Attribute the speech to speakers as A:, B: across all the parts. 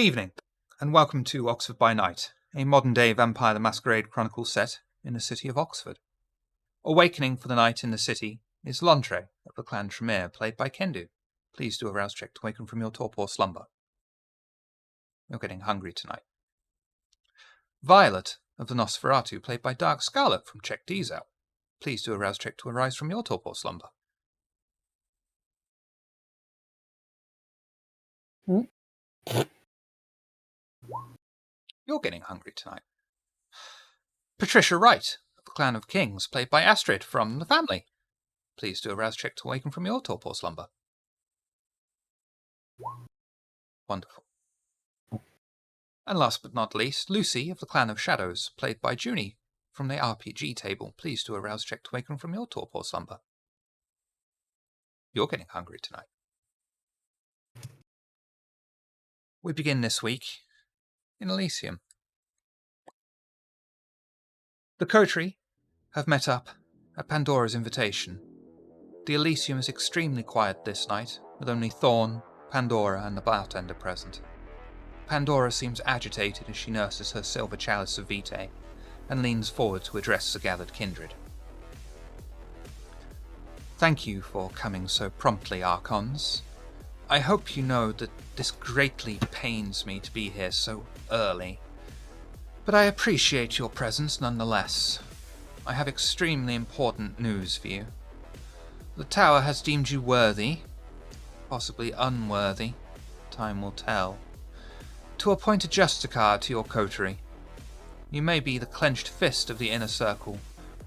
A: Good evening, and welcome to Oxford by Night, a modern-day Vampire the Masquerade chronicle set in the city of Oxford. Awakening for the night in the city is Lontre of the clan Tremere, played by Kendu. Please do a rouse check to waken from your torpor slumber. You're getting hungry tonight. Violet of the Nosferatu, played by Dark Scarlet from Check D's out. Please do a rouse check to arise from your torpor slumber. You're getting hungry tonight. Patricia Wright of the clan of Kings, played by Astrid from The Family. Please do a rouse check to awaken from your torpor slumber. Wonderful. And last but not least, Lucy of the clan of Shadows, played by Junie from the RPG table. Please do a rouse check to awaken from your torpor slumber. You're getting hungry tonight. We begin this week in Elysium. The coterie have met up at Pandora's invitation. The Elysium is extremely quiet this night, with only Thorn, Pandora, and the bartender present. Pandora seems agitated as she nurses her silver chalice of vitae, and leans forward to address the gathered kindred. Thank you for coming so promptly, Archons. I hope you know that this greatly pains me to be here so early, but I appreciate your presence nonetheless. I have extremely important news for you. The Tower has deemed you worthy, possibly unworthy, time will tell, to appoint a Justicar to your coterie. You may be the clenched fist of the inner circle,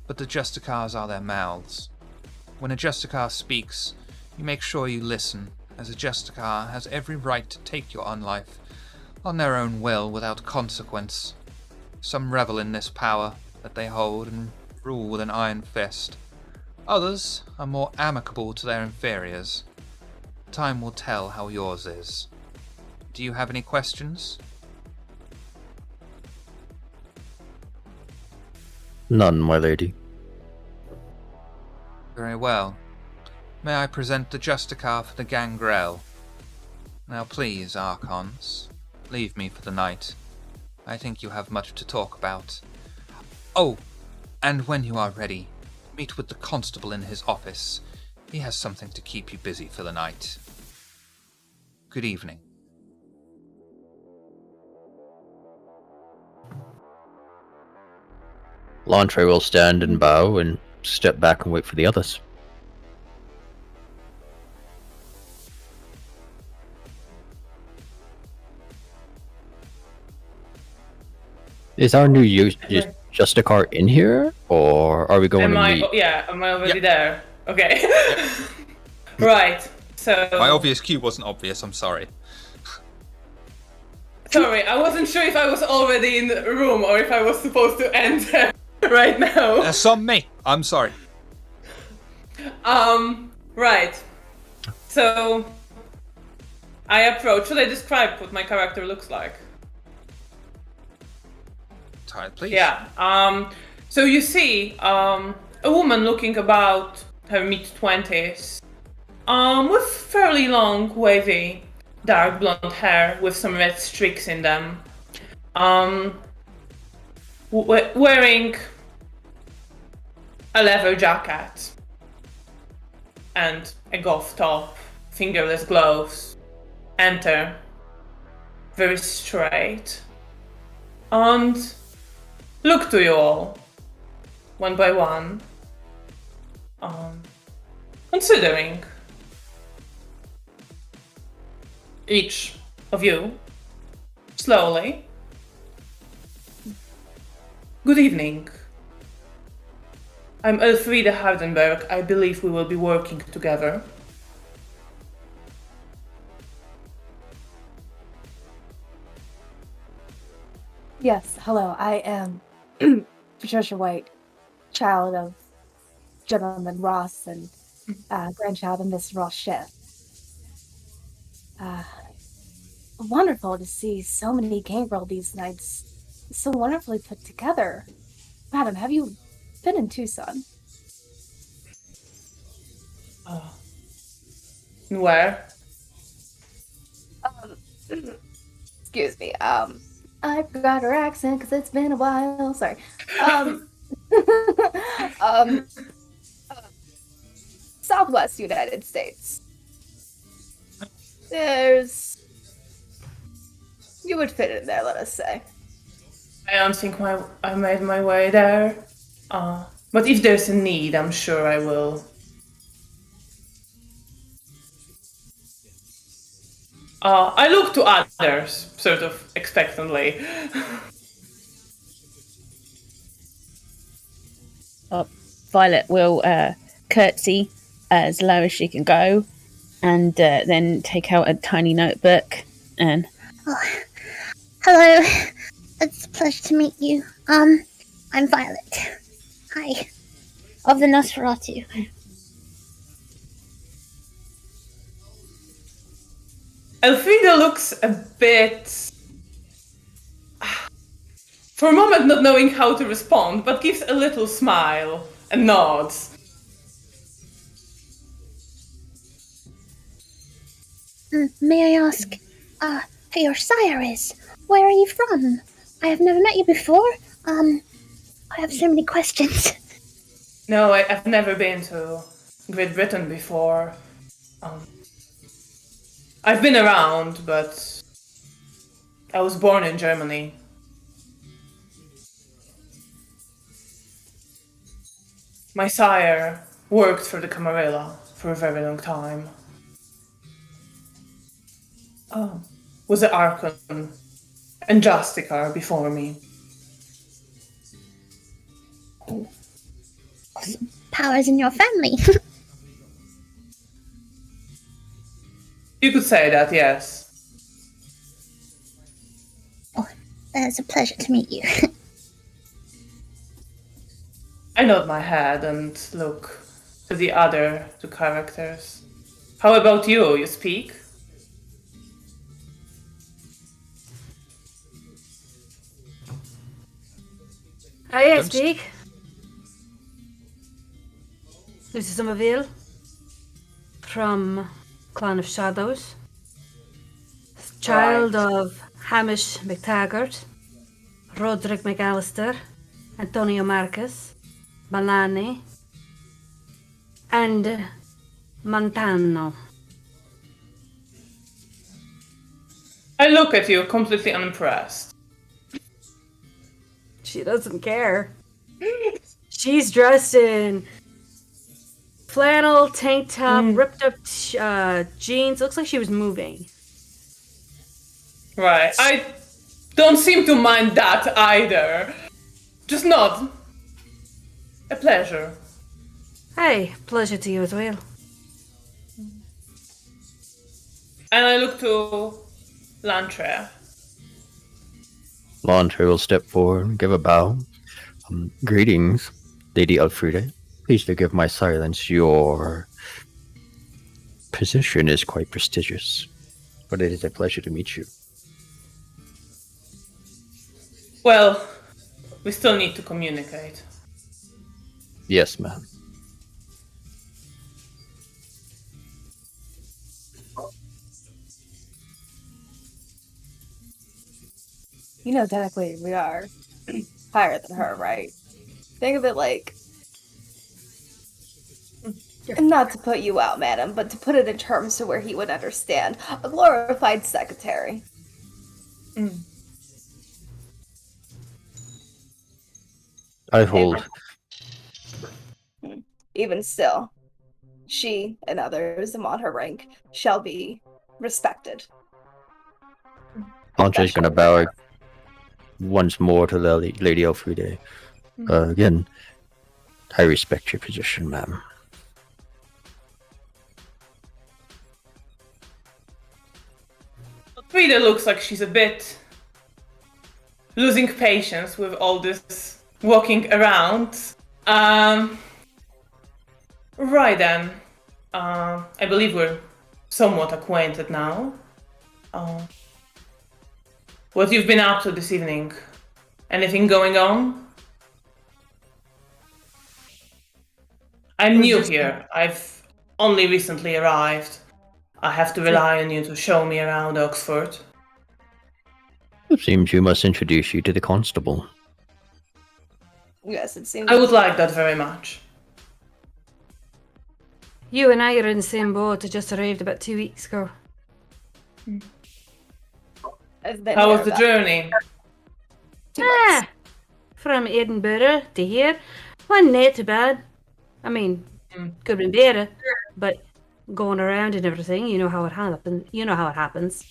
A: but the Justicars are their mouths. When a Justicar speaks, you make sure you listen, as a Justicar has every right to take your unlife on their own will without consequence. Some revel in this power that they hold and rule with an iron fist. Others are more amicable to their inferiors. Time will tell how yours is. Do you have any questions?
B: None, my lady.
A: Very well. May I present the Justicar for the Gangrel? Now please, Archons, leave me for the night. I think you have much to talk about. Oh, and when you are ready, meet with the constable in his office. He has something to keep you busy for the night. Good evening.
B: Lontre will stand and bow and step back and wait for the others. Is our new Justicar in here, or are we going to meet?
C: Am I already there? Okay. Right, so...
A: My obvious cue wasn't obvious, I'm sorry.
C: Sorry, I wasn't sure if I was already in the room or if I was supposed to enter right now.
A: That's on me. I'm sorry.
C: Right. So, I approach. Should I describe what my character looks like?
A: Tired, please.
C: Yeah. So you see, a woman looking about her mid-20s, with fairly long, wavy, dark blonde hair with some red streaks in them. Wearing a leather jacket and a golf top, fingerless gloves. Enter. Very straight. And look to you all, one by one, considering each of you, slowly. Good evening. I'm Elfriede Hardenberg. I believe we will be working together.
D: Yes, hello. I am Patricia White, child of Gentleman Ross and grandchild of Miss Ross Chef. Wonderful to see so many gangrel these nights. So wonderfully put together. Madam, have you been in Tucson?
C: Where?
D: Excuse me. I forgot her accent because it's been a while. Sorry. Um, Southwest United States. You would fit in there, let us say.
C: I don't think I made my way there. But if there's a need, I'm sure I will. I look to others, sort of expectantly.
E: Violet will curtsy as low as she can go, and then take out a tiny notebook and.
F: Hello. It's a pleasure to meet you. I'm Violet. Hi. Of the Nosferatu.
C: Elfrida looks a bit. For a moment, not knowing how to respond, but gives a little smile and nods.
F: May I ask, who your sire is? Where are you from? I have never met you before. I have so many questions.
C: No, I've never been to Great Britain before. I've been around, but I was born in Germany. My sire worked for the Camarilla for a very long time. Was an Archon and Justicar before me.
F: Powers in your family.
C: You could say that, yes.
F: It's a pleasure to meet you.
C: I nod my head and look to the other two characters. How about you? You speak?
G: I
A: Don't
G: speak. This is Amavil from Clan of Shadows. Child of Hamish McTaggart, Roderick McAllister, Antonio Marcus, Malani, and Montano.
C: I look at you completely unimpressed.
G: She doesn't care. She's dressed in flannel, tank top, ripped up jeans. Looks like she was moving.
C: Right. I don't seem to mind that either. Just nod. A pleasure.
G: Hey, pleasure to you as well.
C: And I look to Lantre.
B: Launcher will step forward and give a bow. Greetings, Lady Elfrida. Please forgive my silence. Your position is quite prestigious, but it is a pleasure to meet you.
C: Well, we still need to communicate.
B: Yes, ma'am.
D: You know, technically, we are higher than her, right? Think of it like, and not to put you out, madam, but to put it in terms to where he would understand, a glorified secretary.
B: I hold.
D: Even still, she and others among her rank shall be respected.
B: Launcher is going to bow once more to Lady Elfrida. Again, I respect your position, ma'am.
C: Frida looks like she's a bit losing patience with all this walking around. Right then. I believe we're somewhat acquainted now. What you've been up to this evening? Anything going on? I'm new here. I've only recently arrived. I have to rely on you to show me around Oxford.
B: It seems you must introduce you to the constable.
D: Yes, it seems.
C: I would like that very much.
G: You and I are in the same boat. I just arrived about 2 weeks ago.
D: I've been
C: How
D: here
C: was the
D: about
C: journey?
D: 2 months.
G: From Edinburgh to here. Wasn't that too bad. I mean, could have been better, but going around and everything, you know how it happens. You know how it happens.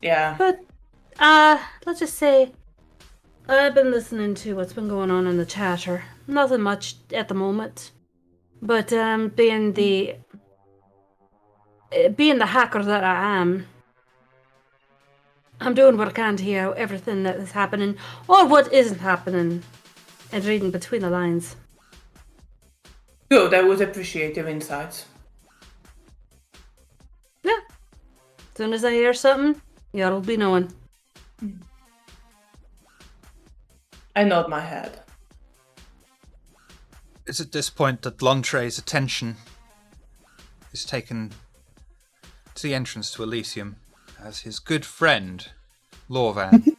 C: Yeah.
G: But, let's just say, I've been listening to what's been going on in the chatter. Nothing much at the moment. But, being the hacker that I am, I'm doing what I can to hear out everything that is happening, or what isn't happening, and reading between the lines.
C: Good, I would appreciate your insights.
G: Yeah. As soon as I hear something, y'all'll be knowing.
C: I nod my head.
A: It's at this point that Lontre's attention is taken to the entrance to Elysium as his good friend, Lorvan,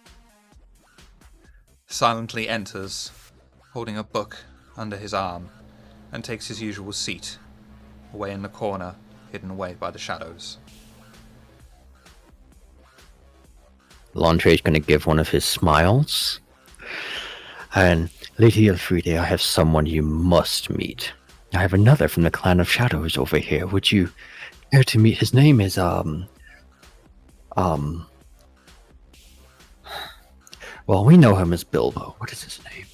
A: silently enters, holding a book under his arm, and takes his usual seat, away in the corner, hidden away by the shadows.
B: Lantre's going to give one of his smiles. And, Lady Elfride, I have someone you must meet. I have another from the Clan of Shadows over here. Would you care to meet? His name is, well, we know him as Bilbo. What is his name?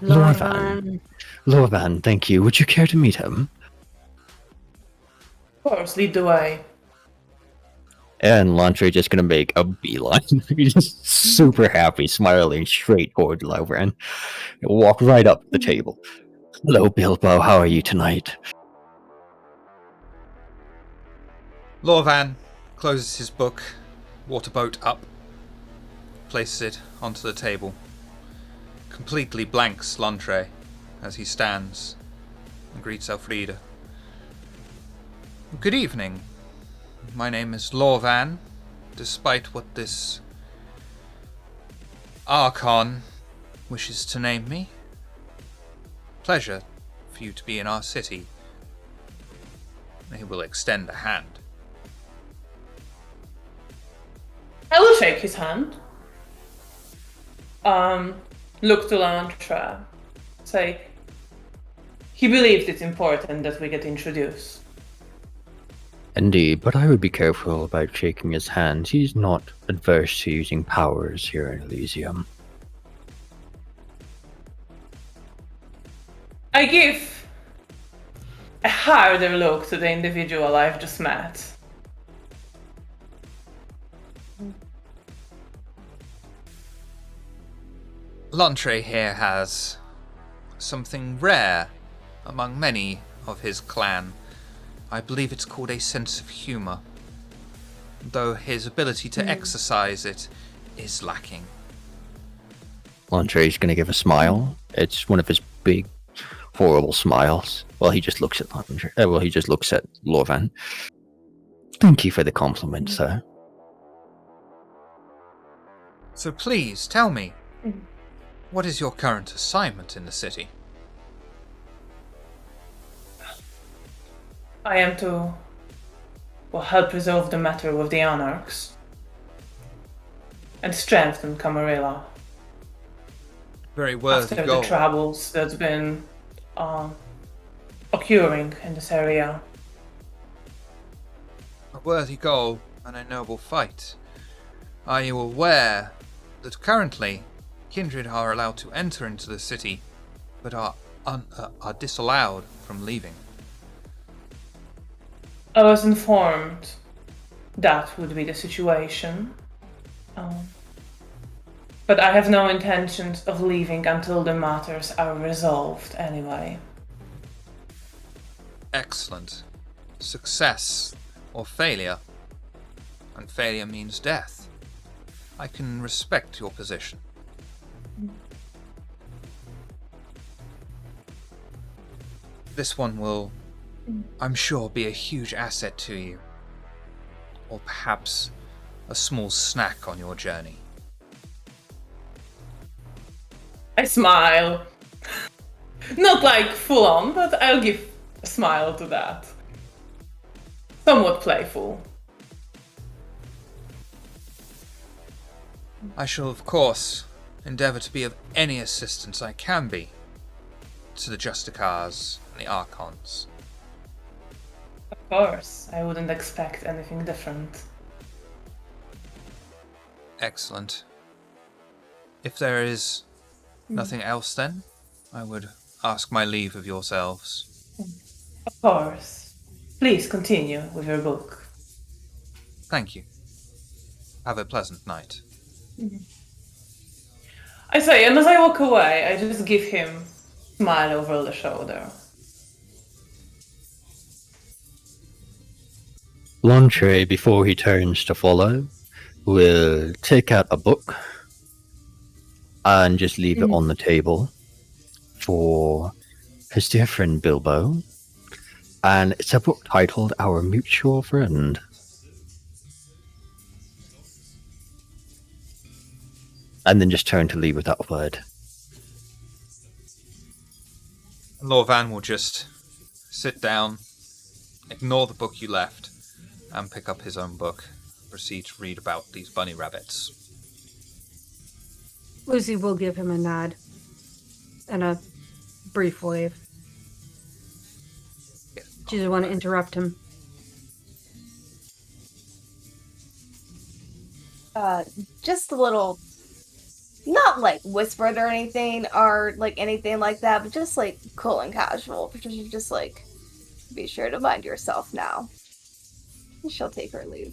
B: Lorvan. Lorvan, thank you. Would you care to meet him?
C: Of course, lead the way.
B: And Lantre just gonna make a beeline. He's just super happy, smiling straight toward Lorvan. He'll walk right up the table. Hello, Bilbo. How are you tonight?
A: Lorvan closes his book, waterboat up, places it onto the table, completely blanks Lantre as he stands and greets Elfrida. Good evening. My name is Lorvan, despite what this Archon wishes to name me. Pleasure for you to be in our city. He will extend a hand.
C: I will shake his hand. Look to Lantra. Say, he believes it's important that we get introduced.
B: Indeed, but I would be careful about shaking his hand. He's not adverse to using powers here in Elysium.
C: I give a harder look to the individual I've just met.
A: Lantre here has something rare among many of his clan. I believe it's called a sense of humour, though his ability to exercise it is lacking.
B: Lantre's gonna give a smile. It's one of his big, horrible smiles. Well, he just looks at Lantre. He just looks at Lorvan. Thank you for the compliment, sir.
A: So please, tell me, what is your current assignment in the city?
C: I am to help resolve the matter with the Anarchs and strengthen Camarilla
A: Very worthy
C: after
A: goal.
C: the troubles that's been occurring in this area.
A: A worthy goal and a noble fight. Are you aware that currently kindred are allowed to enter into the city, but are disallowed from leaving?
C: I was informed that would be the situation. But I have no intentions of leaving until the matters are resolved anyway.
A: Excellent. Success or failure. And failure means death. I can respect your position. This one will, I'm sure, be a huge asset to you. Or perhaps a small snack on your journey.
C: I smile. Not like full on, but I'll give a smile to that. Somewhat playful.
A: I shall, of course, endeavour to be of any assistance I can be to the Justicars and the Archons.
C: Of course, I wouldn't expect anything different.
A: Excellent. If there is nothing else, then I would ask my leave of yourselves.
C: Of course. Please continue with your book.
A: Thank you. Have a pleasant night.
C: I say, and as I walk away, I just give him a smile over the shoulder.
B: Lontre, before he turns to follow, will take out a book and just leave it on the table for his dear friend Bilbo. And it's a book titled Our Mutual Friend. And then just turn to leave without a word.
A: Lorvan will just sit down, ignore the book you left, and pick up his own book. Proceed to read about these bunny rabbits.
G: Lucy will give him a nod and a brief wave. She doesn't want to interrupt him.
D: Just a little, not like whispered or anything, or like anything like that, but just like cool and casual. Patricia, just like, be sure to mind yourself now. And she'll take her leave.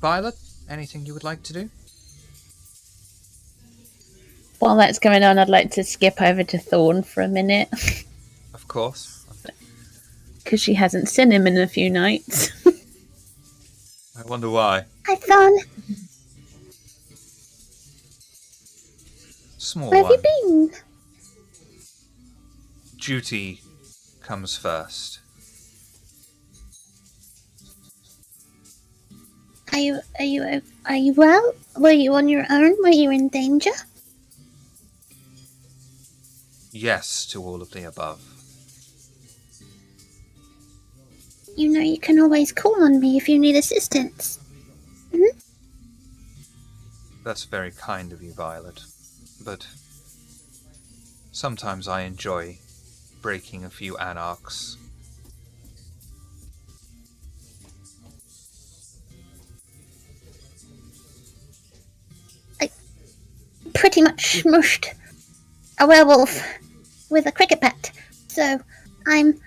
A: Violet, anything you would like to do?
E: While that's going on, I'd like to skip over to Thorn for a minute.
A: Of course.
E: Because she hasn't seen him in a few nights.
A: I wonder why.
F: Hi, Thorn.
A: Small
F: Where have
A: one.
F: you been?
A: Duty comes first.
F: Are you well? Were you on your own? Were you in danger?
A: Yes to all of the above.
F: You know you can always call on me if you need assistance.
A: That's very kind of you, Violet. But sometimes I enjoy breaking a few anarchs.
F: I pretty much smushed a werewolf with a cricket bat, so I'm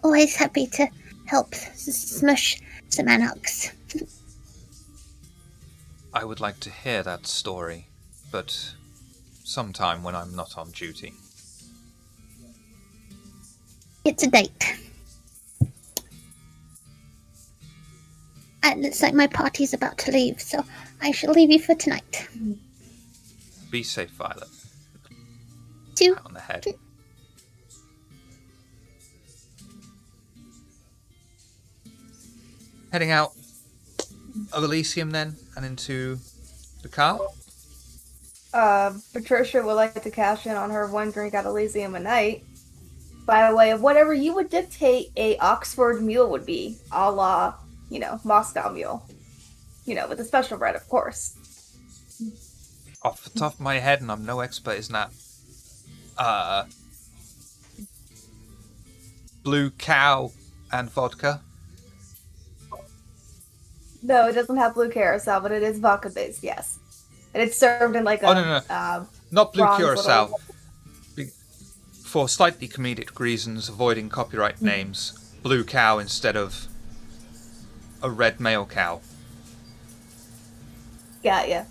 F: always happy to help smush some anarchs.
A: I would like to hear that story, but sometime when I'm not on duty.
F: It's a date. It looks like my party's about to leave, so I shall leave you for tonight.
A: Be safe, Violet.
F: Two.
A: Pat on the head. Heading out of Elysium then, and into the car.
D: Patricia would like to cash in on her one drink at Elysium a night by way of whatever you would dictate a Oxford mule would be, a la, Moscow mule. With a special bread, of course.
A: Off the top of my head, and I'm no expert, isn't that blue cow and vodka?
D: No, it doesn't have blue carousel, but it is vodka based, yes. And it's served in like a...
A: no. Not blue
D: bronze
A: curacao.
D: little-
A: For slightly comedic reasons, avoiding copyright names, blue cow instead of a red male cow.
D: Got ya.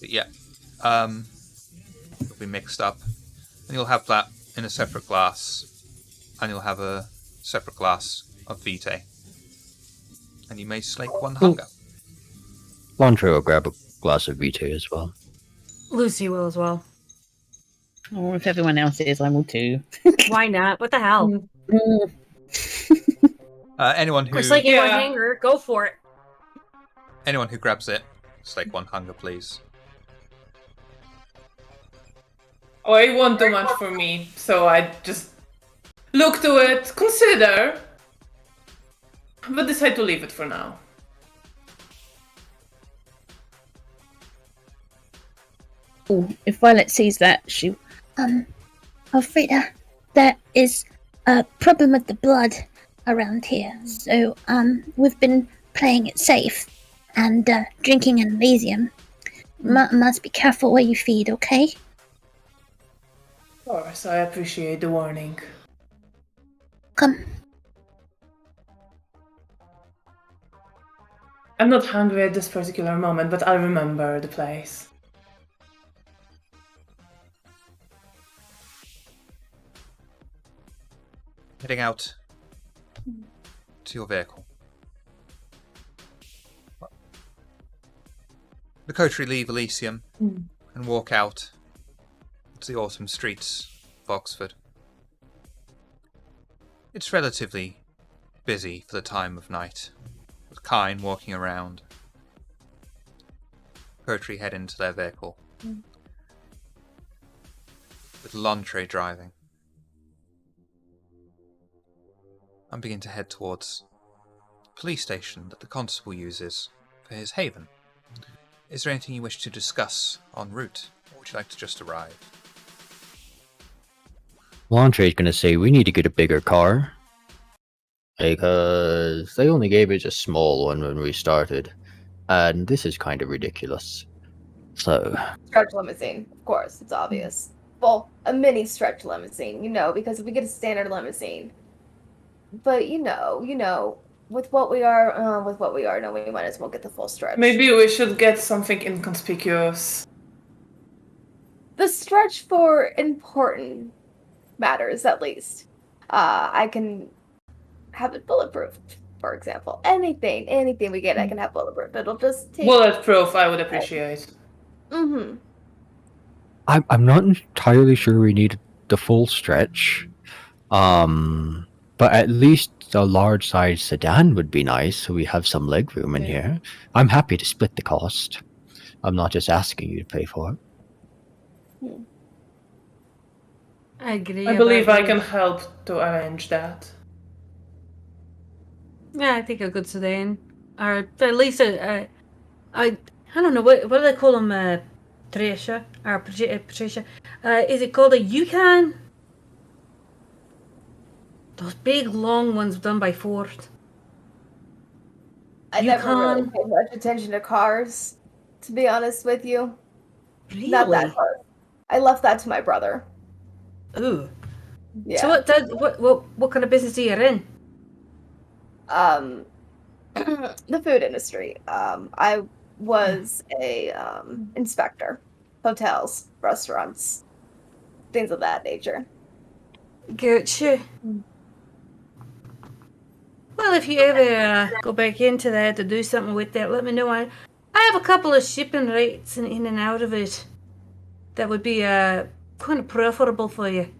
A: But yeah, it'll be mixed up, and you'll have that in a separate glass, and you'll have a separate glass of vitae, and you may slake one hunger.
B: Lontre will grab glass of vite as well.
G: Lucy will as well.
E: Or if everyone else is, I will too.
G: Why not? What the hell?
A: Anyone who
G: It's like you want
C: Yeah.
G: hanger, go for it.
A: anyone who grabs it, just take 1 hunger, please.
C: Oh, it won't do much for me, so I just look to it, consider, but decide to leave it for now.
E: Ooh, if Violet sees that, she
F: Elfrida, there is a problem with the blood around here. So, we've been playing it safe and drinking Elysium. Must be careful where you feed, okay?
C: Of course, I appreciate the warning.
F: Come.
C: I'm not hungry at this particular moment, but I'll remember the place.
A: Heading out to your vehicle. The coterie leave Elysium and walk out to the autumn streets of Oxford. It's relatively busy for the time of night, with kine walking around. Coterie head into their vehicle, with Lantre driving, and begin to head towards the police station that the constable uses for his haven. Is there anything you wish to discuss en route, or would you like to just arrive?
B: Lantre's gonna say we need to get a bigger car. Because they only gave us a small one when we started. And this is kind of ridiculous. So,
D: Stretch limousine, of course, it's obvious. Well, a mini stretch limousine, because if we get a standard limousine. But with what we are, no, we might as well get the full stretch.
C: Maybe we should get something inconspicuous.
D: The stretch for important matters, at least. I can have it bulletproof, for example. Anything we get, I can have bulletproof. It'll just take...
C: Bulletproof, I would appreciate.
D: Mm-hmm.
B: I'm not entirely sure we need the full stretch. But at least a large size sedan would be nice, so we have some leg room in here. I'm happy to split the cost. I'm not just asking you to pay for it.
G: I agree.
C: I believe
G: about
C: I can
G: that.
C: help to arrange that.
G: Yeah, I think a good sedan, or at least I don't know what do they call them, Patricia or Patricia? Is it called a Yukon? Those big long ones done by Ford.
D: I never really
G: Yukon.
D: paid much attention to cars, to be honest with you.
G: Really?
D: Not that close. I left that to my brother.
G: Ooh.
D: Yeah.
G: So what kind of business are you in?
D: The food industry. I was a inspector, hotels, restaurants, things of that nature.
G: Gotcha. Well, if you ever go back into that to do something with that, let me know. I have a couple of shipping rates in and out of it that would be kind of preferable for you.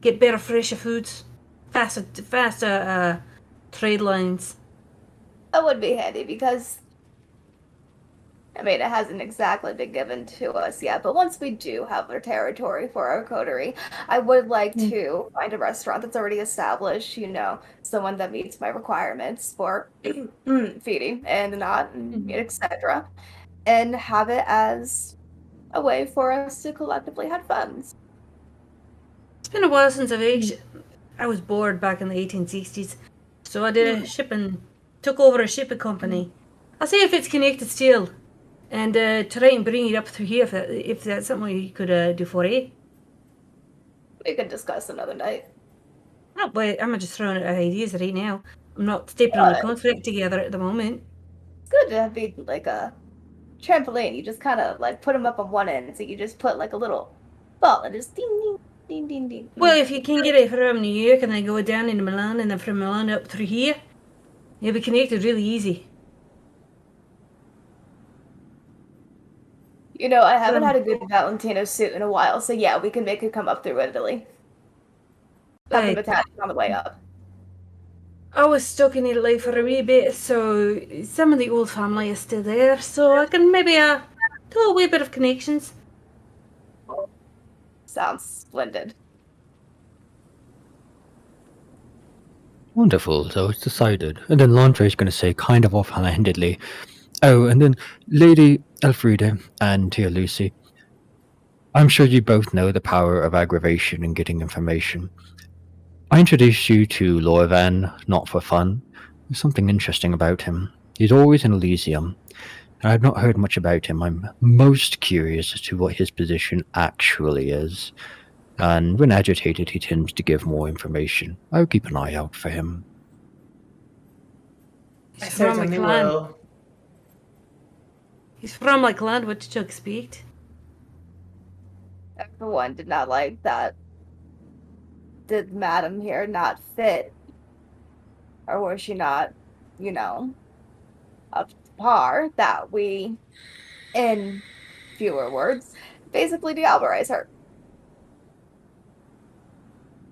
G: Get better, fresher foods, faster trade lines.
D: That would be handy because, it hasn't exactly been given to us yet, but once we do have our territory for our coterie, I would like to find a restaurant that's already established, someone that meets my requirements for feeding and not, etc., and have it as a way for us to collectively have funds.
G: It's been a while since I was bored back in the 1860s, so I did took over a shipping company. I'll see if it's connected still, and try and bring it up through here if that's something you could do for you.
D: We could discuss another night.
G: Oh, but I'm just throwing out ideas right now. I'm not stapling the contract together at the moment.
D: It's good to be like a trampoline. You just kind of put them up on one end, so you just put a little ball and just ding ding ding ding ding.
G: Well, if you can get it from New York and then go down into Milan and then from Milan up through here, you'll be connected really easy.
D: You know, I haven't had a good Valentino suit in a while, so yeah, we can make it come up through Italy. Got the
G: Right.
D: battalion on the way up.
G: I was stuck in Italy for a wee bit, so some of the old family is still there, so I can maybe do a wee bit of connections.
D: Sounds splendid.
B: Wonderful, so it's decided. And then Landre's going to say, kind of offhandedly, oh, and then Lady Elfrida and Tia Lucy, I'm sure you both know the power of aggravation in getting information. I introduced you to Lorvan, not for fun. There's something interesting about him. He's always in Elysium. I've not heard much about him. I'm most curious as to what his position actually is. And when agitated, he tends to give more information. I'll keep an eye out for him.
C: I
G: He's from my
C: certainly
G: clan.
C: will.
G: He's from my clan, what did you expect?
D: I, for one, did not like that. Did Madam here not fit? Or was she not, you know, up to par that we, in fewer words, basically dealberize her?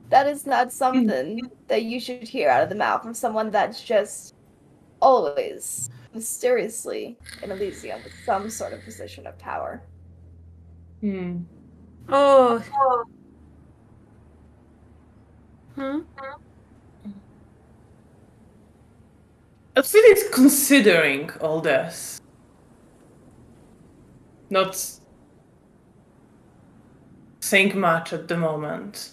D: That is not something that you should hear out of the mouth of someone that's just always mysteriously in Elysium with some sort of position of power.
G: Oh. Huh?
C: Elfrida is considering all this. Not saying much at the moment.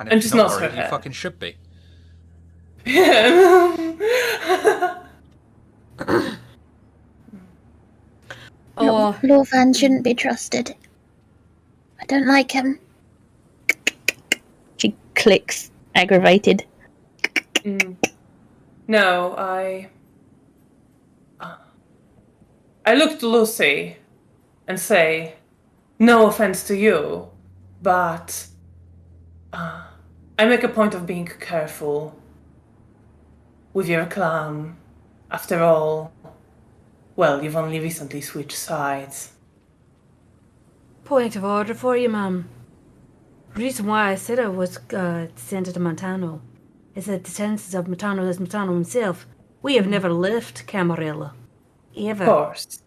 A: And
C: And
A: if
C: just
A: you're not
C: nods her
A: worried, you
C: head.
A: fucking should be.
G: Oh,
F: Lorvan shouldn't be trusted. I don't like him.
E: She clicks, aggravated.
C: No, I look to Lucy and say, no offense to you, but I make a point of being careful with your clan. After all, well, you've only recently switched sides.
G: point of order for you, ma'am. Reason why I said I was descended to Montano is that the descendants of Montano is Montano himself. We have never left Camarilla. Ever.
C: Of course.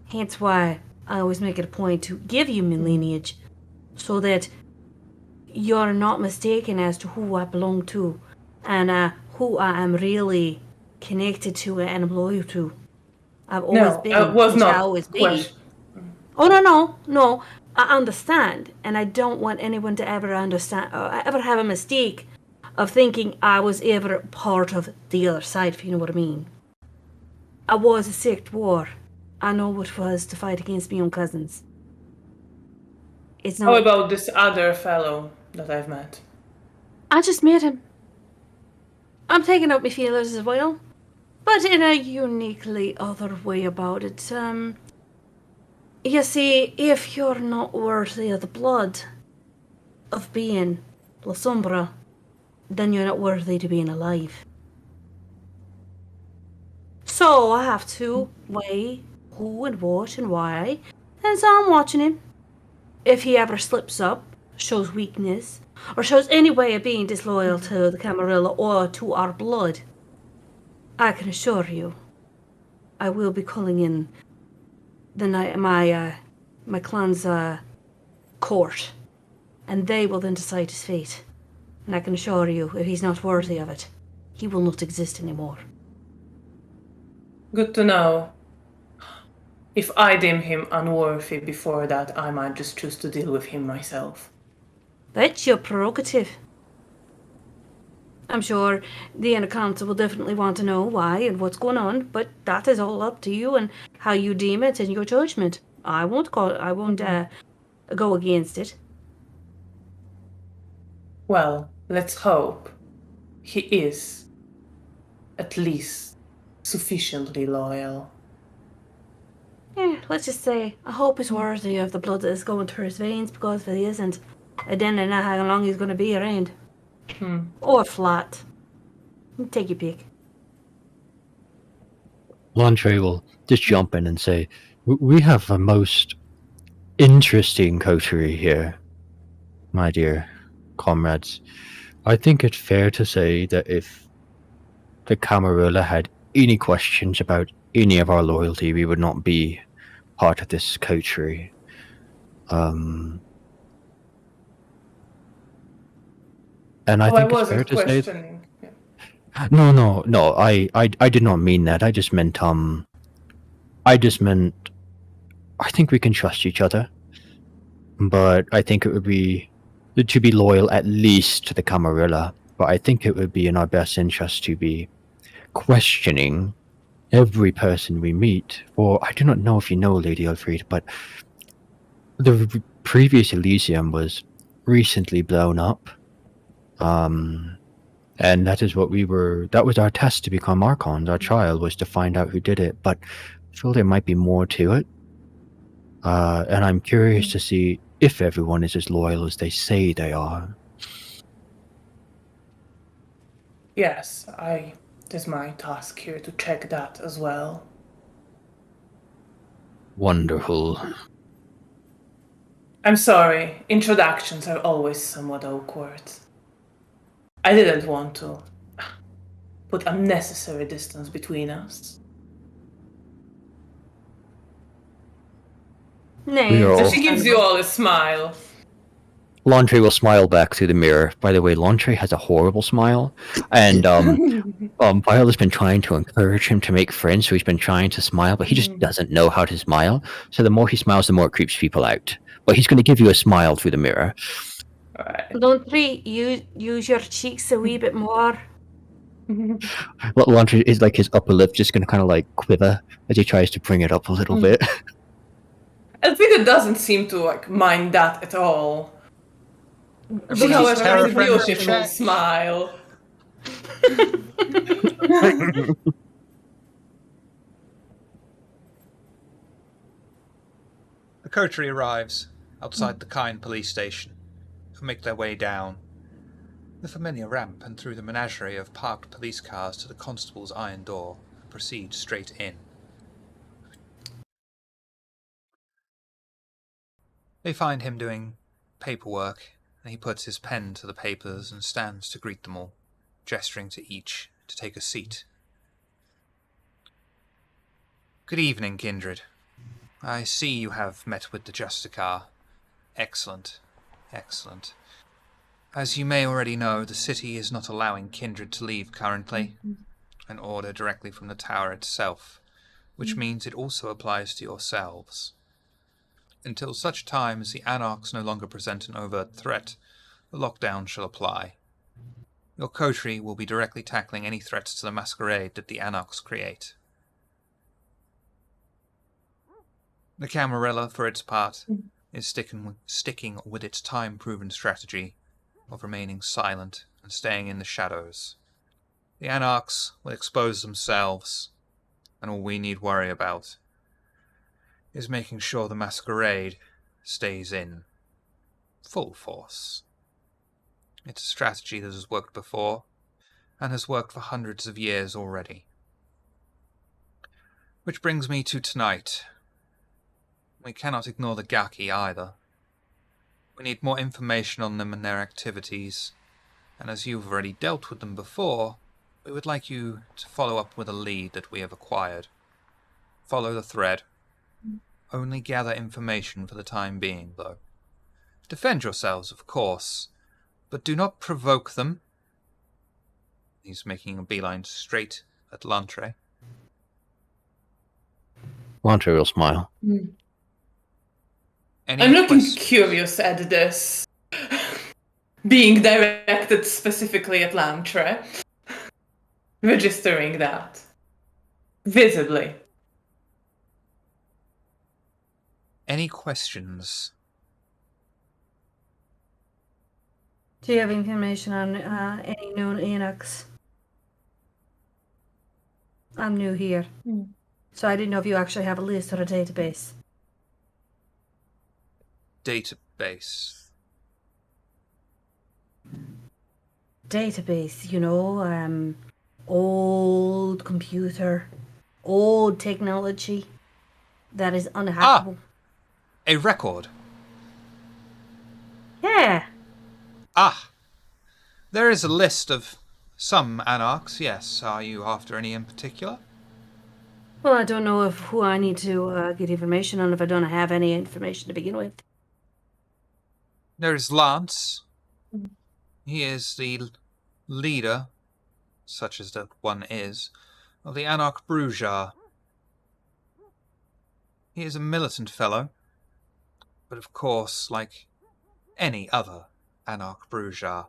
G: Hence why I always make it a point to give you my lineage, so that you're not mistaken as to who I belong to, and who I am really connected to and am loyal to. I've always
C: No,
G: been,
C: was
G: and shall
C: not
G: always be.
C: question.
G: Oh no! I understand, and I don't want anyone to ever understand or ever have a mistake of thinking I was ever part of the other side, if you know what I mean. I was a sect war. I know what it was to fight against my own cousins. It's
C: How
G: not.
C: about this other fellow that I've met?
G: I just met him. I'm taking out my feelers as well, but in a uniquely other way about it. You see, if you're not worthy of the blood of being La Sombra, then you're not worthy to being alive. So I have to weigh who and what and why, and so I'm watching him. If he ever slips up, shows weakness, or shows any way of being disloyal to the Camarilla or to our blood, I can assure you, I will be calling in my clan's court, and they will then decide his fate. And I can assure you, if he's not worthy of it, he will not exist anymore.
C: Good to know. If I deem him unworthy before that, I might just choose to deal with him myself.
G: That's your prerogative. I'm sure the inner council will definitely want to know why and what's going on, but that is all up to you and how you deem it and your judgment. I won't go against it.
C: Well, let's hope he is at least sufficiently loyal.
G: Yeah, let's just say, I hope he's worthy of the blood that is going through his veins, because if he isn't, then I know how long he's going to be around. Or flat. Take your pick.
B: Landry will just jump in and say, We have a most interesting coterie here, my dear comrades. I think it's fair to say that if the Camarilla had any questions about any of our loyalty, we would not be part of this coterie. And I
C: Oh, I
B: think it's fair
C: wasn't
B: to say
C: questioning. Yeah.
B: no. I did not mean that. I just meant I think we can trust each other, but I think it would be to be loyal at least to the Camarilla. But I think it would be in our best interest to be questioning every person we meet. For I do not know if you know, Lady Elfried, but the previous Elysium was recently blown up. And that is what that was our test to become Archons. Our trial was to find out who did it, but I feel there might be more to it. And I'm curious to see if everyone is as loyal as they say they are.
C: Yes, it is my task here to check that as well.
B: Wonderful.
C: I'm sorry, introductions are always somewhat awkward. I didn't want to put unnecessary distance between us.
G: Nay,
B: We are
G: it's
C: And
B: all-
C: she gives you all a smile.
B: Laundry will smile back through the mirror. By the way, Laundry has a horrible smile, and Violet's been trying to encourage him to make friends, so he's been trying to smile, but he just doesn't know how to smile. So the more he smiles, the more it creeps people out. But he's going to give you a smile through the mirror.
C: Alright.
G: Laundry, use your cheeks a wee bit more.
B: Laundry is like his upper lip just going to kind of like quiver as he tries to bring it up a little bit.
C: Elfrida doesn't seem to mind that at all. She, however, has a beautiful smile.
A: The coterie arrives outside the Kine police station and make their way down the familiar ramp and through the menagerie of parked police cars to the constable's iron door and proceed straight in. They find him doing paperwork, and he puts his pen to the papers and stands to greet them all, gesturing to each to take a seat. Good evening, kindred. I see you have met with the Justicar. Excellent. Excellent. As you may already know, the city is not allowing kindred to leave currently, an order directly from the tower itself, which means it also applies to yourselves. Until such time as the Anarchs no longer present an overt threat, the lockdown shall apply. Your coterie will be directly tackling any threats to the Masquerade that the Anarchs create. The Camarilla, for its part, is sticking with its time-proven strategy of remaining silent and staying in the shadows. The Anarchs will expose themselves, and all we need worry about is making sure the Masquerade stays in full force. It's a strategy that has worked before, and has worked for hundreds of years already. Which brings me to tonight. We cannot ignore the Gaki either. We need more information on them and their activities, and as you've already dealt with them before, we would like you to follow up with a lead that we have acquired. Follow the thread. Only gather information for the time being, though. Defend yourselves, of course, but do not provoke them. He's making a beeline straight at Lantre.
B: Lantre will smile.
C: I'm looking curious at this. Being directed specifically at Lantre. Registering that. Visibly.
A: Any questions?
G: Do you have information on any known Enochs? I'm new here, so I didn't know if you actually have a list or a database.
A: Database.
G: Database, old computer, old technology that is unhackable.
A: A record.
G: Yeah.
A: Ah, there is a list of some anarchs, yes. Are you after any in particular?
G: Well, I don't know who I need to get information on if I don't have any information to begin with.
A: There is Lance. He is the leader, such as that one is, of the Anarch Brujar. He is a militant fellow, but of course, like any other Anarch Brujar,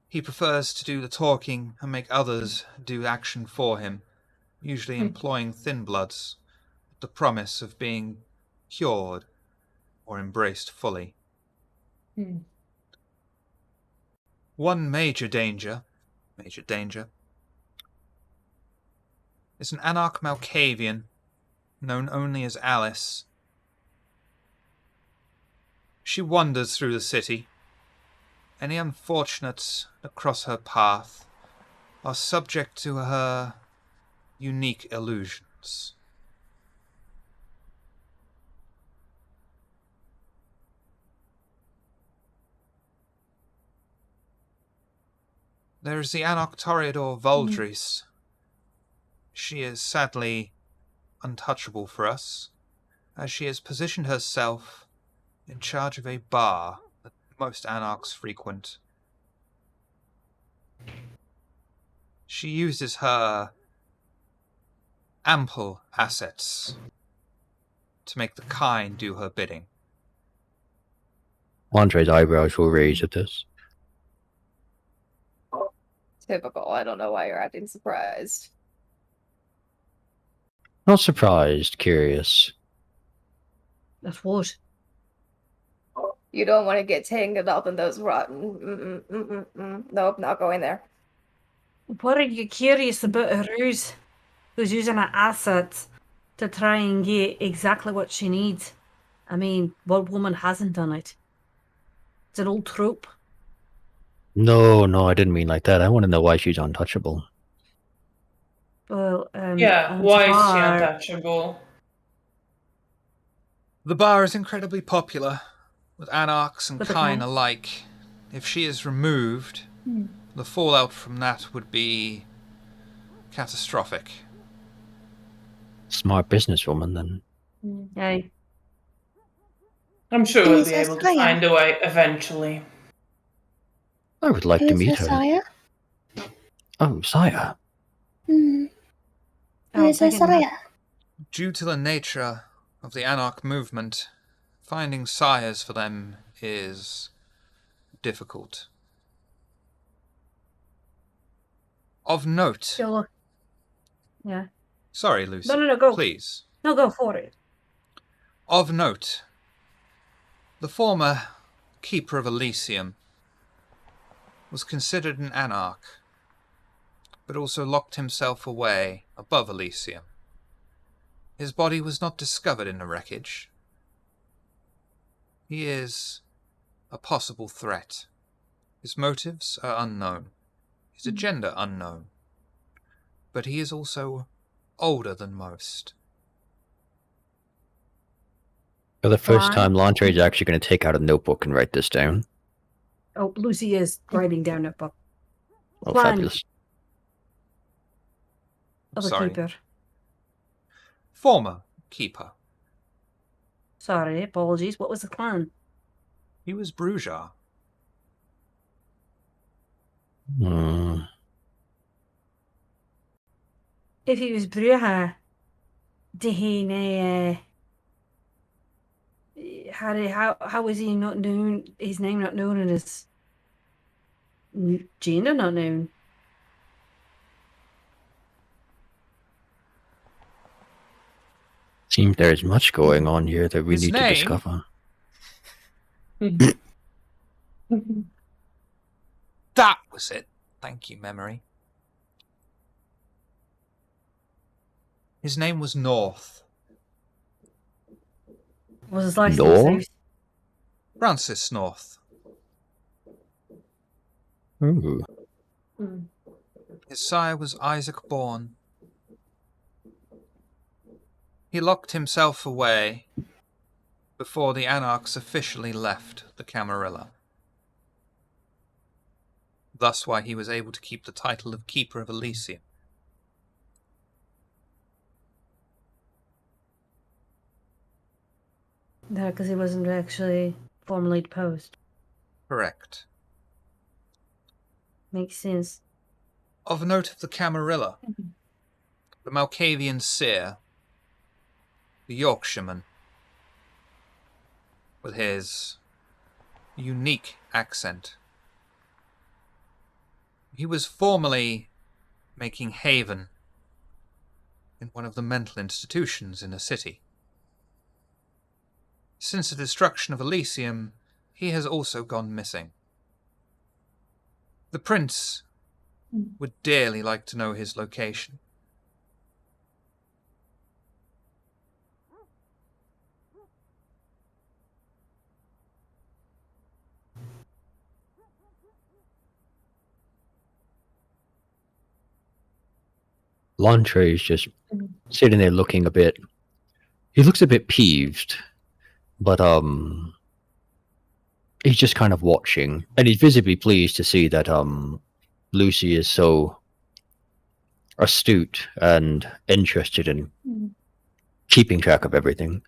A: he prefers to do the talking and make others do action for him, usually employing thin bloods, with the promise of being cured or embraced fully. One major danger, is an Anarch Malkavian, known only as Alice. She wanders through the city. Any unfortunates that cross her path are subject to her unique illusions. There is the Anarch Toreador Valdris. She is sadly untouchable for us, as she has positioned herself in charge of a bar that most Anarchs frequent. She uses her ample assets to make the kind do her bidding.
B: Andre's eyebrows will raise at this.
D: Typical. I don't know why you're acting surprised.
B: Not surprised, curious.
G: That's what?
D: You don't want to get tangled up in those rotten. Nope, not going there.
G: What are you curious about a ruse who's using her assets to try and get exactly what she needs? I mean, what woman hasn't done it? It's an old trope.
B: No, I didn't mean like that. I want to know why she's untouchable.
G: Well,
C: Yeah, why is she
G: Antar-
C: untouchable?
A: The bar is incredibly popular, with Anarchs and
G: With the
A: Kine
G: kind?
A: alike. If she is removed, the fallout from that would be catastrophic.
B: Smart businesswoman, then.
G: Aye.
C: I'm sure
F: Who
C: we'll
F: is
C: be
F: her
C: able to
F: sire?
C: find a way eventually.
B: I would like
F: Who
B: to
F: is
B: meet
F: her
B: her.
F: sire?
B: Oh, sire.
F: Hmm.
G: I
F: Who
G: don't
F: is her
G: think it matters.
F: sire?
A: Due to the nature of the Anarch movement, finding sires for them is difficult. Of note...
G: Yeah.
A: Sorry, Lucy.
G: No, go.
A: Please.
G: No, go for it.
A: Of note, the former Keeper of Elysium was considered an Anarch, but also locked himself away above Elysium. His body was not discovered in the wreckage. He is a possible threat. His motives are unknown. His agenda unknown. But he is also older than most.
B: For the first
G: Why?
B: time, Lantre is actually going to take out a notebook and write this down.
G: Oh, Lucy is writing down a book.
B: Oh,
G: Plan.
B: fabulous.
G: Of a
A: Sorry.
G: keeper.
A: Former Keeper.
G: Sorry, apologies. What was the clan?
A: He was Brujar.
B: Hmm.
G: If he was Bruja, did he how was he not known? His name not known and his gender not known.
B: Seems there is much going on here that we
A: His
B: need to
A: name?
B: discover.
A: That was it. Thank you, memory. His name was North.
G: Was his last
B: No?
G: name South?
A: Francis North.
B: Ooh.
A: His sire was Isaac Bourne. He locked himself away before the Anarchs officially left the Camarilla. Thus why he was able to keep the title of Keeper of Elysium.
G: No, because he wasn't actually formally deposed.
A: Correct.
G: Makes sense.
A: Of note of the Camarilla, the Malkavian seer, the Yorkshireman, with his unique accent. He was formerly making haven in one of the mental institutions in the city. Since the destruction of Elysium, he has also gone missing. The prince would dearly like to know his location.
B: Lantre is just sitting there looking a bit. He looks a bit peeved, but he's just kind of watching, and he's visibly pleased to see that Lucy is so astute and interested in keeping track of everything.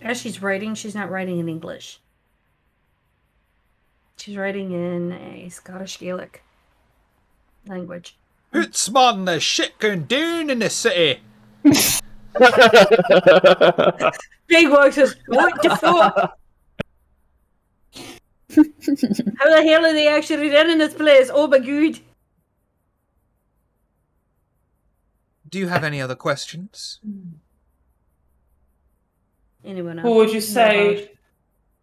G: As she's writing, she's not writing in English. She's writing in a Scottish Gaelic language.
A: It's man, there's shit going down in this city.
G: Big Wog says, what the fuck? How the hell are they actually running this place? Oh my god.
A: Do you have any other questions?
G: Anyone else?
C: Who would you say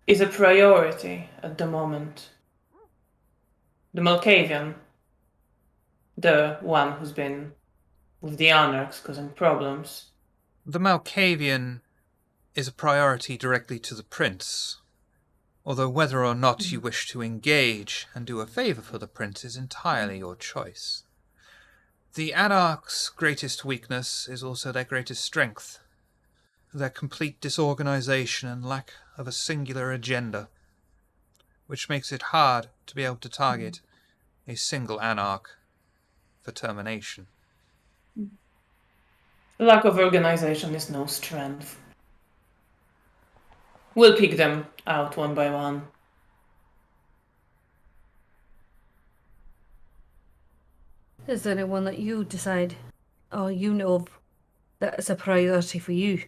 C: is a priority at the moment? The Malkavian? The one who's been with the Anarchs causing problems?
A: The Malkavian is a priority directly to the prince, although whether or not you wish to engage and do a favour for the prince is entirely your choice. The Anarchs' greatest weakness is also their greatest strength, their complete disorganization and lack of a singular agenda, which makes it hard to be able to target a single Anarch for termination.
C: Lack of organization is no strength. We'll pick them out one by one.
G: Is there anyone that you decide, or you know of, that is a priority for you?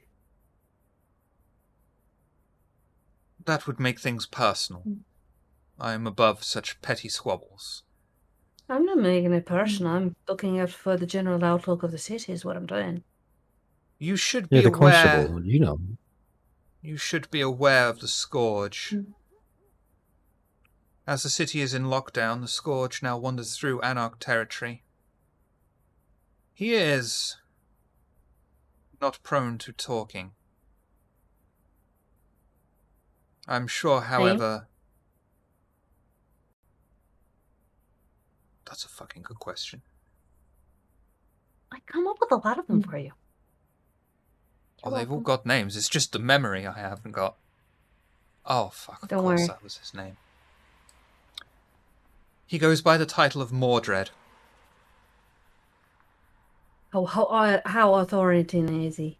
A: That would make things personal. I am above such petty squabbles.
G: I'm not making it personal. I'm looking out for the general outlook of the city is what I'm doing.
A: You should be
B: Yeah, the
A: aware.
B: constable, you know.
A: You should be aware of the Scourge. As the city is in lockdown, the Scourge now wanders through Anarch territory. He is not prone to talking. I'm sure, however... That's a fucking good question.
G: I come up with a lot of them for you.
A: Oh, they've all got names. It's just the memory I haven't got. Oh, fuck. Of
G: Don't
A: course
G: worry.
A: that was his name. He goes by the title of Mordred.
G: How authoritative is he?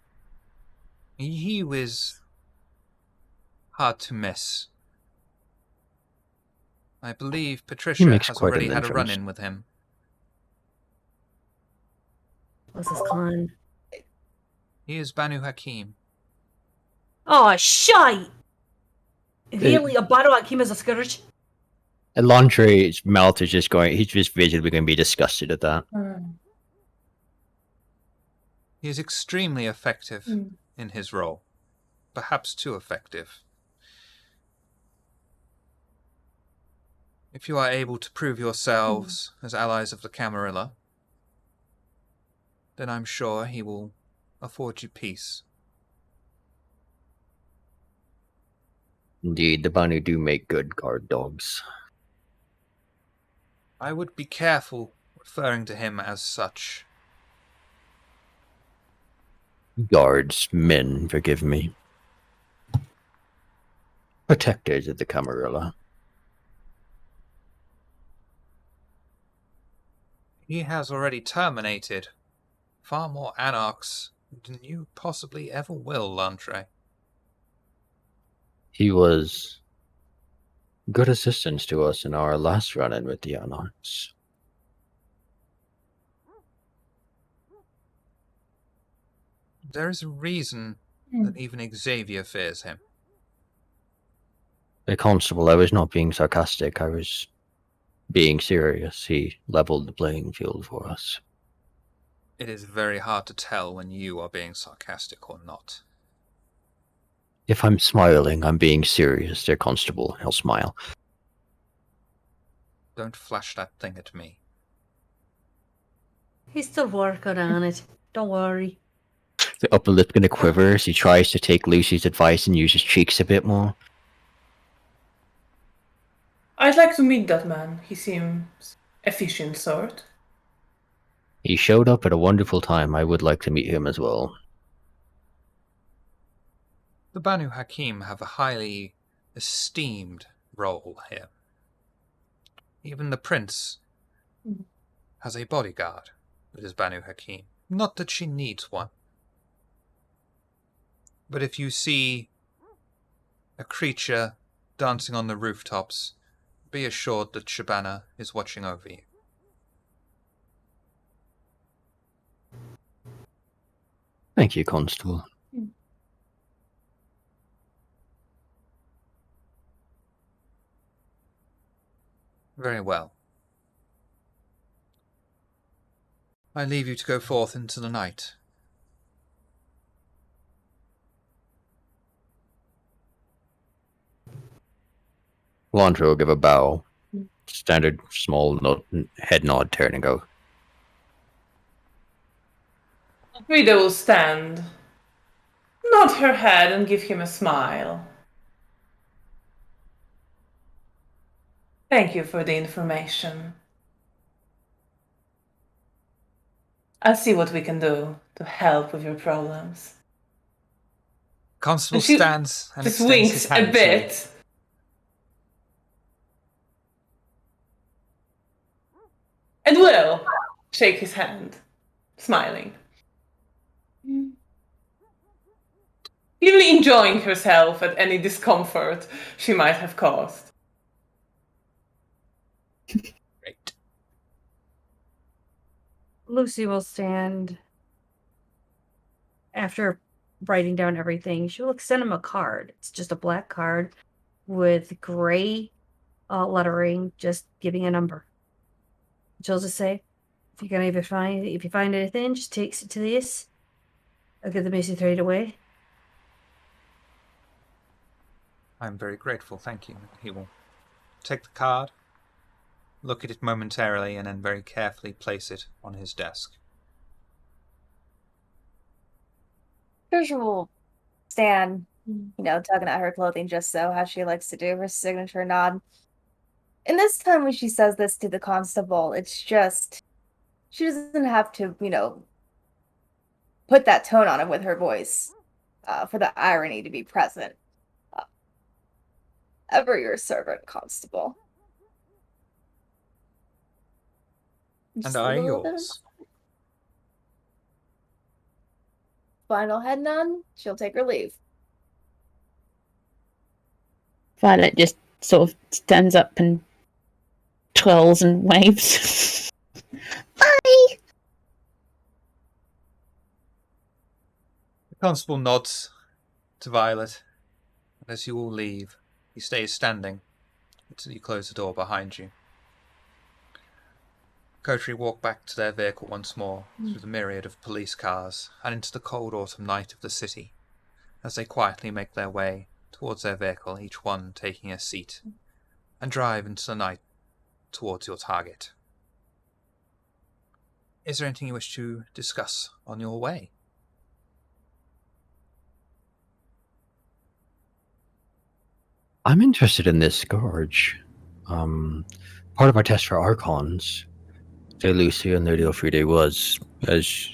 A: He was hard to miss. I believe Patricia
B: makes
A: has
B: quite
A: already
B: an
A: had a
B: entrance.
A: run-in with him.
G: What's his clan?
A: He is Banu Hakim.
G: Oh, shite! Really? A Banu Hakim is a scourge?
B: And Lantre's mouth is just going, he's just visibly going to be disgusted at that.
A: He is extremely effective in his role. Perhaps too effective. If you are able to prove yourselves as allies of the Camarilla, then I'm sure he will afford you peace.
B: Indeed, the Banu do make good guard dogs.
A: I would be careful referring to him as such.
B: Guards, men, forgive me. Protectors of the Camarilla.
A: He has already terminated far more anarchs than you possibly ever will, Lantre.
B: He was good assistance to us in our last run-in with the Anarchs.
A: There is a reason that even Xavier fears him.
B: The Constable, I was not being sarcastic, I was being serious. He leveled the playing field for us.
A: It is very hard to tell when you are being sarcastic or not.
B: If I'm smiling, I'm being serious, dear Constable. I'll smile.
A: Don't flash that thing at me.
G: He's still working on it. Don't worry.
B: The upper lip gonna quiver as he tries to take Lucy's advice and use his cheeks a bit more.
C: I'd like to meet that man. He seems efficient sort.
B: He showed up at a wonderful time. I would like to meet him as well.
A: The Banu Hakim have a highly esteemed role here. Even the prince has a bodyguard that is Banu Hakim. Not that she needs one. But if you see a creature dancing on the rooftops, be assured that Shabana is watching over you.
B: Thank you, Constable.
A: Very well. I leave you to go forth into the night.
B: Landra will give a bow. Standard small head nod, turn and go.
C: Frida will stand, nod her head, and give him a smile. Thank you for the information. I'll see what we can do to help with your problems.
A: Constable
C: And she
A: stands and
C: just
A: extends
C: winks
A: his
C: a
A: hand to you.
C: bit. And will shake his hand, smiling. Clearly enjoying herself at any discomfort she might have caused.
A: Great.
G: Lucy will stand after writing down everything. She will extend him a card. It's just a black card with gray lettering, just giving a number. She'll just say, if you find anything, just takes it to this. I'll get the message right away.
A: I'm very grateful, thank you. He will take the card, look at it momentarily, and then very carefully place it on his desk.
D: Trisha will stand, tugging at her clothing just so, how she likes to do, her signature nod. And this time when she says this to the constable, it's just, she doesn't have to, put that tone on it with her voice for the irony to be present. Ever your servant, Constable. Just
A: And
D: a
A: I
D: little bit of
A: yours.
D: final head nod, she'll take her leave.
E: Violet just sort of stands up and twirls and waves.
F: Bye!
A: The constable nods to Violet, and as you all leave, he stays standing until you close the door behind you. Coterie walk back to their vehicle once more through the myriad of police cars and into the cold autumn night of the city, as they quietly make their way towards their vehicle, each one taking a seat, and drive into the night towards your target. Is there anything you wish to discuss on your way?
B: I'm interested in this scourge. Part of our test for Archons, say Lucy and Lady Elfride was, as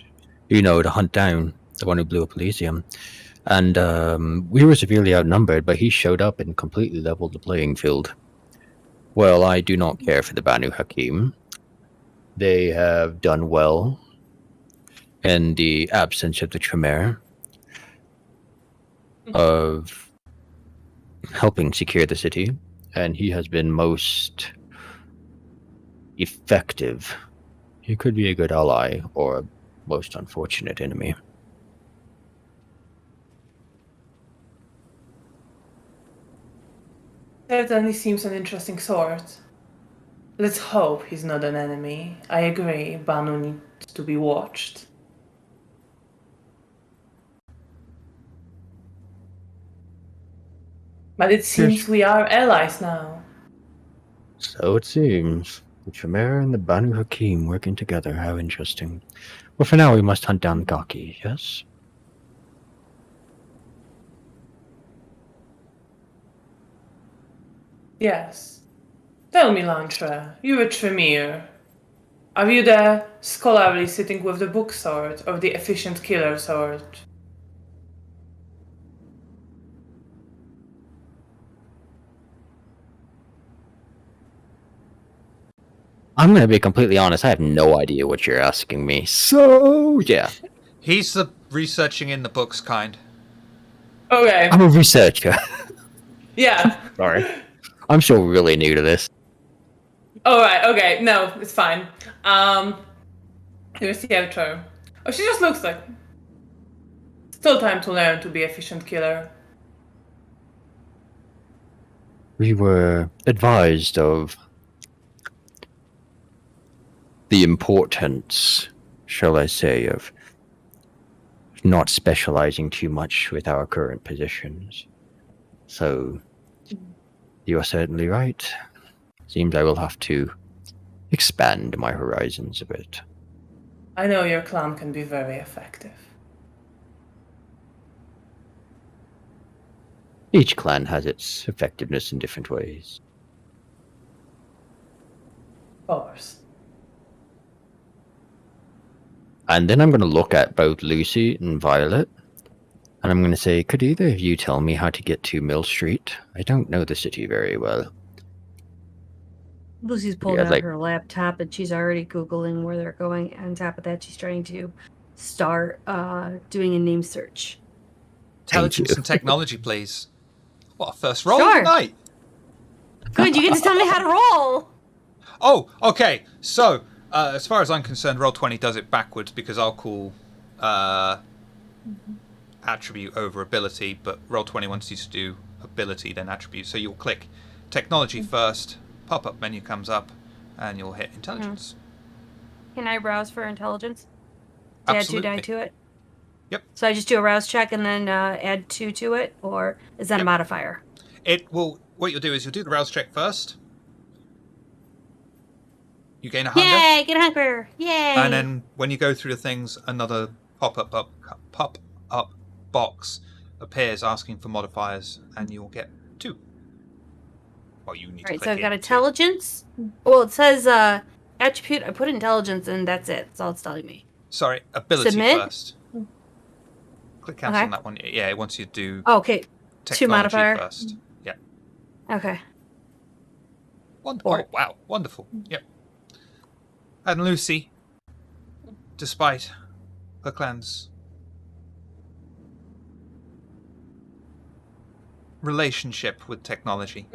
B: you know, to hunt down the one who blew up Elysium. And we were severely outnumbered, but he showed up and completely leveled the playing field. Well, I do not care for the Banu Hakim. They have done well in the absence of the Tremere of helping secure the city, and he has been most effective. He could be a good ally or a most unfortunate enemy.
C: Certainly seems an interesting sort. Let's hope he's not an enemy. I agree, Banu needs to be watched. But it seems we are allies now.
B: So it seems. The Tremere and the Banu Hakim working together. How interesting. Well, for now we must hunt down Gaki, yes?
C: Yes. Tell me, Lantra, you're a Tremere. Are you the scholarly sitting with the book sort, or the efficient killer sort?
B: I'm going to be completely honest. I have no idea what you're asking me. So, yeah.
A: He's the researching in the books kind.
C: Okay.
B: I'm a researcher.
C: Yeah.
B: Sorry. I'm still really new to this.
C: Alright, okay. No, it's fine. Here's the outro. Oh, she just looks like... Still time to learn to be efficient killer.
B: We were advised of the importance, shall I say, of not specializing too much with our current positions. So, you are certainly right. Seems I will have to expand my horizons a bit.
C: I know your clan can be very effective.
B: Each clan has its effectiveness in different ways.
C: Of course.
B: And then I'm going to look at both Lucy and Violet, and I'm going to say, could either of you tell me how to get to Mill Street? I don't know the city very well.
G: Lucy's pulled out her laptop and she's already Googling where they're going. On top of that, she's trying to start doing a name search.
A: Intelligence and technology, please. What a first roll
G: Sure.
A: of the night.
G: Good, you get to tell me how to roll.
A: Oh, okay. So, as far as I'm concerned, Roll20 does it backwards because I'll call attribute over ability, but Roll20 wants you to do ability, then attribute. So you'll click technology first, pop-up menu comes up, and you'll hit intelligence.
G: Can I browse for intelligence? To add 2 die
A: Absolutely.
G: to it?
A: Yep.
G: So I just do a rouse check and then add 2 to it? Or is that a modifier?
A: It will. What you'll do is you'll do the rouse check first. You gain a hunger.
G: Yay, get hunger! Yay!
A: And then when you go through the things, another pop-up box appears asking for modifiers, and you'll get 2. Well, you need to
G: Alright,
A: click
G: so I've got
A: it,
G: intelligence. Well, it says attribute. I put intelligence and that's it. That's all it's telling me.
A: Sorry, ability
G: Submit?
A: first. Click cancel
G: Okay.
A: on that one. Yeah, it wants you to do
G: Oh, okay. 2
A: technology
G: modifier.
A: first. Yeah.
G: Okay.
A: Oh, wow. Wonderful. Yep. And Lucy, despite her clan's relationship with technology,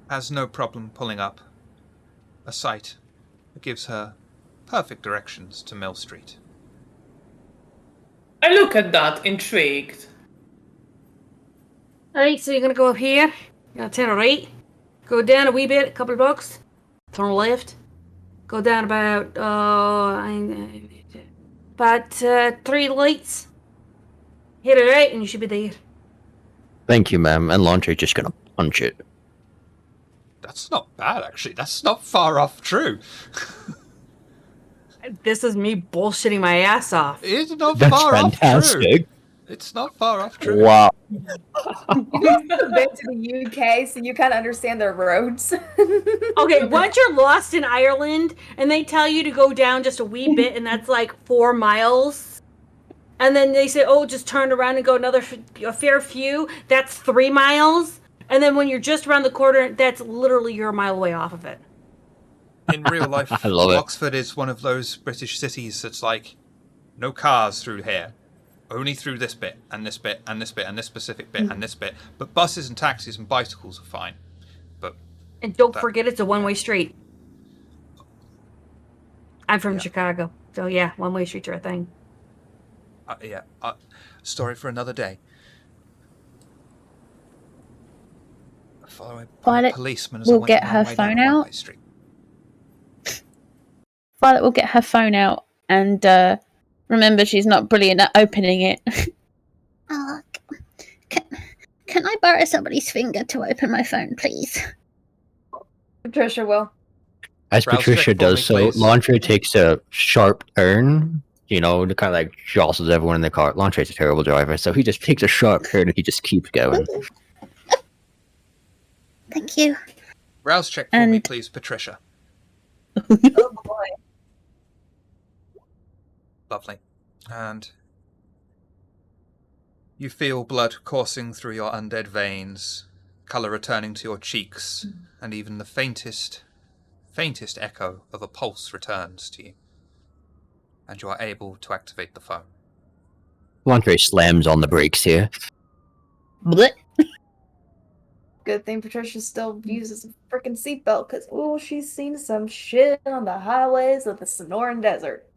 A: has no problem pulling up a site that gives her perfect directions to Mill Street.
C: I look at that, intrigued.
G: Alright, so you're gonna go up here. You're gonna turn right. Go down a wee bit, a couple of blocks. Turn left. Go down about 3 lights. Hit it right and you should be there.
B: Thank you, ma'am. And Laundry's just going to punch it.
A: That's not bad, actually. That's not far off true.
G: This is me bullshitting my ass off.
A: It's not
B: That's
A: far off true.
B: fantastic.
A: It's not far off true.
B: Wow.
D: You've been to the UK, so you kind of understand their roads.
G: Okay, once you're lost in Ireland and they tell you to go down just a wee bit and that's like 4 miles, and then they say, oh, just turn around and go a fair few, that's 3 miles. And then when you're just around the corner, that's literally you're a mile away off of it.
A: In real life,
B: I love it.
A: Oxford is one of those British cities that's like, no cars through here. Only through this bit, and this bit, and this bit, and this specific bit, and this bit. But buses and taxis and bicycles are fine. But
G: And don't forget, it's a one-way street. I'm from Chicago, so yeah, one-way streets are a thing.
A: Story for another day. Follow a
E: Violet
A: policeman as I
E: will
A: went
E: get
A: the
E: her
A: wrong way down
E: phone
A: a
E: out.
A: one-way street.
E: Violet will get her phone out and remember she's not brilliant at opening it.
F: Can I borrow somebody's finger to open my phone, please?
D: Patricia will.
B: As
A: Browse
B: Patricia
A: check for
B: does
A: me,
B: so,
A: please.
B: Laundry takes a sharp turn. You know, to kind of like jostles everyone in the car. Laundry's a terrible driver, so he just takes a sharp turn and he just keeps going.
F: Thank you.
A: Browse check for me,
E: And-
A: please, Patricia.
D: Oh boy.
A: Lovely. And you feel blood coursing through your undead veins, colour returning to your cheeks, and even the faintest echo of a pulse returns to you. And you are able to activate the phone.
B: Laundry slams on the brakes here.
E: Blech.
D: Good thing Patricia still uses a freaking seatbelt, because, ooh, she's seen some shit on the highways of the Sonoran Desert.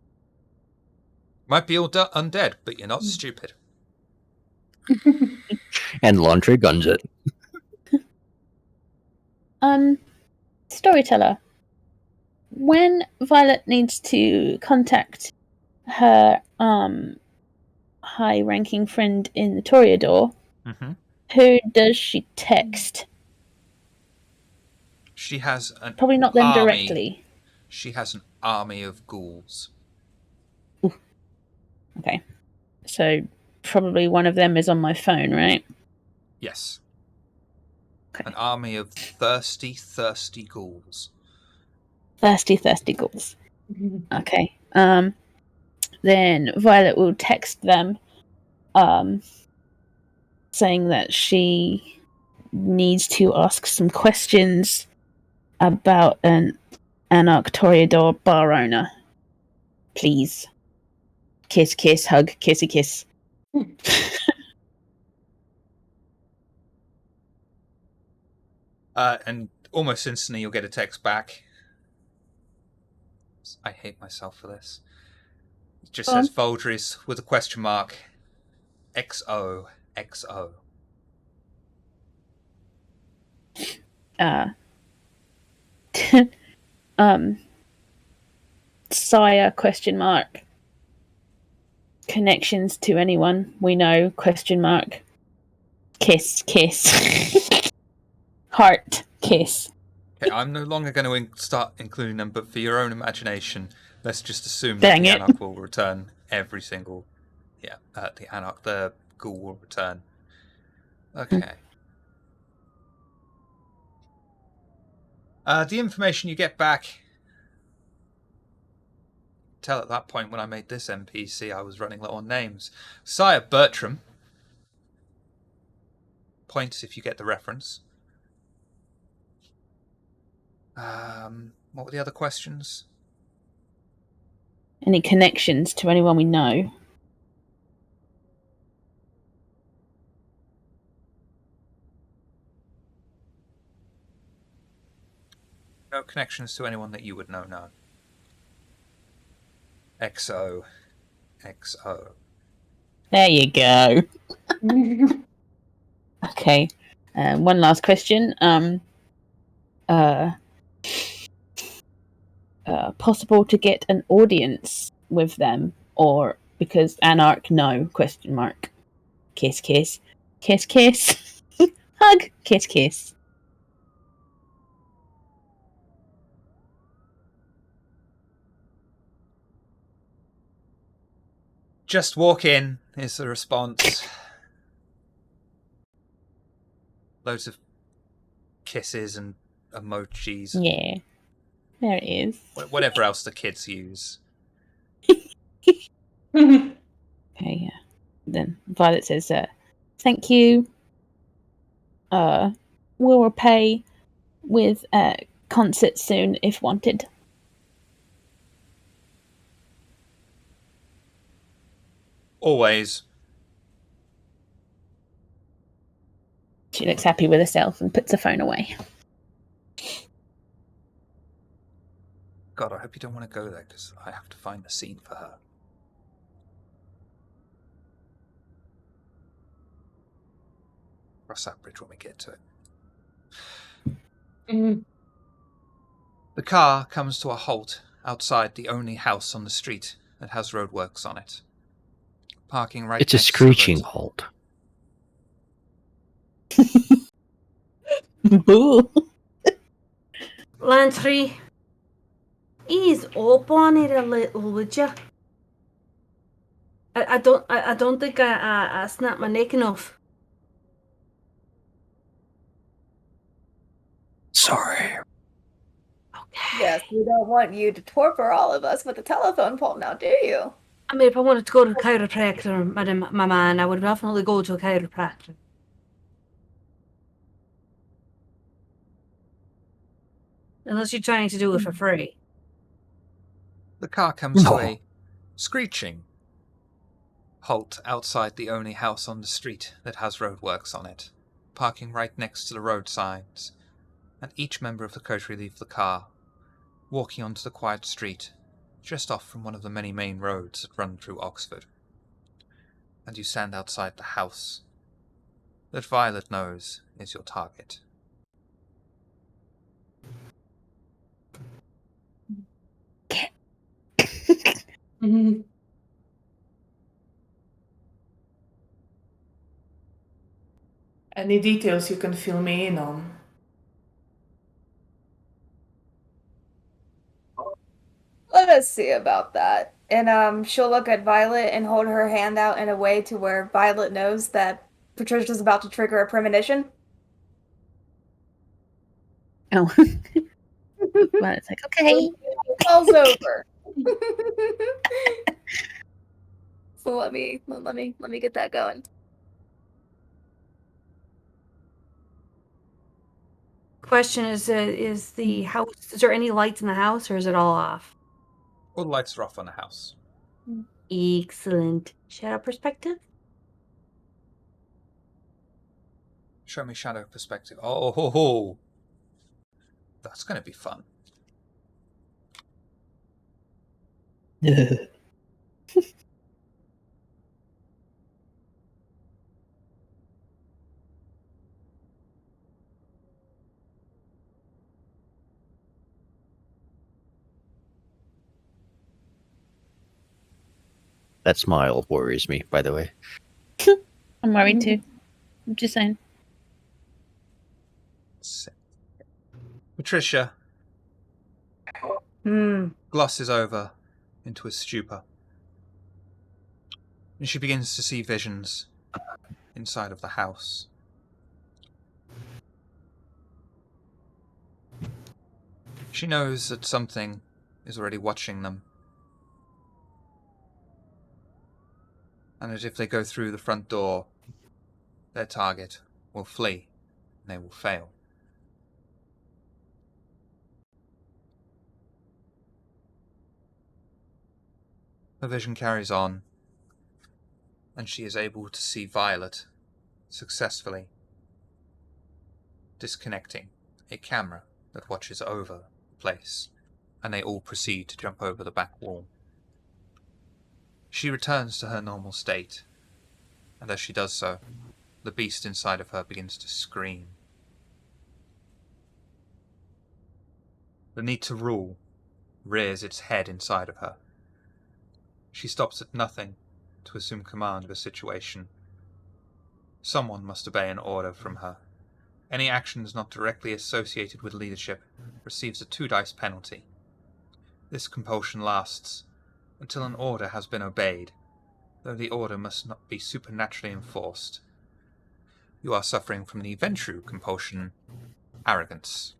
A: Might be all undead, but you're not stupid.
B: And Laundry guns it.
E: Storyteller. When Violet needs to contact her high-ranking friend in the Toreador,
A: Mm-hmm.
E: who does she text?
A: She has an
E: Probably not them
A: army.
E: directly.
A: She has an army of ghouls.
E: Okay. So probably one of them is on my phone, right?
A: Yes.
E: Okay.
A: An army of thirsty ghouls.
E: Thirsty ghouls. Okay. Then Violet will text them, saying that she needs to ask some questions about an Anarch Toreador bar owner. Please. Kiss, kiss, hug, kissy, kiss.
A: And almost instantly you'll get a text back. I hate myself for this. It just says Voldris with a question mark. XO.
E: Sire, question mark. Connections to anyone we know, question mark. Kiss, kiss. Heart, kiss.
A: Okay, I'm no longer going to start including them, but for your own imagination, let's just assume
E: Dang
A: that
E: it.
A: the Anarch will return every single... Yeah, the ghoul will return. Okay. The information you get back... Tell at that point when I made this NPC I was running low on names. Sire Bertram. Points if you get the reference. What were the other questions?
E: Any connections to anyone we know?
A: No connections to anyone that you would know, no. XO.
E: There you go. Okay. One last question. Possible to get an audience with them, or because Anarch, no? Question mark. Kiss, kiss, kiss, kiss. Hug, kiss, kiss.
A: Just walk in is the response. Loads of kisses and emojis. And
E: Yeah, there it is.
A: whatever else the kids use.
E: Okay, yeah. Then Violet says, thank you. We'll repay with a concert soon if wanted.
A: Always.
E: She looks happy with herself and puts her phone away.
A: God, I hope you don't want to go there, because I have to find a scene for her. Cross that bridge when we get to it. The car comes to a halt outside the only house on the street that has roadworks on it. Parking right
B: It's a
A: next
B: screeching
A: to the road.
B: halt.
E: Boo!
G: Lantry, ease up on it a little, would you? I don't think I snapped my neck enough.
B: Sorry.
G: Okay.
D: Yes, we don't want you to torpor all of us with a telephone pole now, do you?
G: I mean, if I wanted to go to a chiropractor, my man, I would definitely go to a chiropractor. Unless you're trying to do it for free.
A: The car comes to
B: No.
A: a screeching halt outside the only house on the street that has roadworks on it, parking right next to the road signs, and each member of the coterie leave the car, walking onto the quiet street, just off from one of the many main roads that run through Oxford. And you stand outside the house that Violet knows is your target.
C: Any details you can fill me in on?
D: Let us see about that. And she'll look at Violet and hold her hand out in a way to where Violet knows that Patricia's about to trigger a premonition.
E: Oh. Well, it's like,
F: Okay.
D: Falls over. So let me get that going.
G: Question is the house, is there any lights in the house or is it all off?
A: All the lights are off on the house.
G: Excellent. Shadow perspective?
A: Show me shadow perspective. Oh, ho, ho. That's going to be fun.
B: That smile worries me, by the way.
E: I'm worried too. I'm just saying.
A: Patricia glosses over into a stupor, and she begins to see visions inside of the house. She knows that something is already watching them, and that if they go through the front door, their target will flee, and they will fail. Her vision carries on, and she is able to see Violet successfully disconnecting a camera that watches over the place, and they all proceed to jump over the back wall. She returns to her normal state, and as she does so, the beast inside of her begins to scream. The need to rule rears its head inside of her. She stops at nothing to assume command of a situation. Someone must obey an order from her. Any actions not directly associated with leadership receives a 2 dice penalty. This compulsion lasts until an order has been obeyed, though the order must not be supernaturally enforced. You are suffering from the Ventru compulsion, arrogance.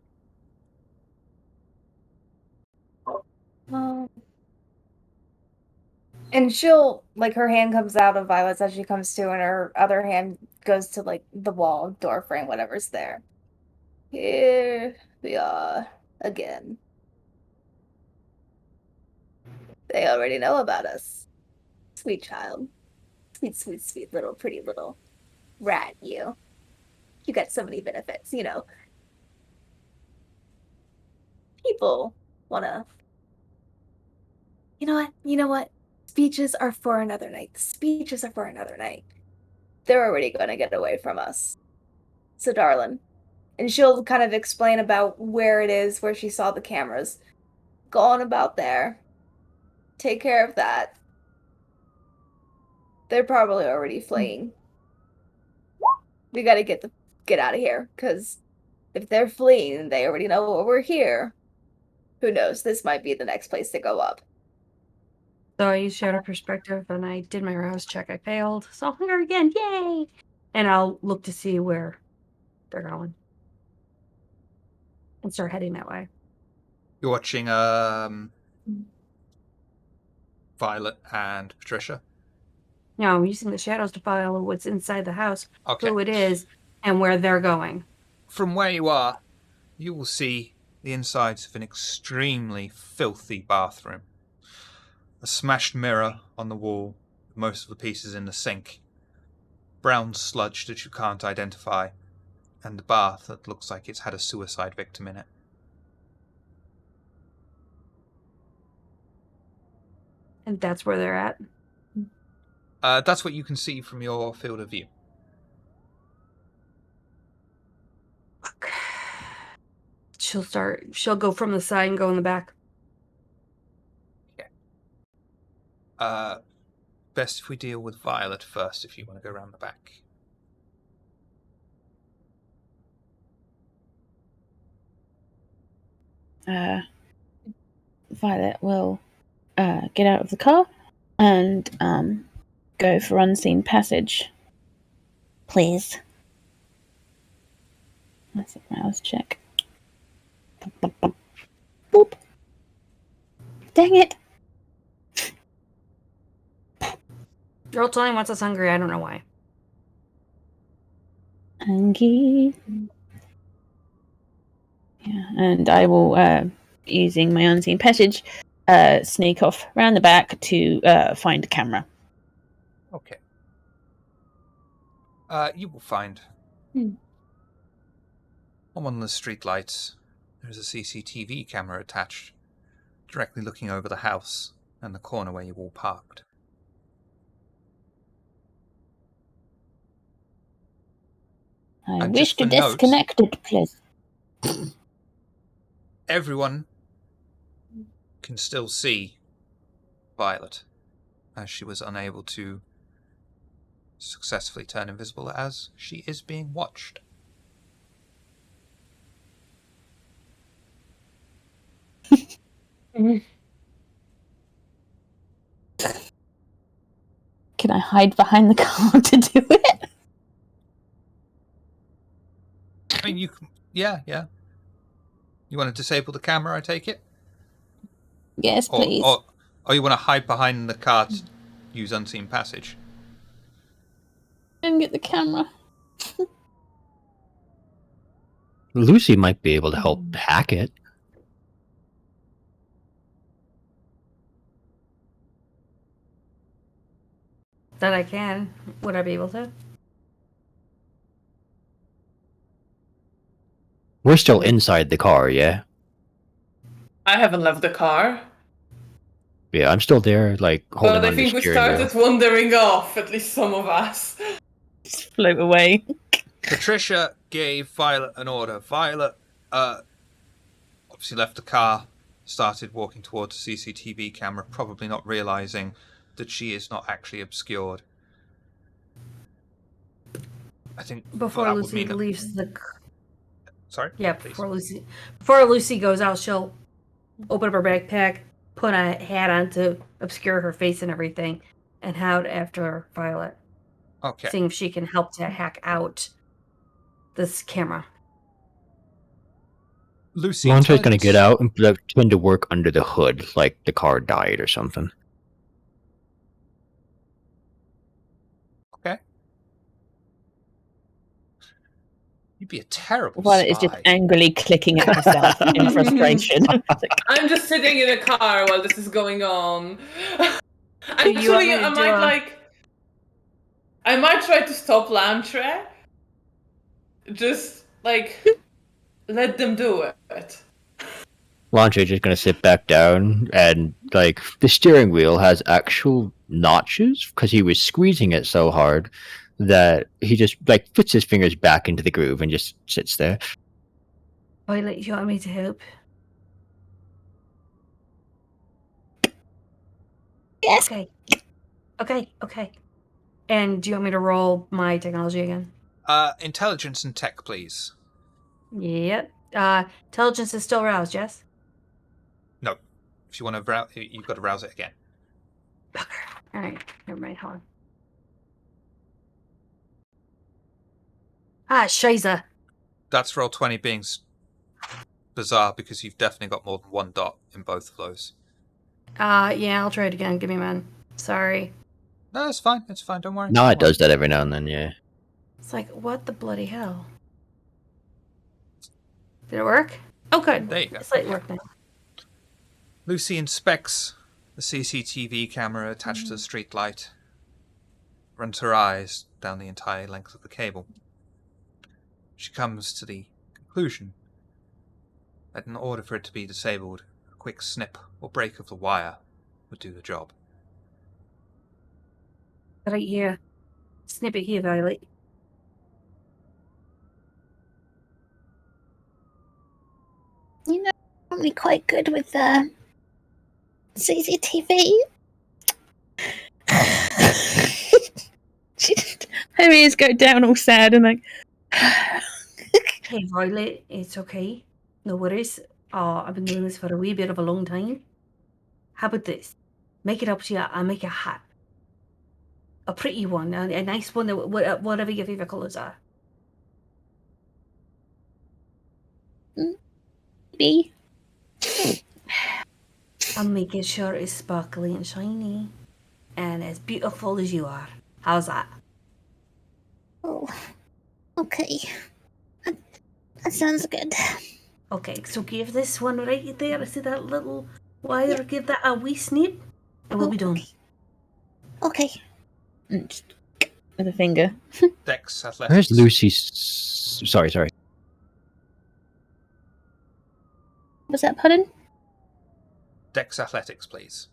D: And she'll, like, her hand comes out of Violet's as she comes to, and her other hand goes to, like, the wall, door frame, whatever's there. Here we are again. They already know about us. Sweet child. Sweet, sweet, sweet little, pretty little rat, you. You got so many benefits, you know. People wanna. You know what? You know what? Speeches are for another night. The speeches are for another night. They're already gonna get away from us. So, darling. And she'll kind of explain about where it is, where she saw the cameras. Go on about there. Take care of that. They're probably already fleeing. We gotta get out of here, because if they're fleeing, they already know we're here. Who knows? This might be the next place to go up.
G: So I used shadow perspective and I did my rouse check. I failed. So I'm here again. Yay! And I'll look to see where they're going. And start heading that way.
A: You're watching Violet and Patricia.
G: No, I'm using the shadows to follow what's inside the house,
A: Okay.
G: who it is, and where they're going.
A: From where you are, you will see the insides of an extremely filthy bathroom. A smashed mirror on the wall, with most of the pieces in the sink. Brown sludge that you can't identify, and the bath that looks like it's had a suicide victim in it.
G: And that's where they're at.
A: That's what you can see from your field of view.
G: She'll go from the side and go in the back.
A: Okay. Best if we deal with Violet first, if you want to go around the back.
E: Violet will get out of the car and go for unseen passage.
F: Please.
E: That's a mouse check.
F: Boop. Dang it.
G: Girl telling wants us hungry. I don't know why.
E: Angie. Yeah, and I will, using my unseen passage, sneak off round the back to find a camera.
A: Okay. You will find on one of the street lights, there's a CCTV camera attached, directly looking over the house and the corner where you all parked.
E: I
A: And
E: wish
A: just
E: to
A: for note,
E: disconnect it, please.
A: everyone can still see Violet, as she was unable to successfully turn invisible as she is being watched.
E: Can I hide behind the car to do it?
A: I mean, you can... Yeah. You want to disable the camera, I take it?
E: Yes, please.
A: Or you want to hide behind the car to use unseen passage?
E: And get the camera.
B: Lucy might be able to help hack it.
G: That I can. Would I be able to?
B: We're still inside the car, yeah?
C: I haven't left the car.
B: Yeah, I'm still there, like, holding
C: But I
B: on to
C: think we
B: steering wheel.
C: started wandering off, at least some of us.
E: Just float away.
A: Patricia gave Violet an order. Violet obviously left the car, started walking towards the CCTV camera, probably not realizing that she is not actually obscured. I think
G: Before
A: that would
G: Lucy
A: mean that...
G: leaves the...
A: Sorry?
G: Yeah,
A: please.
G: before Lucy goes out, she'll open up her backpack, put a hat on to obscure her face and everything, and hound after Violet.
A: Okay.
G: Seeing if she can help to hack out this camera.
A: Lucy
B: Monte's gonna
A: turns-
B: get out and pretend to work under the hood, like the car died or something.
A: be a terrible
E: Violet is just
A: spy.
E: angrily clicking at herself in frustration. It's like,
C: I'm just sitting in a car while this is going on.
G: you want
C: Actually,
G: me to do a-
C: I might try to stop Lamtre. Just let them do it.
B: Launcher just gonna sit back down, and like the steering wheel has actual notches because he was squeezing it so hard that he just like puts his fingers back into the groove and just sits there.
G: Violet, you want me to help?
F: Yes.
G: Okay. And do you want me to roll my technology again?
A: Intelligence and tech, please.
G: Yep. Intelligence is still roused, yes?
A: No. If you want to you've got to rouse it again.
G: Bugger. Alright, never mind, hold on. Shiza.
A: That's roll 20 being bizarre because you've definitely got more than one dot in both of those.
G: Yeah, I'll try it again. Give me a minute. Sorry.
A: No, it's fine. It's fine. Don't worry.
B: No,
A: Don't
B: it does that every now and then. Yeah.
G: It's like, what the bloody hell? Did it work? Oh, good.
A: There you go.
G: It's like work now.
A: Lucy inspects the CCTV camera attached to the street light, runs her eyes down the entire length of the cable. She comes to the conclusion that in order for it to be disabled, a quick snip or break of the wire would do the job.
G: Right here. Snip it here, Violet.
F: You know, I'm normally quite good with CCTV.
E: her ears go down all sad and like,
G: Hey, Violet, it's okay. No worries. I've been doing this for a wee bit of a long time. How about this? Make it up to you. I'll make a hat. A pretty one. A nice one, whatever your favourite colours are.
F: Maybe.
G: I'll make it sure it's sparkly and shiny. And as beautiful as you are. How's that?
F: Oh, okay. That sounds good.
G: Okay, so give this one right there. See that little wire? Give that a wee snip. And we'll be done.
F: Okay.
E: and just with a finger.
A: Dex athletics.
B: Where's Lucy's? Sorry.
F: Was that pardon?
A: Dex athletics, please.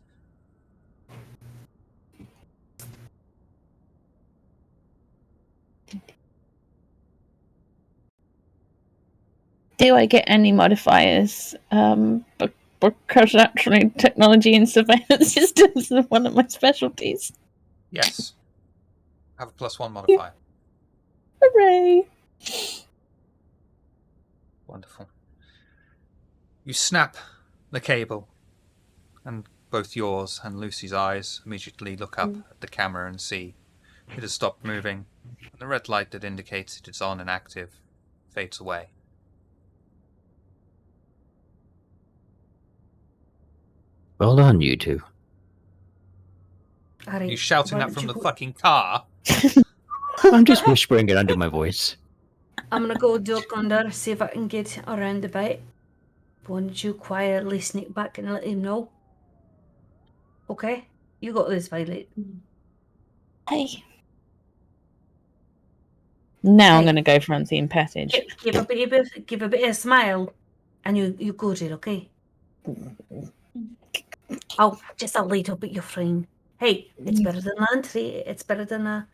E: Do I get any modifiers? Because actually technology and surveillance systems are one of my specialties.
A: Yes. Have a +1 modifier.
E: Hooray!
A: Wonderful. You snap the cable, and both yours and Lucy's eyes immediately look up at the camera and see it has stopped moving, and the red light that indicates it is on and active fades away.
B: Well done, you two.
G: All right,
A: You shouting
G: why
A: that
G: don't
A: from
G: you
A: the
G: go-
A: fucking car?
B: I'm just whispering it under my voice.
G: I'm gonna go duck under, see if I can get around the bit. Why don't you quietly sneak back and let him know? Okay? You got this, Violet.
F: Hey.
E: Now I'm
G: Hey.
E: going to go for unseen passage.
G: Give a bit of smile, and you got it, okay? Oh, just a little bit, you're fine. Hey, it's better than Lantry. It's better than a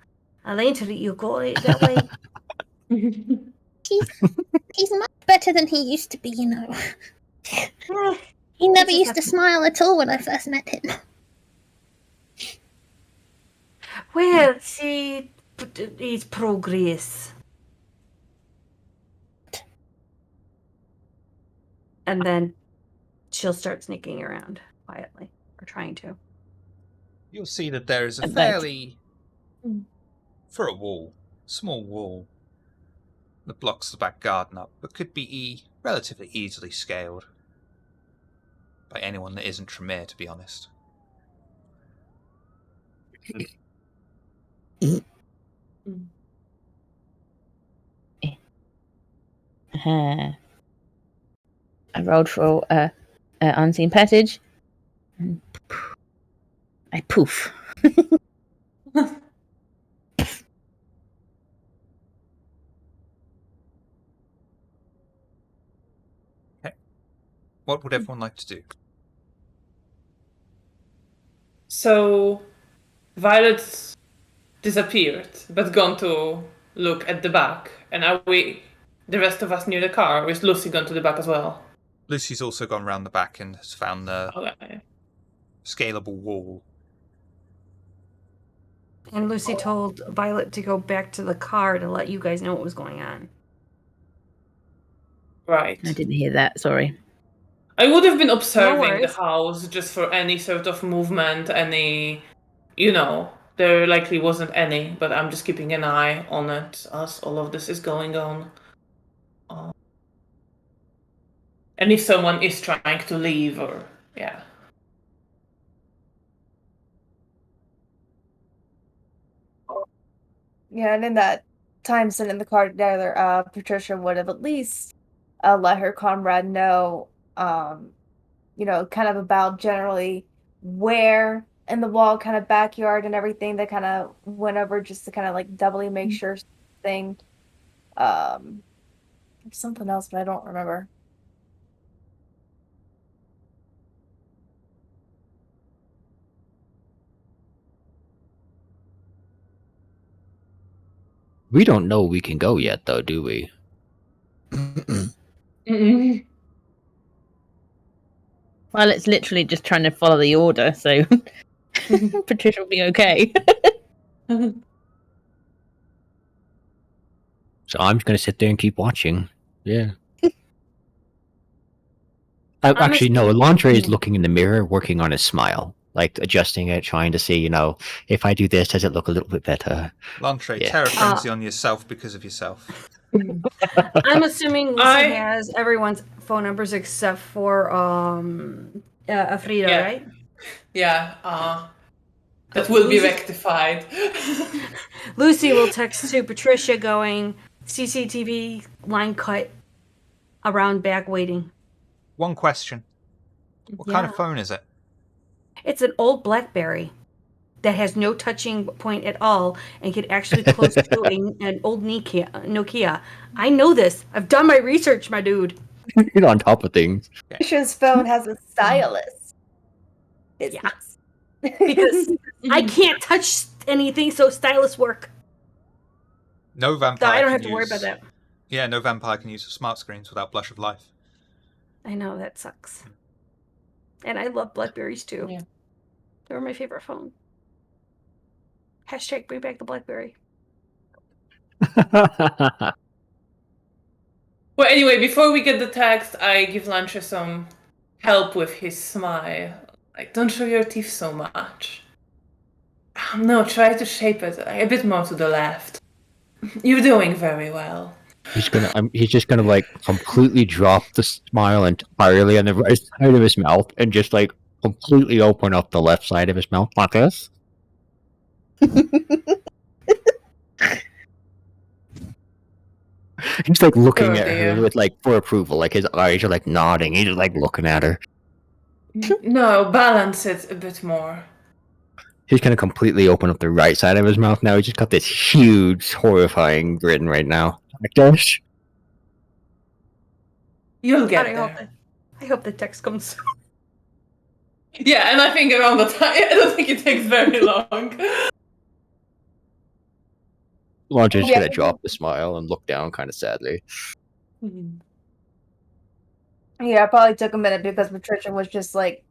G: Lantry. You got it that way.
F: He's much better than he used to be, you know.
G: Eh,
F: He never
G: just
F: used to
G: a-
F: smile at all when I first met him.
G: well, see, it's progress. And then she'll start sneaking around quietly, or trying to.
A: You'll see that there is a
E: At night.
A: fairly, for a wall, small wall that blocks the back garden up, but could be relatively easily scaled by anyone that isn't Tremere, to be honest.
E: I rolled for unseen passage. And I poof.
A: What would everyone like to do?
C: So, Violet's disappeared, but gone to look at the back. And are we, the rest of us, near the car? Or is Lucy gone to the back as well?
A: Lucy's also gone round the back and has found the
C: Okay.
A: scalable wall.
G: And Lucy told Violet to go back to the car to let you guys know what was going on.
C: Right.
E: I didn't hear that, sorry.
C: I would have been observing the
G: worries.
C: house just for any sort of movement, any, there likely wasn't any, but I'm just keeping an eye on it as all of this is going on. And if someone is trying to leave, or, yeah.
D: Yeah, and in that time spent in the car together, Patricia would have at least let her comrade know, kind of about generally where in the wall, kind of backyard and everything. They kind of went over just to kind of like doubly make sure thing. Something else, but I don't remember.
B: We don't know we can go yet, though, do we?
C: Mm-mm.
E: Well, it's literally just trying to follow the order, so Patricia will be okay.
B: So I'm just going to sit there and keep watching. Yeah. Actually, no. Lantre is looking in the mirror, working on his smile, like adjusting it, trying to see, if I do this, does it look a little bit better?
A: Lantre,
B: Yeah.
A: terror frenzy on yourself because of yourself.
G: I'm assuming Lucy
C: I-
G: has everyone's phone numbers except for Afrida,
C: Yeah.
G: right?
C: Yeah, that will be
G: Lucy-
C: rectified.
G: Lucy will text to Patricia going, CCTV line cut around back waiting.
A: One question. What kind of
G: Yeah.
A: phone is it?
G: It's an old BlackBerry that has no touching point at all and can actually close to an old Nokia. I know this. I've done my research, my dude.
B: You're on top of things.
D: Patricia's phone has a stylus. It's
G: Yeah.
D: nice.
G: Because I can't touch anything, so stylus work.
A: No
G: So
A: vampire
G: I don't
A: can
G: have to worry
A: use-
G: about that.
A: Yeah, no vampire can use smart screens without blush of life.
G: I know, that sucks. And I love Blackberries too.
C: Yeah.
G: They were my favorite phone. Hashtag bring back the Blackberry.
C: Well, anyway, before we get the text, I give Lantra some help with his smile. Like, don't show your teeth so much. No, try to shape it a bit more to the left. You're doing very well.
B: He's just gonna like completely drop the smile entirely on the right side of his mouth and just like completely open up the left side of his mouth like this. He's like looking
C: Oh,
B: at her
C: dear.
B: with like for approval, like his eyes are like nodding. He's just like looking at her.
C: No, balance it a bit more.
B: He's gonna completely open up the right side of his mouth now. He's just got this huge, horrifying grin right now. Like this.
C: You'll get
G: I
C: there.
G: hope the text comes soon.
C: Yeah, and I think around the time, I don't think it takes very long.
B: Launcher's
D: Yeah.
B: gonna drop the smile and look down kind of sadly.
D: Yeah, it probably took a minute because Patricia was just like,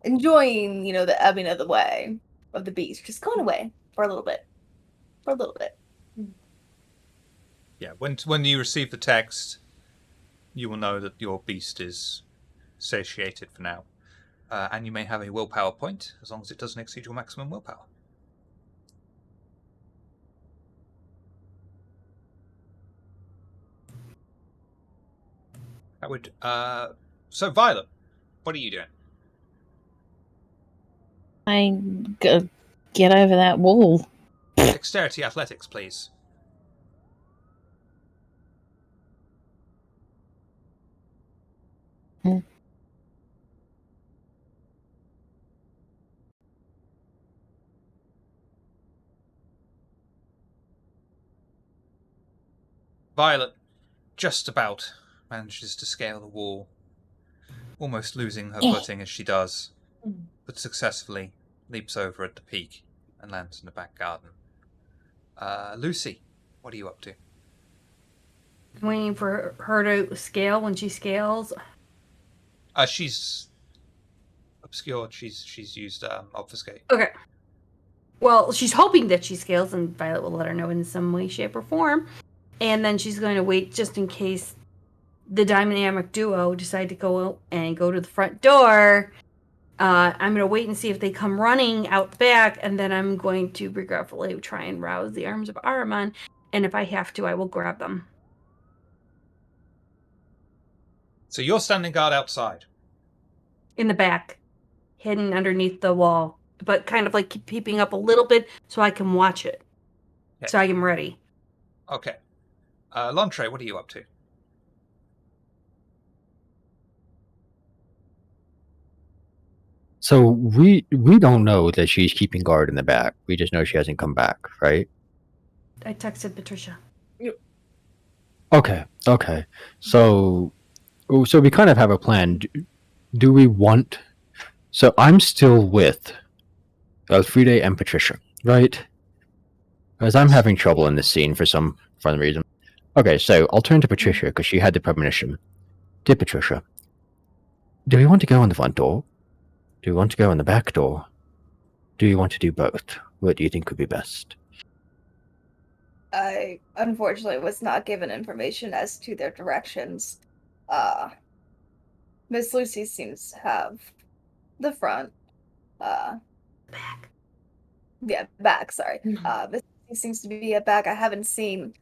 D: enjoying, the ebbing of the way of the beast, just going away for a little bit.
A: Yeah, when you receive the text, you will know that your beast is satiated for now. And you may have a willpower point, as long as it doesn't exceed your maximum willpower. That would... So, Violet, what are you doing?
E: I gotta get over that wall.
A: Dexterity athletics, please. Violet just about manages to scale the wall, almost losing her footing as she does, but successfully leaps over at the peak and lands in the back garden. Lucy, what are you up to?
G: I'm waiting for her to scale when she scales.
A: She's obscured. She's used obfuscate.
G: Okay. Well, she's hoping that she scales, and Violet will let her know in some way, shape, or form. And then she's going to wait just in case the dynamic duo decide to go to the front door. I'm going to wait and see if they come running out the back, and then I'm going to regretfully try and rouse the arms of Ahriman. And if I have to, I will grab them.
A: So you're standing guard outside.
G: In the back, hidden underneath the wall, but kind of like keep peeping up a little bit so I can watch it.
A: Okay.
G: So I'm ready.
A: Okay. Lontre, what are you up to?
B: So we don't know that she's keeping guard in the back. We just know she hasn't come back, right?
G: I texted Patricia.
B: Okay. So we kind of have a plan. Do we want... So I'm still with Elfride and Patricia, right? Because I'm having trouble in this scene for some reason. Okay, so I'll turn to Patricia because she had the premonition. Dear Patricia, do we want to go in the front door? Do we want to go in the back door? Do you want to do both? What do you think would be best?
D: I unfortunately was not given information as to their directions. Miss Lucy seems to have the front.
G: Back.
D: Yeah, back, sorry. Miss Lucy seems to be at back. I haven't seen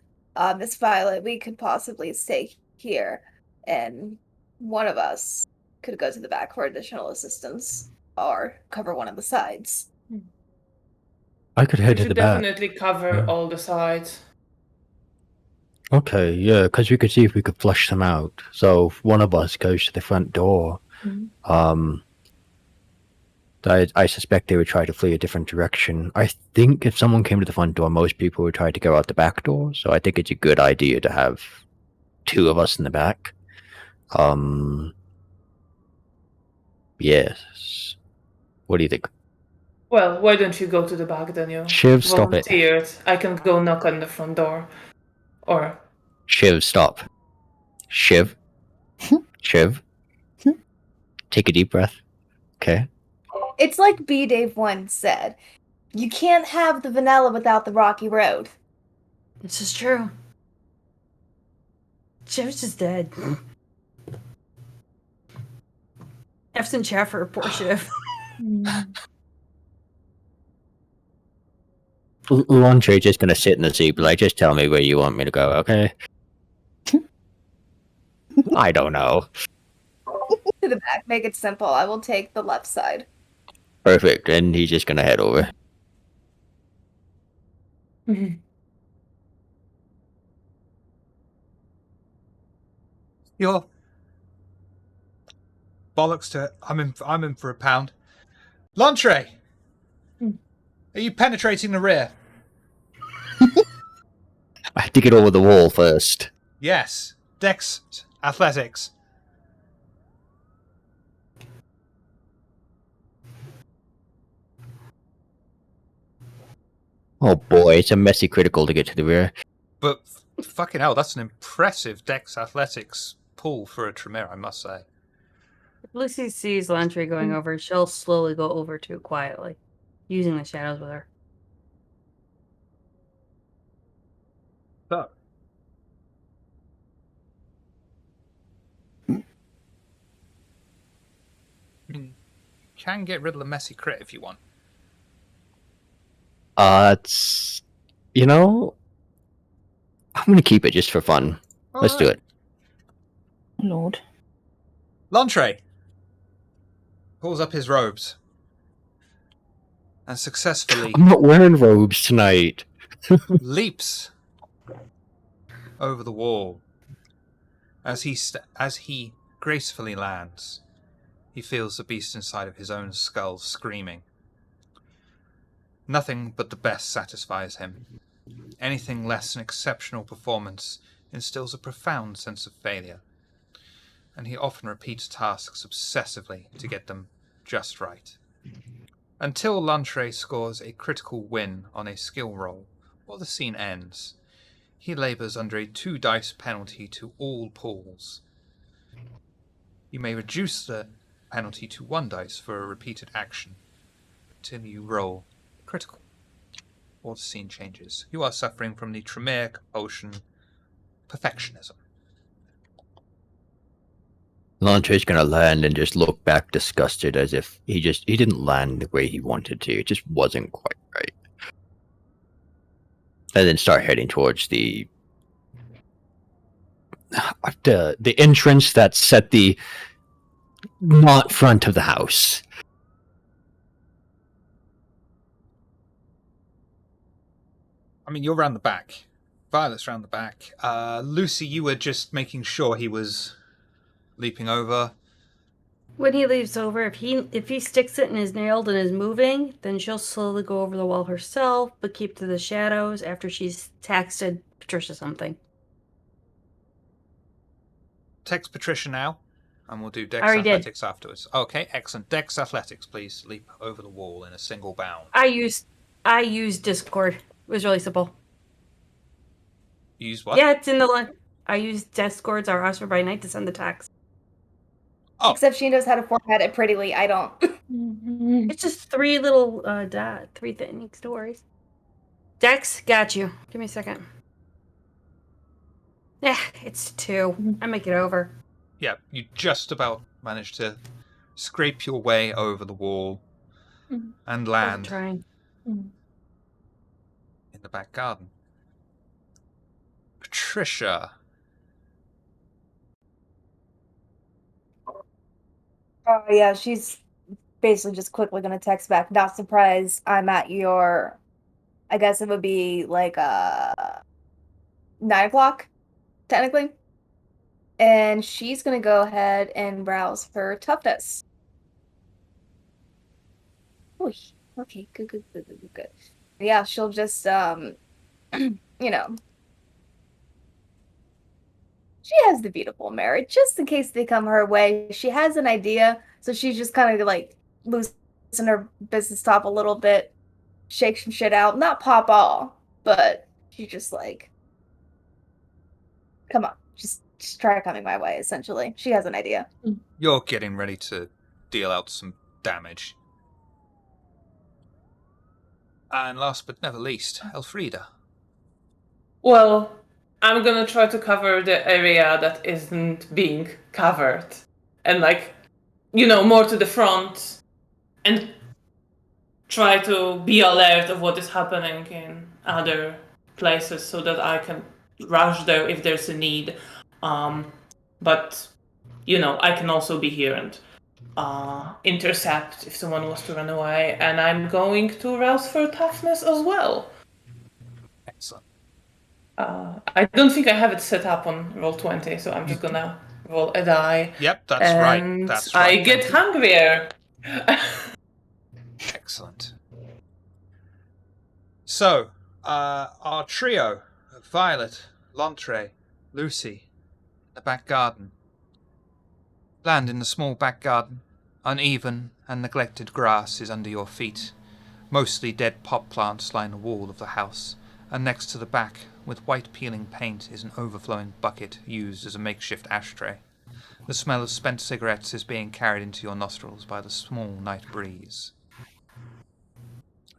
D: Miss Violet. We could possibly stay here, and one of us could go to the back for additional assistance or cover one of the sides.
B: I could head
C: We
B: to the
C: should
B: back.
C: definitely cover all the sides.
B: Okay, yeah, because we could see if we could flush them out. So if one of us goes to the front door, I suspect they would try to flee a different direction. I think if someone came to the front door, most people would try to go out the back door. So I think it's a good idea to have two of us in the back. Yes. What do you think?
C: Well, why don't you go to the back then, you
B: Shiv, stop it.
C: volunteered. I can go knock on the front door. Or
B: Shiv, stop. Shiv. Shiv. Take a deep breath. Okay.
D: It's like B. Dave once said, you can't have the vanilla without the rocky road.
G: This is true. Shiv's just dead. F's and Chaffer, poor Shiv.
B: Laundry just gonna sit in the seat, but like, just tell me where you want me to go, okay? I don't know.
D: To the back, make it simple. I will take the left side.
B: Perfect, and he's just gonna head over.
A: You're bollocks to it. I'm in for a pound. Lontre, are you penetrating the rear?
B: I have to get over the wall first.
A: Yes. Dex athletics.
B: Oh boy, it's a messy critical to get to the rear.
A: But fucking hell, that's an impressive Dex athletics pull for a Tremere, I must say.
G: If Lucy sees Lantry going over, she'll slowly go over too quietly, using the shadows with her.
A: So. I mean, you can get rid of the messy crit if you want.
B: It's... You know... I'm gonna keep it just for fun. Let's do it.
E: Lord.
A: Lontre pulls up his robes and successfully
B: I'm not wearing robes tonight.
A: leaps over the wall as he gracefully lands, he feels the beast inside of his own skull screaming. Nothing but the best satisfies him. Anything less than exceptional performance instills a profound sense of failure, and he often repeats tasks obsessively to get them just right. Until Lantre scores a critical win on a skill roll, or the scene ends, he labours under a 2-dice penalty to all pulls. You may reduce the penalty to 1 dice for a repeated action until you roll critical, or the scene changes. You are suffering from the Tremere compulsion perfectionism.
B: Lantre's gonna land and just look back disgusted as if he didn't land the way he wanted to. It just wasn't quite right. And then start heading towards the entrance that's at the not front of the house.
A: I mean, you're round the back. Violet's round the back. Lucy, you were just making sure he was leaping over.
G: When he leaps over, if he sticks it in his nailed and is moving, then she'll slowly go over the wall herself, but keep to the shadows after she's texted Patricia something.
A: Text Patricia now, and we'll do Dex
G: already did.
A: Athletics afterwards. Okay, excellent. Dex Athletics, please. Leap over the wall in a single bound.
G: I used Discord. It was really simple.
A: You use what?
G: Yeah, it's in the line. I use Discords or Oscar by Night to send the text.
A: Oh.
D: Except she knows how to format it prettily. I don't.
G: It's just 3 little 3 unique stories. Dex, got you. Give me a second. Yeah, it's 2. I make it over.
A: Yeah, you just about managed to scrape your way over the wall and land
G: Trying.
A: in the back garden. Patricia.
D: Oh yeah, she's basically just quickly gonna text back. Not surprised. I'm at your. I guess it would be like 9 o'clock, technically. And she's gonna go ahead and browse for toughness. Oy, okay, good. Yeah, she'll just you know. She has the beautiful merit, just in case they come her way. She has an idea, so she's just kind of like loosen her business top a little bit, shake some shit out. Not pop all, but she's just like, come on, just try coming my way, essentially. She has an idea.
A: You're getting ready to deal out some damage. And last but never least, Elfrida.
C: Well, I'm gonna try to cover the area that isn't being covered. And more to the front. And try to be alert of what is happening in other places so that I can rush there if there's a need. But, I can also be here and intercept if someone was to run away. And I'm going to rouse for toughness as well.
A: Excellent.
C: I don't think I have it set up on roll 20, so I'm just gonna roll a die.
A: Yep, that's right. That's right.
C: I get hungrier.
A: Excellent. So, our trio, Violet, Lantre, Lucy, the back garden. Land in the small back garden. Uneven and neglected grass is under your feet. Mostly dead pot plants line the wall of the house, and next to the back, with white peeling paint, is an overflowing bucket used as a makeshift ashtray. The smell of spent cigarettes is being carried into your nostrils by the small night breeze.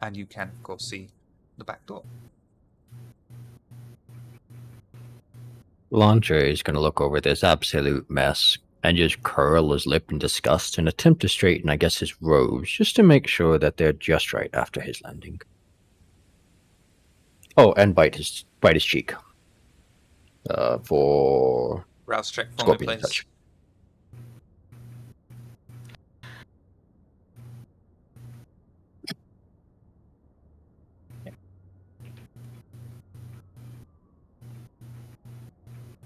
A: And you can, of course, see the back door.
B: Lantre is going to look over this absolute mess and just curl his lip in disgust and attempt to straighten, I guess, his robes, just to make sure that they're just right after his landing. Oh, and bite his cheek. For
A: Rouse check for me,
B: Scorpion
A: please.
B: touch.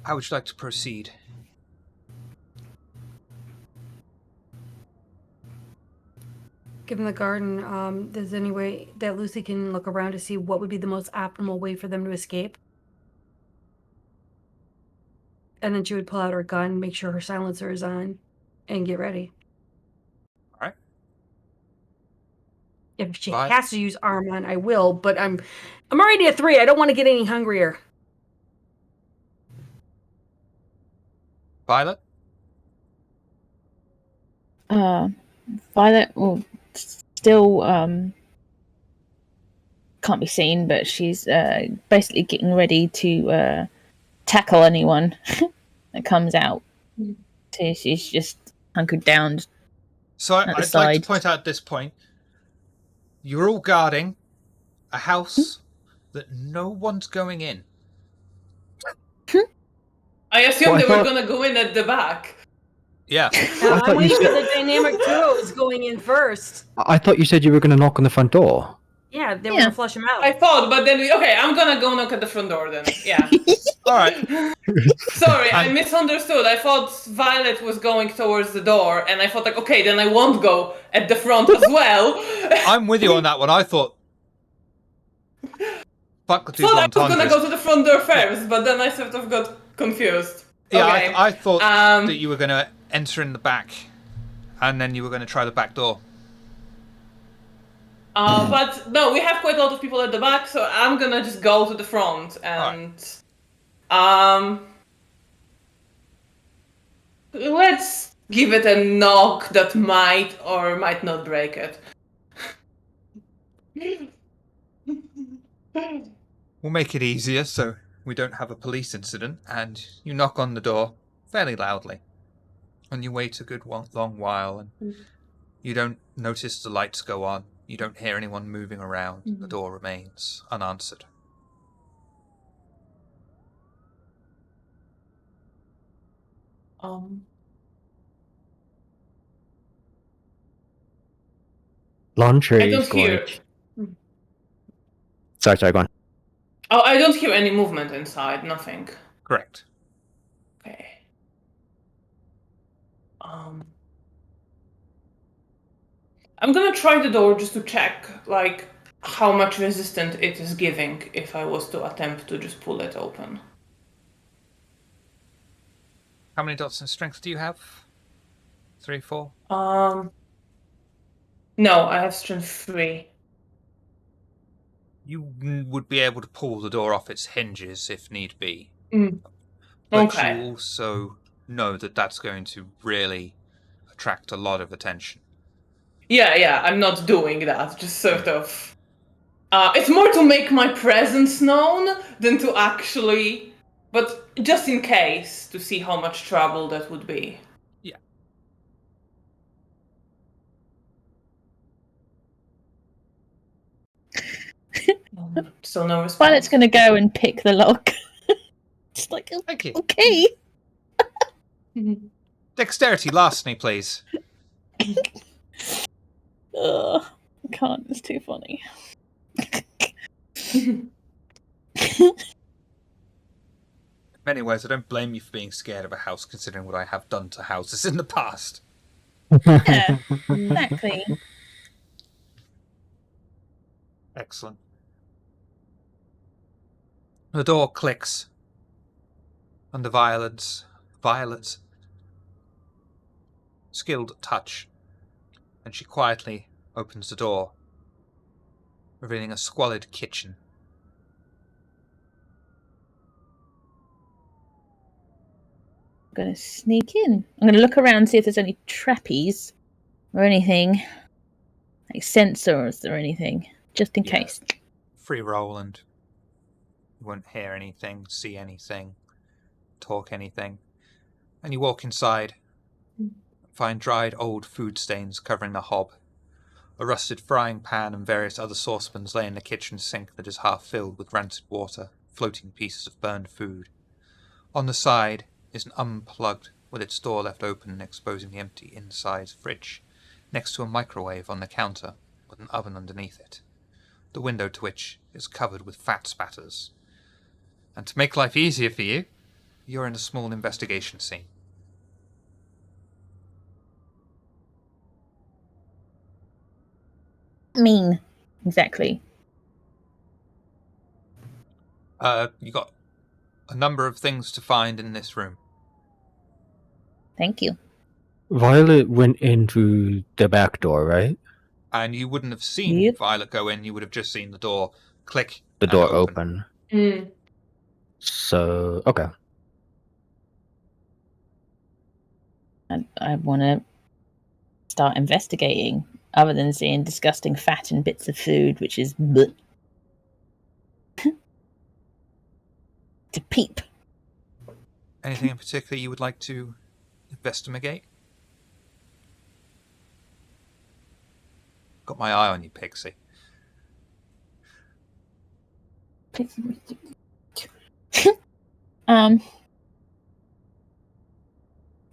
A: How would you like to proceed?
G: given the garden, there's any way that Lucy can look around to see what would be the most optimal way for them to escape? And then she would pull out her gun, make sure her silencer is on, and get ready.
A: All right.
G: If she
A: Right.
G: has to use Armon, I will, but I'm already at 3. I don't want to get any hungrier.
A: Violet?
E: Violet will still can't be seen, but she's basically getting ready to tackle anyone that comes out. So she's just hunkered down.
A: So
E: At the
A: I'd like
E: side.
A: to point out at this point, you're all guarding a house that no one's going in.
C: I assume
B: Well, I
C: they were
B: thought-
C: gonna go in at the back.
A: Yeah.
G: I'm
B: thought you
G: waiting for
B: said-
G: the dynamic duos going in first.
B: I thought you said you were going to knock on the front door.
G: Yeah, they were
E: Yeah.
G: gonna flush him out.
C: I thought, but then I'm gonna go knock at the front door then. Yeah.
A: All right.
C: Sorry, I misunderstood. I thought Violet was going towards the door, and I thought like, okay, then I won't go at the front as well.
A: I'm with you on that one. I thought. Fuck the two
C: Thought I was gonna
A: entendres.
C: go to the front door first, but then I sort of got confused.
A: Yeah,
C: Okay.
A: I thought
C: Um,
A: that you were going to enter in the back, and then you were going to try the back door.
C: But no, we have quite a lot of people at the back, so I'm gonna just go to the front and let's give it a knock that might or might not break it.
A: We'll make it easier so we don't have a police incident, and you knock on the door fairly loudly. And you wait a good long while, and you don't notice the lights go on. You don't hear anyone moving around. The door remains unanswered.
B: Laundry
C: I
B: is
C: don't
B: going
C: hear.
B: to... Sorry, go on.
C: Oh, I don't hear any movement inside. Nothing.
A: Correct.
C: Okay. I'm gonna try the door just to check, like, how much resistance it is giving if I was to attempt to just pull it open.
A: How many dots in strength do you have? 3, 4?
C: No, I have strength 3.
A: You would be able to pull the door off its hinges if need be.
C: Mm.
A: But
C: Okay.
A: you also know that that's going to really attract a lot of attention.
C: Yeah, I'm not doing that. Just sort of. It's more to make my presence known than to actually. But just in case, to see how much trouble that would be.
A: Yeah.
C: Still no response.
E: Violet's gonna go and pick the lock. Just like,
A: Thank you.
E: okay.
A: Dexterity, lastly, please.
E: Ugh, I can't. It's too funny.
A: In many ways, I don't blame you for being scared of a house, considering what I have done to houses in the past.
E: Yeah, exactly.
A: Excellent. The door clicks under Violet's skilled touch, and she quietly opens the door, revealing a squalid kitchen.
E: I'm gonna sneak in. I'm gonna look around, see if there's any trappies or anything, like sensors or anything, just in
A: Yeah.
E: case.
A: Free roll, and you won't hear anything, see anything, talk anything. And you walk inside, find dried old food stains covering the hob. A rusted frying pan and various other saucepans lay in the kitchen sink that is half filled with rancid water, floating pieces of burned food. On the side is an unplugged, with its door left open and exposing the empty inside fridge, next to a microwave on the counter with an oven underneath it, the window to which is covered with fat spatters. And to make life easier for you, you're in a small investigation scene.
E: mean exactly?
A: You got a number of things to find in this room.
E: Thank you.
B: Violet went in through the back door, right?
A: And you wouldn't have seen
E: Yep.
A: Violet go in, you would have just seen the door click
B: The
A: and
B: door open.
C: Mm.
B: So, okay.
E: I want to start investigating, other than seeing disgusting fat and bits of food, which is bleh. To peep.
A: Anything in particular you would like to investigate? Got my eye on you, Pixie.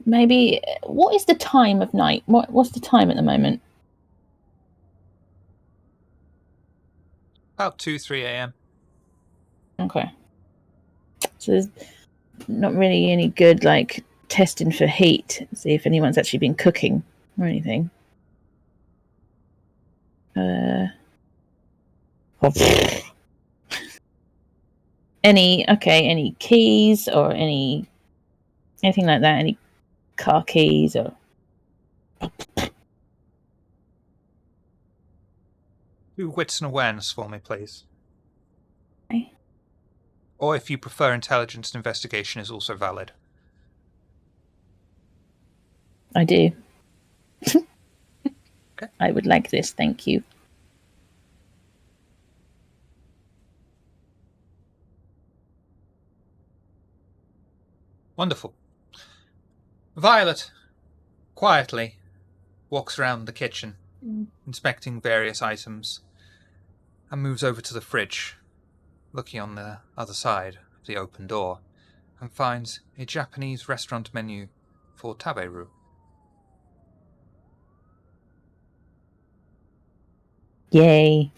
E: Maybe. What is the time of night? What's the time at the moment?
A: About 2, 3 a.m.
E: Okay. So there's not really any good like testing for heat. See if anyone's actually been cooking or anything. Any keys or anything like that? Any car keys or
A: Do wits and awareness for me, please.
E: Okay.
A: Or if you prefer, intelligence and investigation is also valid.
E: I do.
A: Okay.
E: I would like this, thank you.
A: Wonderful. Violet, quietly, walks around the kitchen, inspecting various items, and moves over to the fridge, looking on the other side of the open door, and finds a Japanese restaurant menu for taberu.
E: Yay.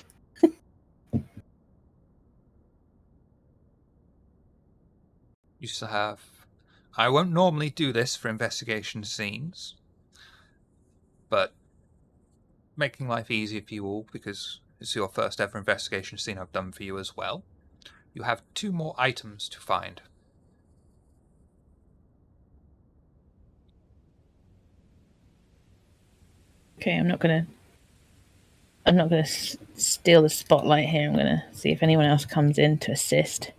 A: You still have... I won't normally do this for investigation scenes, but making life easier for you all, because it's your first ever investigation scene I've done for you as well. You have 2 more items to find.
E: Okay, I'm not gonna steal the spotlight here. I'm gonna see if anyone else comes in to assist.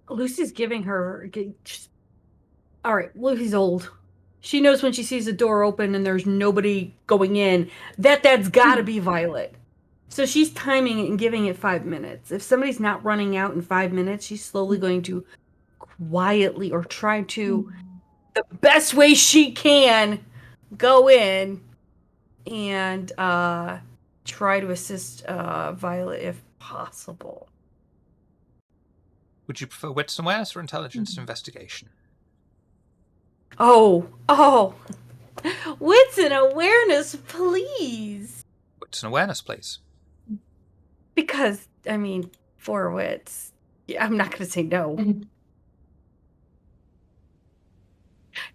G: Lucy's giving her. All right, Lucy's old. She knows when she sees a door open and there's nobody going in that's got to be Violet. So she's timing it and giving it 5 minutes. If somebody's not running out in 5 minutes, she's slowly going to quietly or try to, the best way she can, go in and try to assist Violet if possible.
A: Would you prefer wits and awareness or intelligence and investigation?
G: Oh, wits and awareness, please.
A: Wits and awareness, please.
G: Because, I mean, 4 wits. Yeah, I'm not going to say no.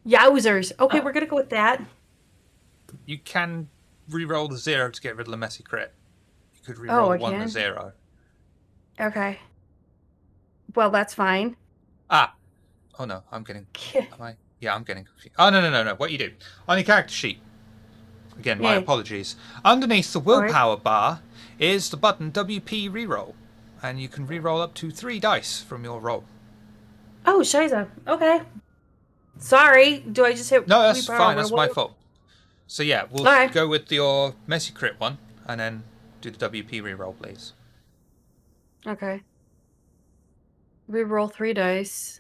G: Yowzers. Okay, we're going to go with that.
A: You can re-roll the 0 to get rid of the messy crit. You could re-roll the 1 and the 0.
G: Okay. Well, that's fine.
A: Ah! Oh no, I'm getting... I'm getting confused. Oh, no. What you do? On your character sheet. Again, my apologies. Underneath the willpower bar is the button WP reroll. And you can reroll up to 3 dice from your roll.
G: Oh, shiza. Okay. Sorry. Do I just hit...
A: No, that's fine. That's my fault. So yeah, we'll go with your messy crit one. And then do the WP reroll, please.
G: Okay. Reroll 3 dice.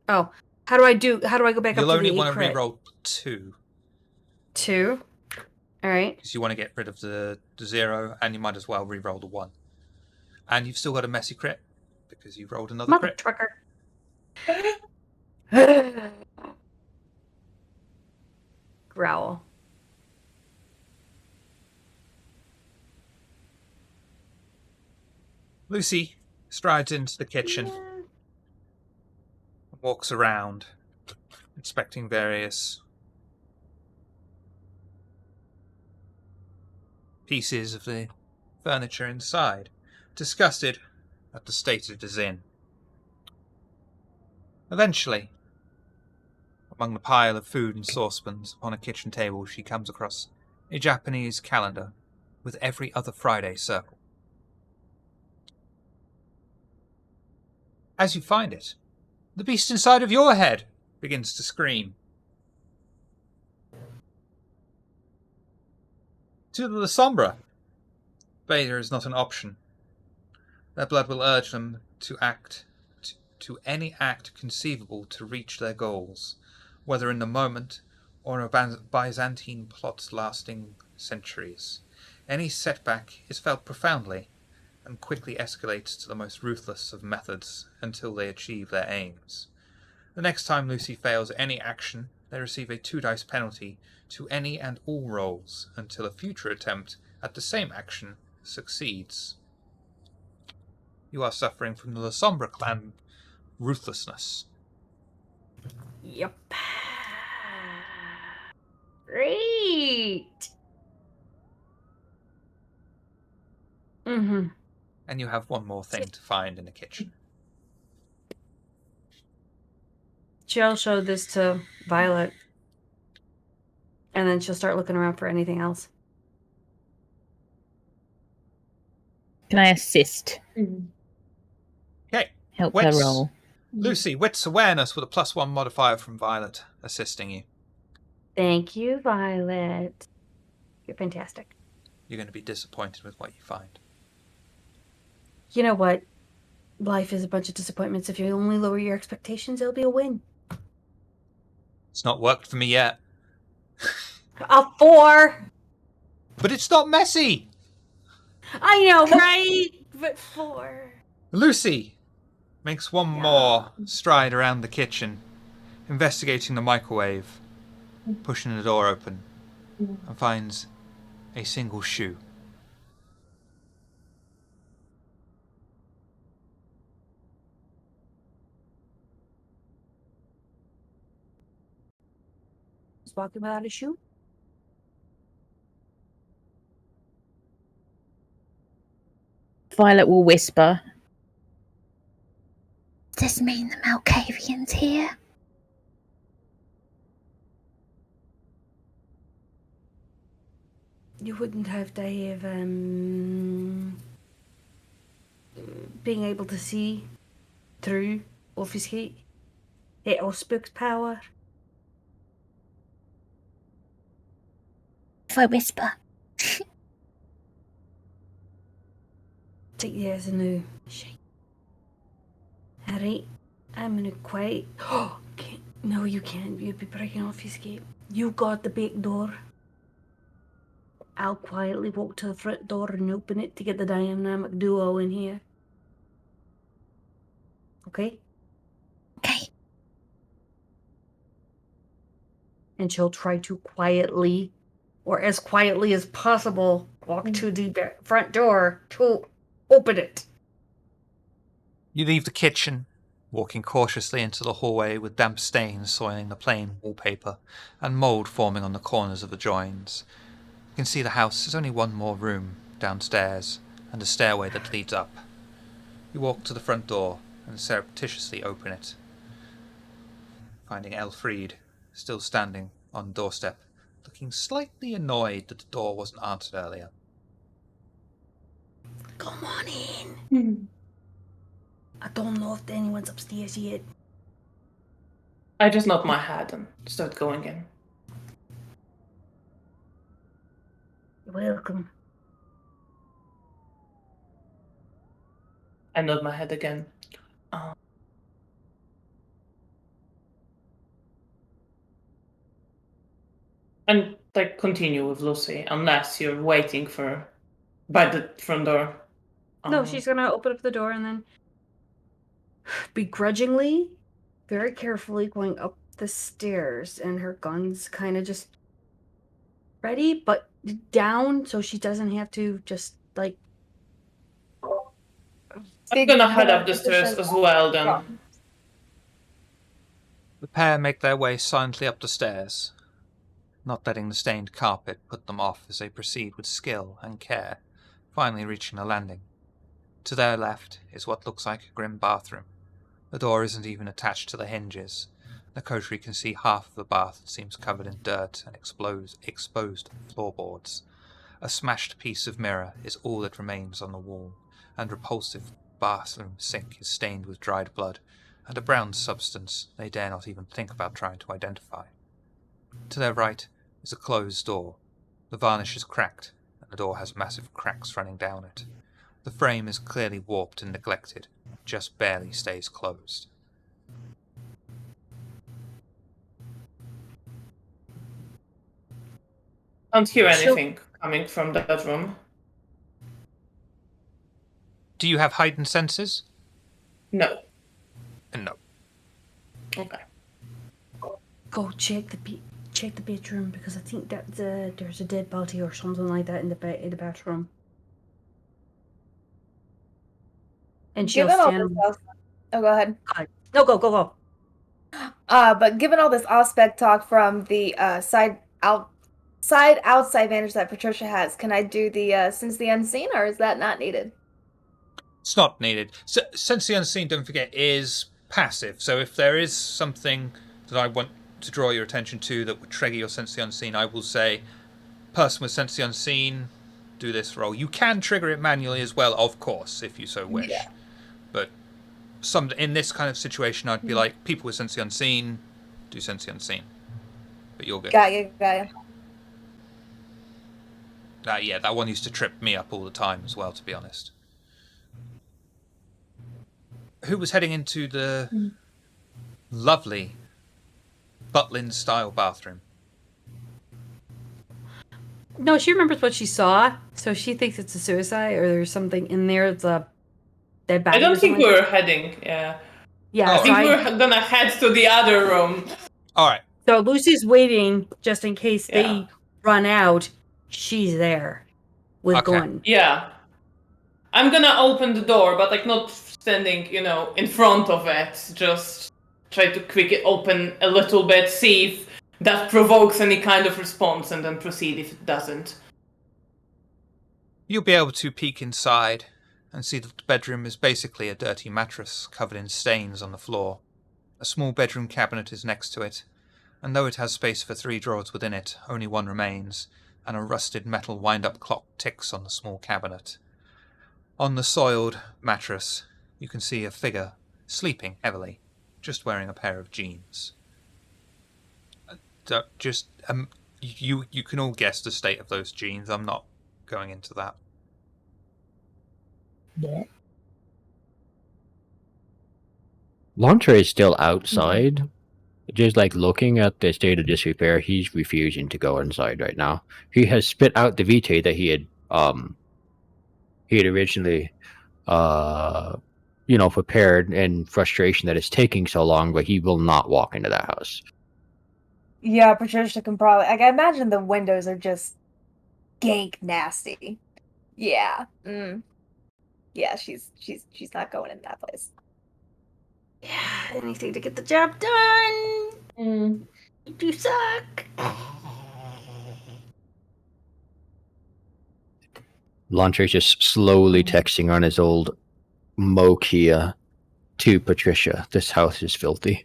G: Oh. How do I go back
A: You'll
G: up to the 8
A: only want to
G: crit?
A: reroll 2.
G: 2? Alright.
A: Because you want to get rid of the 0, and you might as well re-roll the 1. And you've still got a messy crit, because you rolled another crit.
G: Trucker. Growl.
A: Lucy strides into the kitchen, walks around, inspecting various pieces of the furniture inside, disgusted at the state it is in. Eventually, among the pile of food and saucepans upon a kitchen table, she comes across a Japanese calendar with every other Friday circled. As you find it, the beast inside of your head begins to scream. To the Sombra, failure is not an option. Their blood will urge them to act, to any act conceivable to reach their goals, whether in the moment or in a Byzantine plot lasting centuries. Any setback is felt profoundly and quickly escalates to the most ruthless of methods until they achieve their aims. The next time Lucy fails any action, they receive a 2-dice penalty to any and all rolls until a future attempt at the same action succeeds. You are suffering from the Sombra clan ruthlessness.
G: Yep. Great. Mm-hmm.
A: And you have one more thing to find in the kitchen.
G: She'll show this to Violet. And then she'll start looking around for anything else.
E: Can I assist?
A: Okay.
E: Help
A: Wits.
E: her roll.
A: Lucy, wits awareness with a +1 modifier from Violet assisting you.
G: Thank you, Violet. You're fantastic.
A: You're going to be disappointed with what you find.
G: You know what? Life is a bunch of disappointments. If you only lower your expectations, it'll be a win.
A: It's not worked for me yet.
G: A 4!
A: But it's not messy!
G: I know, right? But 4.
A: Lucy makes one more stride around the kitchen, investigating the microwave, pushing the door open, and finds a single shoe.
G: Just walking without a shoe?
E: Violet will whisper.
F: Does this mean the Malkavian's here?
G: You wouldn't have to have, being able to see through obfuscate. It all spooks power.
F: If I whisper,
G: Take the as a new shape. Alright, I'm gonna quiet. Oh, no, you can't. You'd be breaking off his gate. You got the back door. I'll quietly walk to the front door and open it to get the dynamic duo in here. Okay?
F: okay,
G: And she'll try to quietly, or as quietly as possible, walk to the front door to open it.
A: You leave the kitchen, walking cautiously into the hallway with damp stains soiling the plain wallpaper and mould forming on the corners of the joins. You can see the house has only one more room downstairs and a stairway that leads up. You walk to the front door and surreptitiously open it, finding Elfriede still standing on the doorstep, looking slightly annoyed that the door wasn't answered earlier.
G: Come on in. I don't know if anyone's upstairs yet.
C: I just nod my head and start going in.
G: You're welcome.
C: I nod my head again. And like continue with Lucy, unless you're waiting for by the front door.
G: No, she's gonna open up the door and then begrudgingly, very carefully going up the stairs, and her gun's kind of just ready, but down so she doesn't have to just like.
C: I'm gonna head up the stairs as well then.
A: The pair make their way silently up the stairs. not letting the stained carpet put them off as they proceed with skill and care, finally reaching the landing. To their left is what looks like a grim bathroom. The door isn't even attached to the hinges. The coterie can see half of the bath that seems covered in dirt and exposed floorboards. A smashed piece of mirror is all that remains on the wall, and repulsive bathroom sink is stained with dried blood, and a brown substance they dare not even think about trying to identify. To their right is a closed door. The varnish is cracked, and the door has massive cracks running down it. The frame is clearly warped and neglected, just barely stays closed.
C: Can't hear anything coming from that room.
A: Do you have heightened senses?
C: No.
A: No.
C: Okay.
G: Go check the bedroom, because I think that there's a dead body or something like that in the bathroom. And she'll
D: Given all
G: stand.
D: this, oh, go ahead.
G: No, go.
D: But given all this aspect talk from the outside vantage that Patricia has, can I do the sense the unseen, or is that not needed?
A: It's not needed. Sense the unseen, don't forget, is passive. So if there is something that I want to draw your attention to that would trigger your sense the unseen, I will say, person with sense the unseen, do this roll. You can trigger it manually as well, of course, if you so wish.
D: Yeah.
A: But in this kind of situation, I'd be like, people with sense the unseen, do sense the unseen. But you're good.
D: Got you.
A: Yeah, that one used to trip me up all the time as well, to be honest. Who was heading into the lovely Butlin-style bathroom?
G: No, she remembers what she saw, so she thinks it's a suicide or there's something in there. It's a dead body.
C: I don't think we're heading. Yeah.
G: Yeah,
C: I
A: Oh.
C: think we're gonna head to the other room.
A: All right.
G: So Lucy's waiting just in case
C: Yeah.
G: they run out. She's there with
A: Okay.
G: gun.
C: Yeah. I'm gonna open the door, but like not standing, in front of it. Just try to quick it open a little bit, see if that provokes any kind of response, and then proceed if it doesn't.
A: You'll be able to peek inside and see that the bedroom is basically a dirty mattress covered in stains on the floor. A small bedroom cabinet is next to it, and though it has space for 3 drawers within it, only one remains, and a rusted metal wind-up clock ticks on the small cabinet. On the soiled mattress, you can see a figure sleeping heavily, just wearing a pair of jeans. You can all guess the state of those jeans. I'm not going into that.
B: Lontre is still outside, just like looking at the state of disrepair. He's refusing to go inside right now. He has spit out the vitae that he had originally prepared in frustration that it's taking so long, but he will not walk into that house.
D: Yeah, Patricia can probably. I imagine the windows are just gank nasty. Yeah. Yeah, she's not going in that place.
G: Yeah, anything to get the job done. You suck.
B: Lontre's just slowly texting on his old Mokia to Patricia. This house is filthy.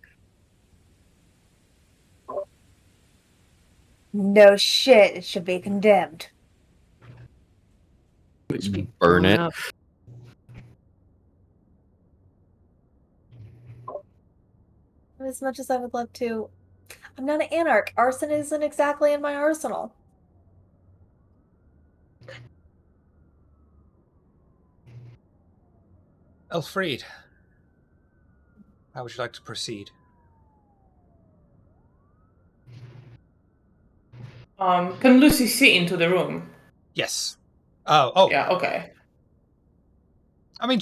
D: No shit, it should be condemned.
B: Burn it.
G: Up.
D: As much as I would love to, I'm not an anarch. Arson isn't exactly in my arsenal.
A: Elfried, how would you like to proceed?
C: Can Lucy see into the room?
A: Yes. Oh.
C: Yeah, okay.
A: I mean,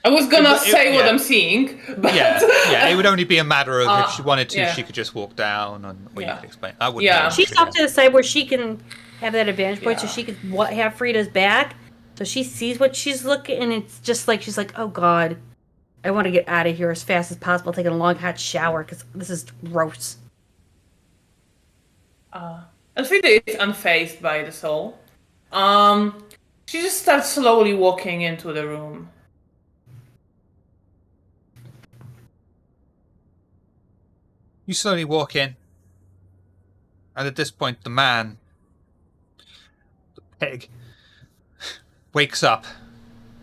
C: I was gonna say what
A: yeah.
C: I'm seeing, but...
A: Yeah, it would only be a matter of if she wanted to,
C: yeah.
A: she could just walk down, or you
C: Yeah.
A: could explain. That would
C: Yeah.
A: be
G: She's off to the side where she can have that advantage point, so
C: Yeah.
G: she could have Frida's back. So she sees what she's looking, and it's just like she's like, "Oh God, I want to get out of here as fast as possible, taking a long hot shower because this is gross."
C: Elfrida is unfazed by the soul. She just starts slowly walking into the room.
A: You slowly walk in, and at this point, the man, the pig, wakes up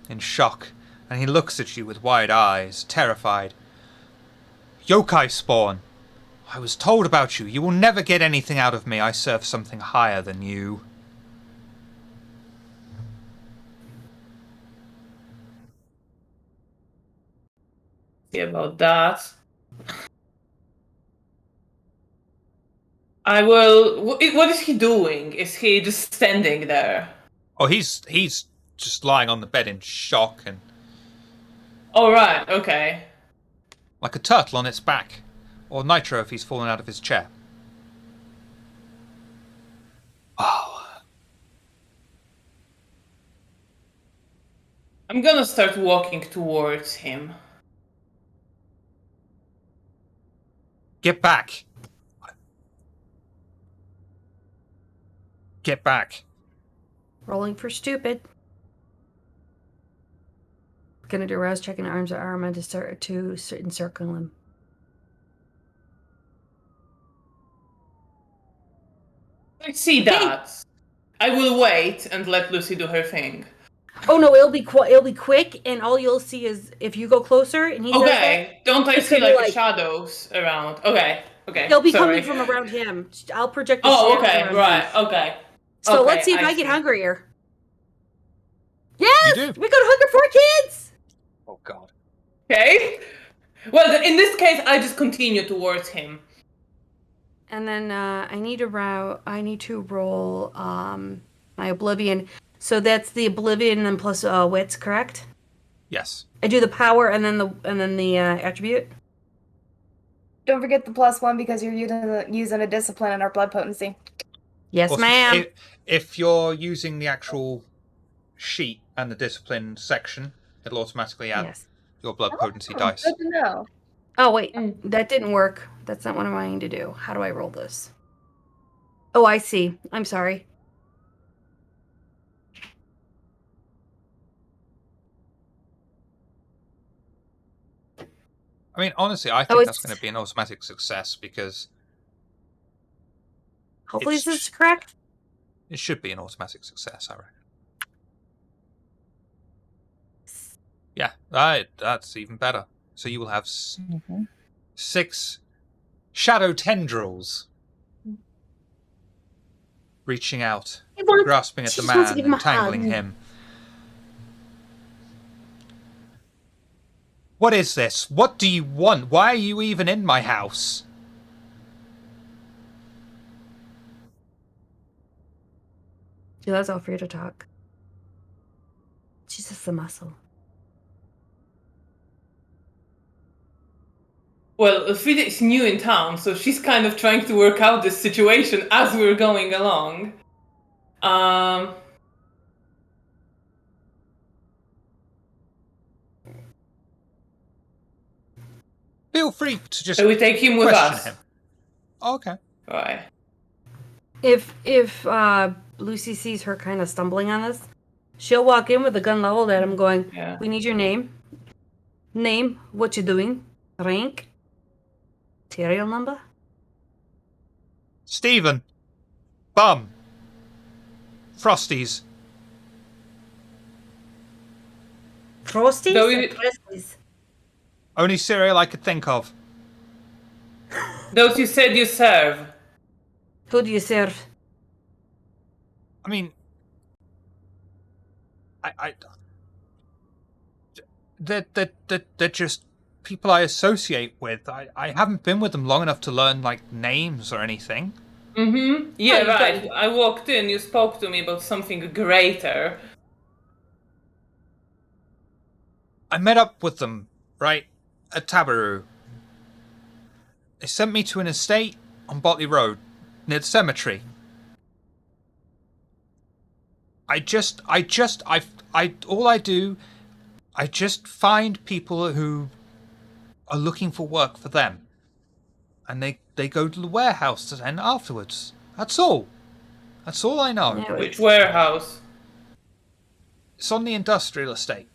A: in shock, and he looks at you with wide eyes, terrified. Yokai spawn! I was told about you. You will never get anything out of me. I serve something higher than you.
C: See about that. I will. What is he doing? Is he just standing there?
A: Oh, he's just lying on the bed in shock and
C: Oh, right, okay.
A: like a turtle on its back, or Nitro if he's fallen out of his chair.
C: I'm gonna start walking towards him.
A: Get back! Get back!
G: Rolling for stupid. Gonna do rouse checking arms or arm and to start to encircle him.
C: I see that. I will wait and let Lucy do her thing.
G: Oh no, it'll be quick, and all you'll see is if you go closer and he
C: Okay, don't I
G: it's
C: see
G: gonna be
C: like shadows around? Okay.
G: they'll be
C: sorry.
G: coming from around him. I'll project the
C: Oh,
G: shadows
C: okay,
G: around
C: right,
G: him.
C: okay.
G: So
C: Okay,
G: let's see if I
C: see.
G: get hungrier. Yes!
A: You do.
G: We got Hunger for Kids!
A: Oh god.
C: Okay. Well, in this case, I just continue towards him.
G: And then I need to roll my Oblivion. So that's the Oblivion and plus Wits, correct?
A: Yes.
G: I do the power and then the attribute.
D: Don't forget the +1 because you're using a discipline in our blood potency.
G: Yes,
A: Also,
G: ma'am.
A: if you're using the actual sheet and the discipline section, it'll automatically add
G: Yes.
A: your blood potency dice.
D: Good to know.
G: Oh wait, that didn't work. That's not what I'm wanting to do. How do I roll this? Oh, I see. I'm sorry.
A: I mean, honestly, I think
G: it's-
A: that's going to be an automatic success because
G: Hopefully
A: It's-
G: this is correct.
A: it should be an automatic success, I reckon. Yeah, that's even better. So you will have 6 shadow tendrils reaching out, grasping at
G: she
A: the
G: just wants to
A: man,
G: give him a
A: entangling
G: hug.
A: him. What is this? What do you want? Why are you even in my house?
G: She allows Alfreda to talk. She's just a muscle.
C: Well, Elfrida is new in town, so she's kind of trying to work out this situation as we're going along.
A: Feel free to just
C: So we take him with
A: question
C: us.
A: him. Okay.
C: Right.
G: If Lucy sees her kind of stumbling on this, she'll walk in with a gun leveled at him, going,
C: Yeah.
G: "We need your name. Name, what you doing, rank, serial number."
A: Stephen. Bum. Frosties.
G: Frosties
C: No,
G: or
C: you-
G: Presties?
A: Only cereal I could think of.
C: Those you said you serve.
G: Who do you serve?
A: I mean, they're just people I associate with. I haven't been with them long enough to learn like names or anything.
C: Mm-hmm. Yeah,
G: Oh,
C: right.
G: but-
C: I walked in, you spoke to me about something greater.
A: I met up with them, right, at Tabaru. They sent me to an estate on Botley Road, near the cemetery. I just find people who are looking for work for them. And they go to the warehouse and afterwards. That's all. That's all I know.
G: Yeah,
C: Which warehouse?
A: It's on the industrial estate,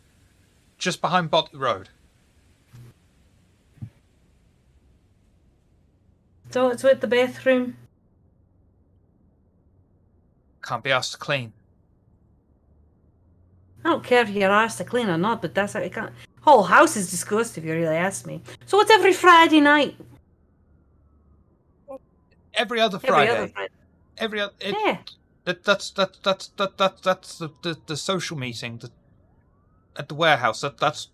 A: just behind Botley Road.
G: so it's with the bathroom.
A: Can't be asked to clean.
G: I don't care if you're asked to clean or not, but that's how it can't. Whole house is disgusting if you really ask me. So it's every Friday night.
A: Every other
G: Every
A: Friday.
G: other Friday.
A: Every other.
G: Yeah.
A: That's the social meeting at the warehouse. That's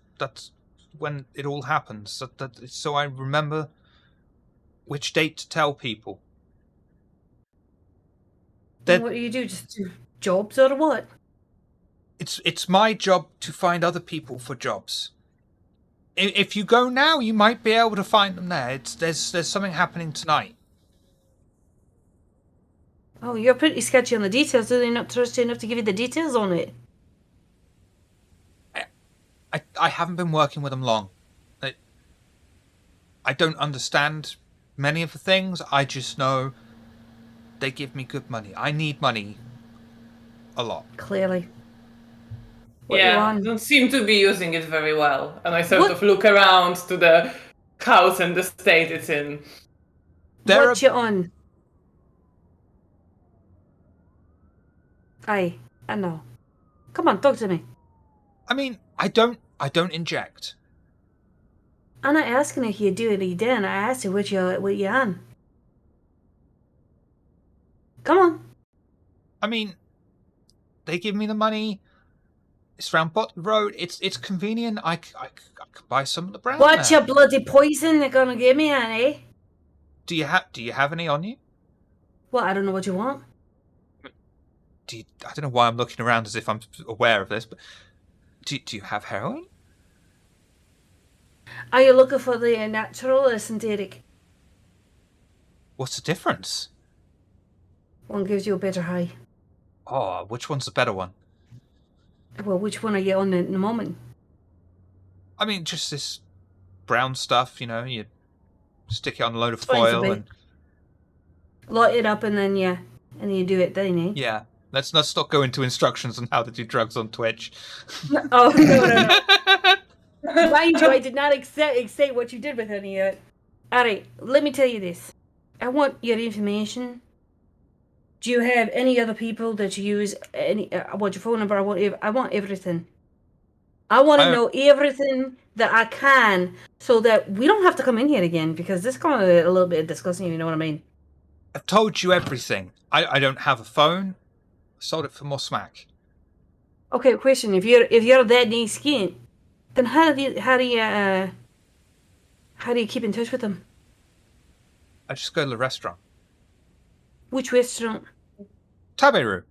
A: when it all happens. So I remember which date to tell people.
G: And what do you do? Just do jobs or what?
A: It's my job to find other people for jobs. If you go now, you might be able to find them there. There's something happening tonight.
G: Oh, you're pretty sketchy on the details. Do they not trust you enough to give you the details on it?
A: I haven't been working with them long. I don't understand many of the things. I just know they give me good money. I need money a lot.
G: Clearly. What you
C: Yeah,
G: on?
C: don't seem to be using it very well. And I sort of look around to the house and the state it's in.
G: What you on? Aye, I know. Come on, talk to me.
A: I mean, I don't inject.
G: I'm not asking if you do it or you didn't. I asked you what you on. Come on.
A: I mean, they give me the money. It's round Bot Road. It's convenient. I could buy some of the brown.
G: What's your bloody poison they're gonna give me, Annie?
A: Do you have any on you?
G: Well, I don't know what you want.
A: I don't know why I'm looking around as if I'm aware of this, but do you have heroin?
G: Are you looking for the natural or synthetic?
A: What's the difference?
G: One gives you a better high.
A: Oh, which one's the better one?
G: Well, which one are you on at the moment?
A: I mean, just this brown stuff, you stick it on a load of
G: Fine to
A: foil
G: be.
A: and...
G: Light it up and then you do it then, eh?
A: Yeah. Let's not go into instructions on how to do drugs on Twitch.
G: Oh, no. Mind you, I did not say what you did with any of it. Alright, let me tell you this. I want your information. Do you have any other people that you use? I want your phone number. I want everything. I want to know everything that I can so that we don't have to come in here again because this is kind of a little bit disgusting, you know what I mean?
A: I've told you everything. I don't have a phone. I sold it for more smack.
G: Okay, question. If you're that nice skin, then how do you keep in touch with them?
A: I just go to the restaurant.
G: Which restaurant?
A: Taberu.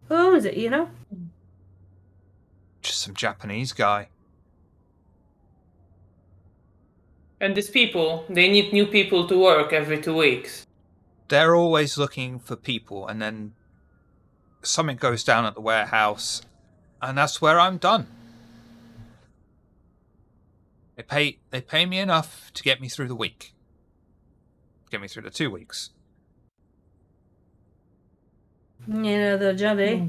G: Who owns it, you know?
A: Just some Japanese guy.
C: And these people, they need new people to work every 2 weeks.
A: They're always looking for people, and then something goes down at the warehouse, and that's where I'm done. They pay me enough to get me through the week. Get me through the 2 weeks.
G: You know the job, eh?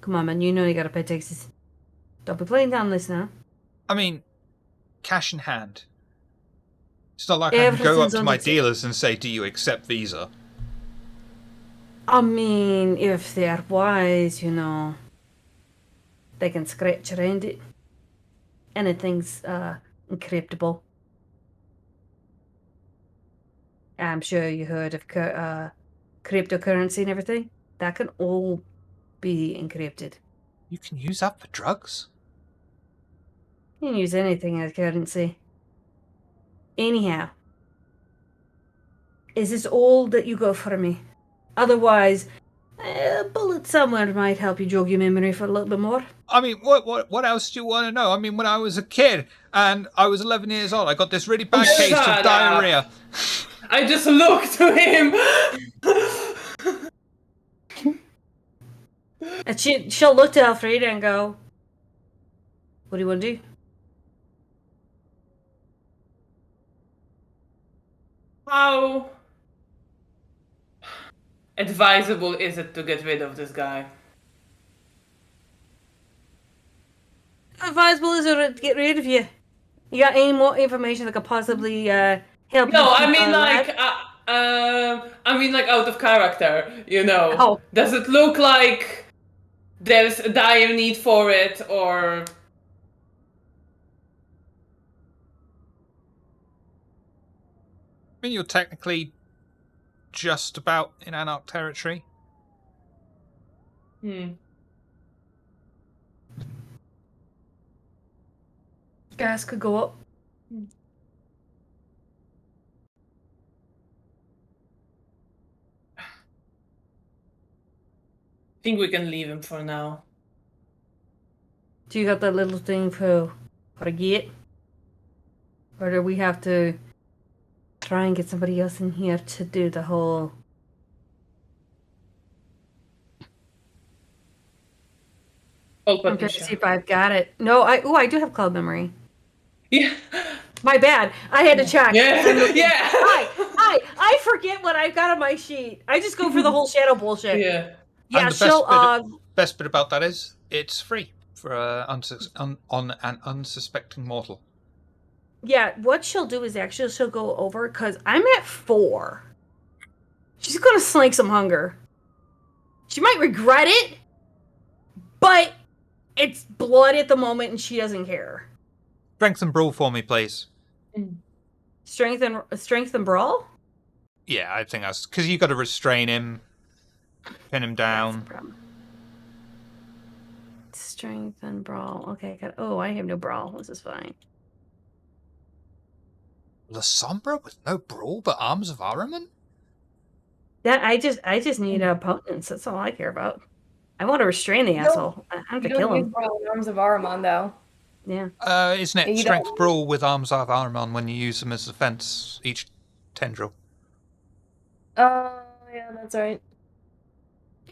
G: Come on, man. You know you gotta pay taxes. Don't be playing down this now.
A: I mean, cash in hand. It's not like I can go up to my dealers and say, "Do you accept Visa?"
G: I mean, if they're wise, you know, they can scratch around it. Anything's encryptable. I'm sure you heard of cryptocurrency and everything. That can all be encrypted.
A: You can use that for drugs?
G: You can use anything as currency. Anyhow, is this all that you got for me? Otherwise, a bullet somewhere might help you jog your memory for a little bit more.
A: I mean, what else do you want to know? I mean, when I was a kid and I was 11 years old, I got this really bad case of diarrhea.
C: I just looked to him.
G: And she'll look to Elfrida and go, What do you want to do?
C: How advisable is it to get rid of this guy?
G: Advisable is it to get rid of you? You got any more information that could possibly help
C: No,
G: you?
C: I
G: keep
C: mean
G: alive?
C: out of character, you know.
G: Oh.
C: Does it look like there's a dire need for it, or
A: I mean, you're technically just about in Anarch territory.
G: Gas could go up.
C: I think we can leave him for now.
G: Do you got that little thing for a gate? Or do we have to try and get somebody else in here to do the whole... I'm trying to see if I've got it. No, I do have cloud memory.
C: Yeah.
G: My bad. I had to check.
C: Yeah. Yeah.
G: I forget what I've got on my sheet. I just go for the whole shadow bullshit.
C: Yeah.
G: Yeah,
A: And the
G: she'll
A: best bit about that is it's free for on an unsuspecting mortal.
G: yeah, what she'll do is actually she'll go over because I'm at 4. She's gonna slank some hunger. She might regret it, but it's blood at the moment and she doesn't care.
A: Strength and brawl for me, please.
G: Strength and brawl?
A: Yeah, I think that's because you got to restrain him, pin him down.
G: Strength and brawl. Okay, I have no brawl. This is fine.
A: La Sombra with no brawl but arms of Ahriman?
G: That I just need opponents. That's all I care about. I want to restrain the asshole. I have to kill him.
D: Arms of Aramon, though.
G: Yeah.
A: Isn't it
D: You
A: strength
D: don't-
A: brawl with arms of Ahriman when you use them as defense each tendril?
D: Oh, yeah, that's right.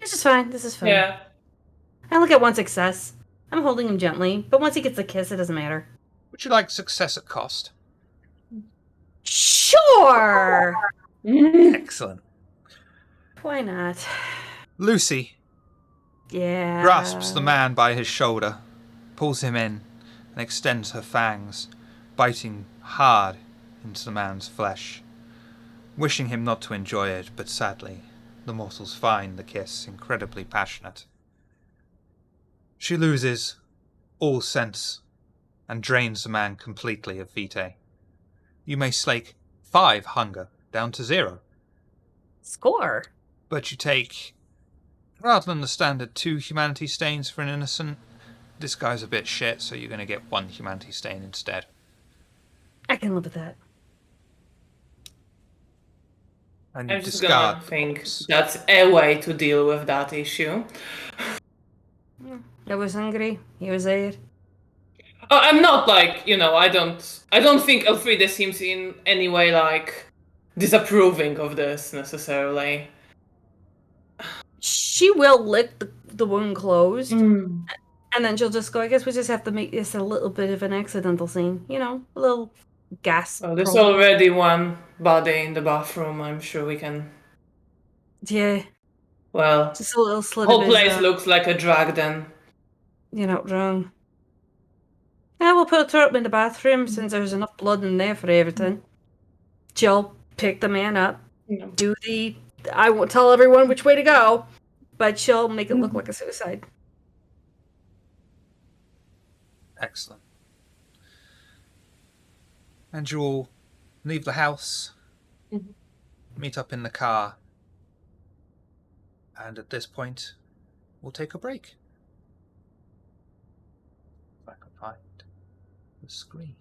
G: This is fine. This is fine.
C: Yeah.
G: I only get 1 success. I'm holding him gently, but once he gets the kiss, it doesn't matter.
A: Would you like success at cost?
G: Sure.
A: Excellent.
G: Why not?
A: Lucy
G: Yeah.
A: grasps the man by his shoulder, pulls him in, and extends her fangs, biting hard into the man's flesh, wishing him not to enjoy it, but sadly, the mortals find the kiss incredibly passionate. She loses all sense and drains the man completely of vitae. You may slake 5 hunger down to 0.
G: Score.
A: But you take, rather than the standard 2 humanity stains for an innocent, this guy's a bit shit, so you're going to get 1 humanity stain instead.
G: I can live with that.
A: And you
C: I'm just
A: discard
C: gonna think that's a way to deal with that issue.
G: I was hungry. He was there.
C: Oh, I'm not like, I don't think Elfrida seems in any way like disapproving of this necessarily.
G: She will lick the wound closed,
C: Mm.
G: and then she'll just go, I guess we just have to make this a little bit of an accidental scene. A little gas.
C: Oh, there's
G: problem.
C: already one body in the bathroom. I'm sure we can.
G: Yeah,
C: Well,
G: just a little slit
C: whole
G: of his,
C: place looks like a drag then.
G: You're not wrong. Yeah, we'll put her up in the bathroom since there's enough blood in there for everything. She'll pick the man up, do I won't tell everyone which way to go, but she'll make it look like a suicide.
A: Excellent. And you all leave the house, meet up in the car, and at this point, we'll take a break. If I can find the screen.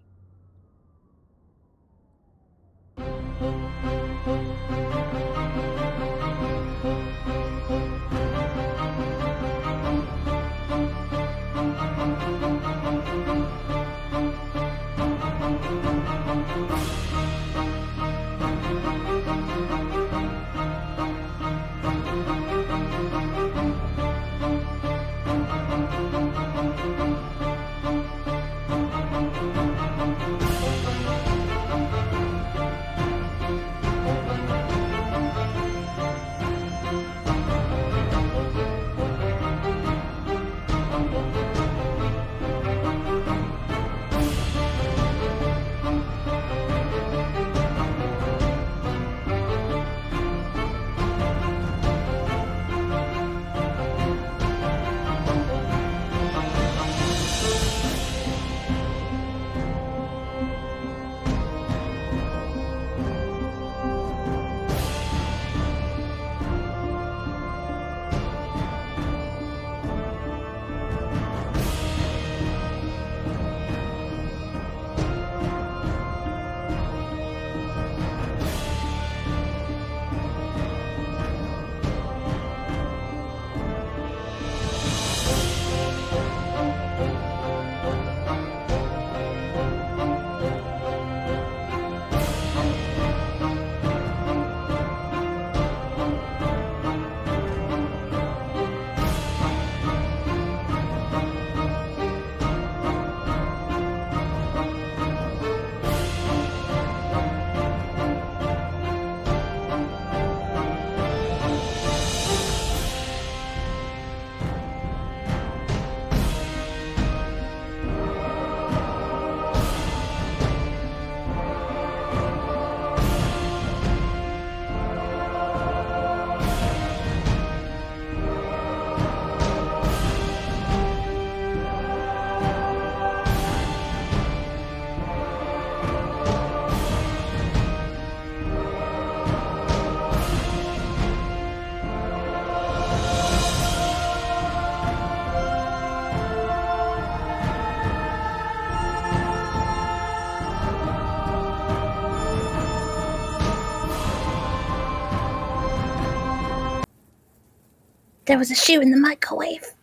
F: there was a shoe in the microwave.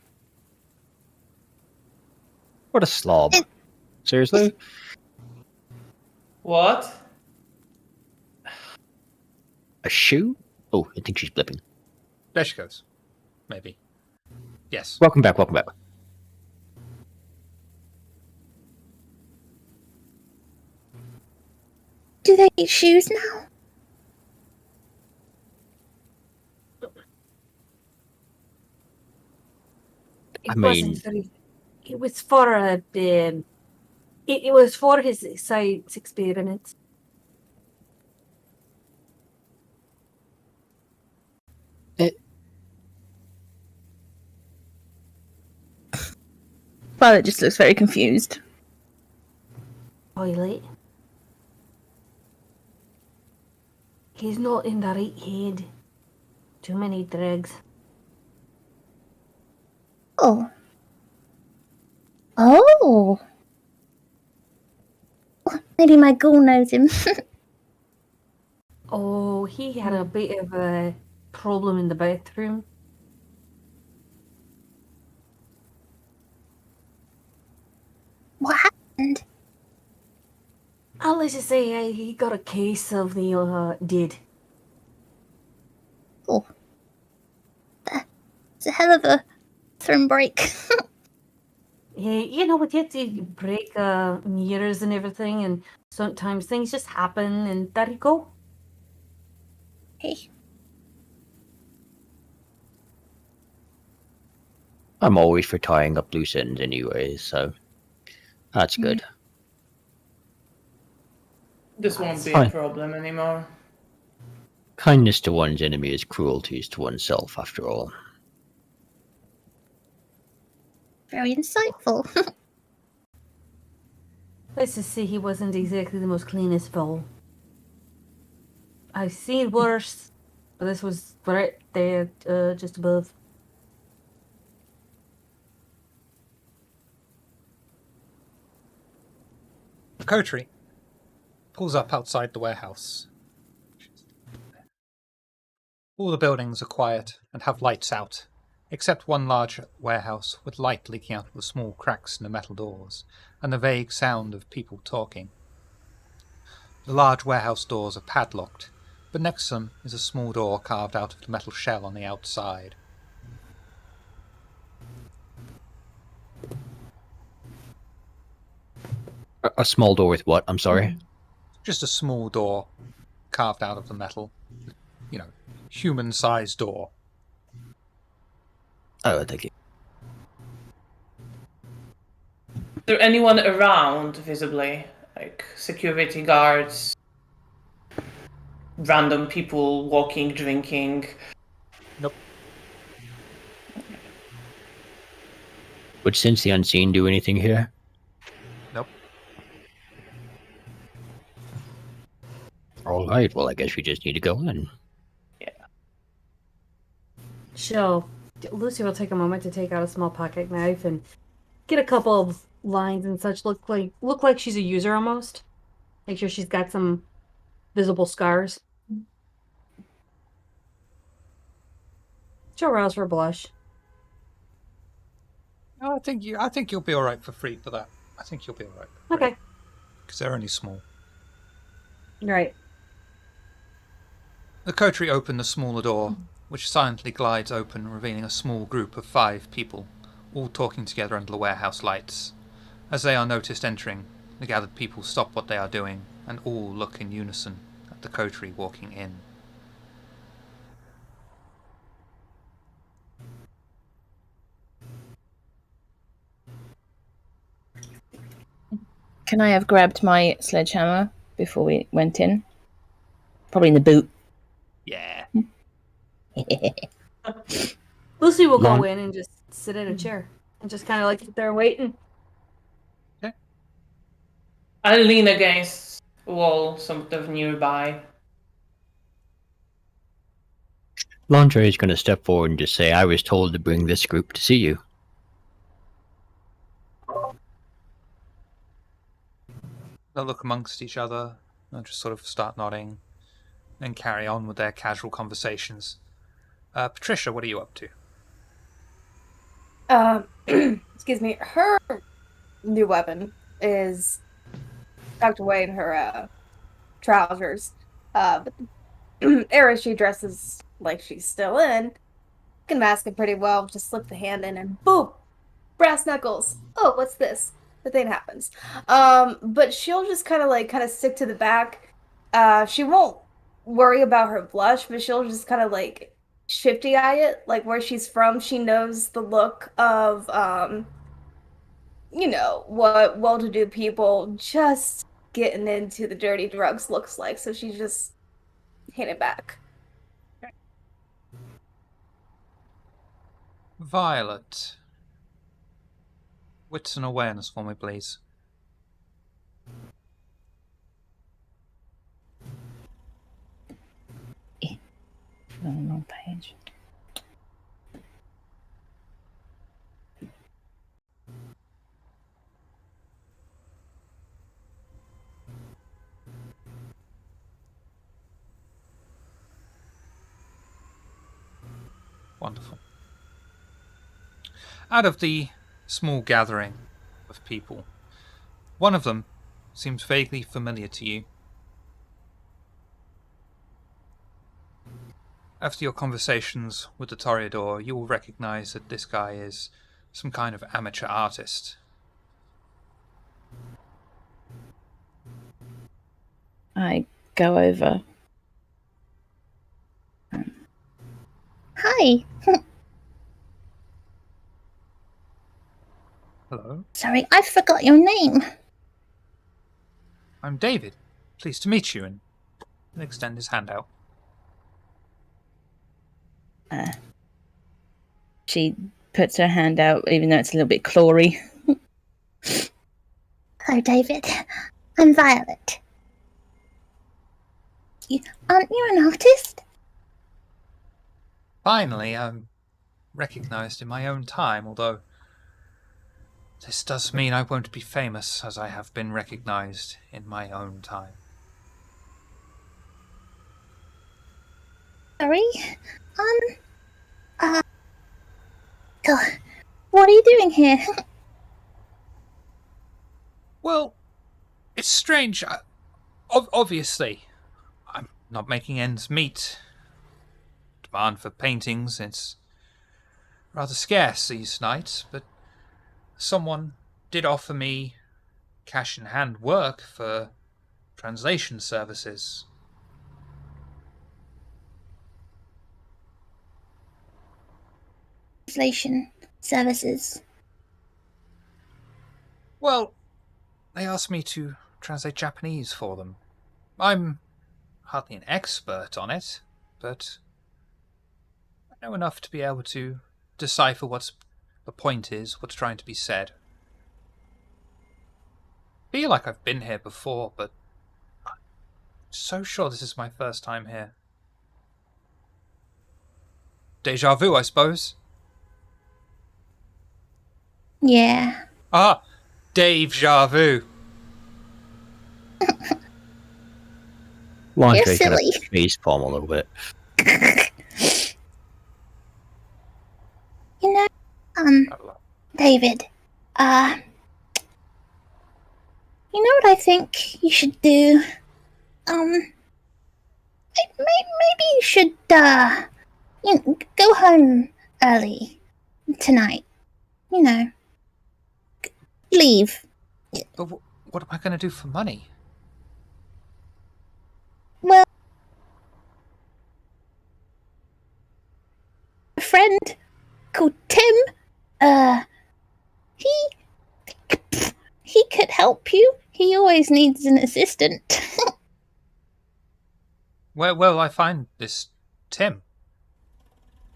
B: What a slob. Seriously?
C: What?
B: A shoe? Oh, I think she's blipping.
A: There she goes. Maybe. Yes.
B: Welcome back, welcome back.
F: Do they eat shoes now?
B: I mean-
G: It was for it was for his science experiments.
E: Violet just looks very confused.
G: Toilet. He's not in the right head. Too many drugs.
F: Oh. Oh. Maybe my ghoul knows him.
G: Oh, he had a bit of a problem in the bathroom.
F: What happened?
G: Let's just say he got a case of the dead.
F: Oh. It's a hell of a throne break.
G: Yeah, you know, with you have to break mirrors and everything, and sometimes things just happen, and there you go.
F: Hey.
B: I'm always for tying up loose ends anyway, so that's good.
C: This won't be a
B: Fine.
C: problem anymore.
B: Kindness to one's enemy is cruelty to oneself, after all.
F: Very insightful.
G: Let's just say he wasn't exactly the most cleanest fowl. I've seen worse, but this was right there, just above.
A: The coterie pulls up outside the warehouse. All the buildings are quiet and have lights out, except one large warehouse with light leaking out of the small cracks in the metal doors, and the vague sound of people talking. The large warehouse doors are padlocked, but next to them is a small door carved out of the metal shell on the outside.
B: A small door with what? I'm sorry?
A: Just a small door carved out of the metal. Human-sized door.
B: Oh, thank you.
C: Is there anyone around, visibly? Like security guards? Random people walking, drinking?
A: Nope.
B: Would Since the Unseen do anything here?
A: Nope.
B: Alright, well, I guess we just need to go in.
G: So, Lucy will take a moment to take out a small pocket knife and get a couple of lines and such. Look like she's a user almost. Make sure she's got some visible scars. She'll rouse her blush.
A: No, I think you'll be all right for free for that. I think you'll be all right.
G: Okay.
A: Because they're only small.
G: Right.
A: The coterie open the smaller door, which silently glides open, revealing a small group of 5 people, all talking together under the warehouse lights. As they are noticed entering, the gathered people stop what they are doing, and all look in unison at the coterie walking in.
E: Can I have grabbed my sledgehammer before we went in? Probably in the boot.
A: Yeah.
G: Lucy will go
B: Long-
G: in and just sit in a chair and just kind of like sit there waiting.
C: I lean against a wall, sort of nearby.
B: Landre is going to step forward and just say, I was told to bring this group to see you.
A: They'll look amongst each other, and just sort of start nodding, then carry on with their casual conversations. Patricia, what are you up to?
D: Excuse me. Her new weapon is tucked away in her trousers. But the area she dresses like she's still in can mask it pretty well. Just slip the hand in and boom, brass knuckles. Oh, what's this? The thing happens. But she'll just kind of stick to the back. She won't worry about her blush, but she'll just kind of like shifty eye it, like where she's from. She knows the look of what well-to-do people just getting into the dirty drugs looks like. So she just hand it back.
A: Violet. Wits and awareness for me, please.
E: Wrong page.
A: Wonderful. Out of the small gathering of people, one of them seems vaguely familiar to you. After your conversations with the Toreador, you will recognize that this guy is some kind of amateur artist.
E: I go over.
F: Hi.
A: Hello,
F: Sorry, I forgot your name.
A: I'm David. Pleased to meet you, and extend his hand out.
E: She puts her hand out, even though it's a little bit clawy.
F: Hello, David. I'm Violet. Aren't you an artist?
A: Finally, I'm recognized in my own time, although this does mean I won't be famous as I have been recognized in my own time.
F: Sorry. God, what are you doing here?
A: Well, it's strange. Obviously, I'm not making ends meet. Demand for paintings is rather scarce these nights, but someone did offer me cash in hand work for translation services.
F: Translation services.
A: Well, they asked me to translate Japanese for them. I'm hardly an expert on it, but I know enough to be able to decipher what's the point is, what's trying to be said. I feel like I've been here before, but I'm so sure this is my first time here. Deja vu, I suppose.
F: Yeah.
A: Ah, Dave-ja vu.
B: Laundry
F: You're
B: kind of
F: silly.
B: face palm a little bit.
F: You know, David, you know what I think you should do? Maybe you should, go home early tonight. You know, leave.
A: But what am I going to do for money?
F: Well, a friend called Tim, he could help you. He always needs an assistant.
A: Where will I find this Tim?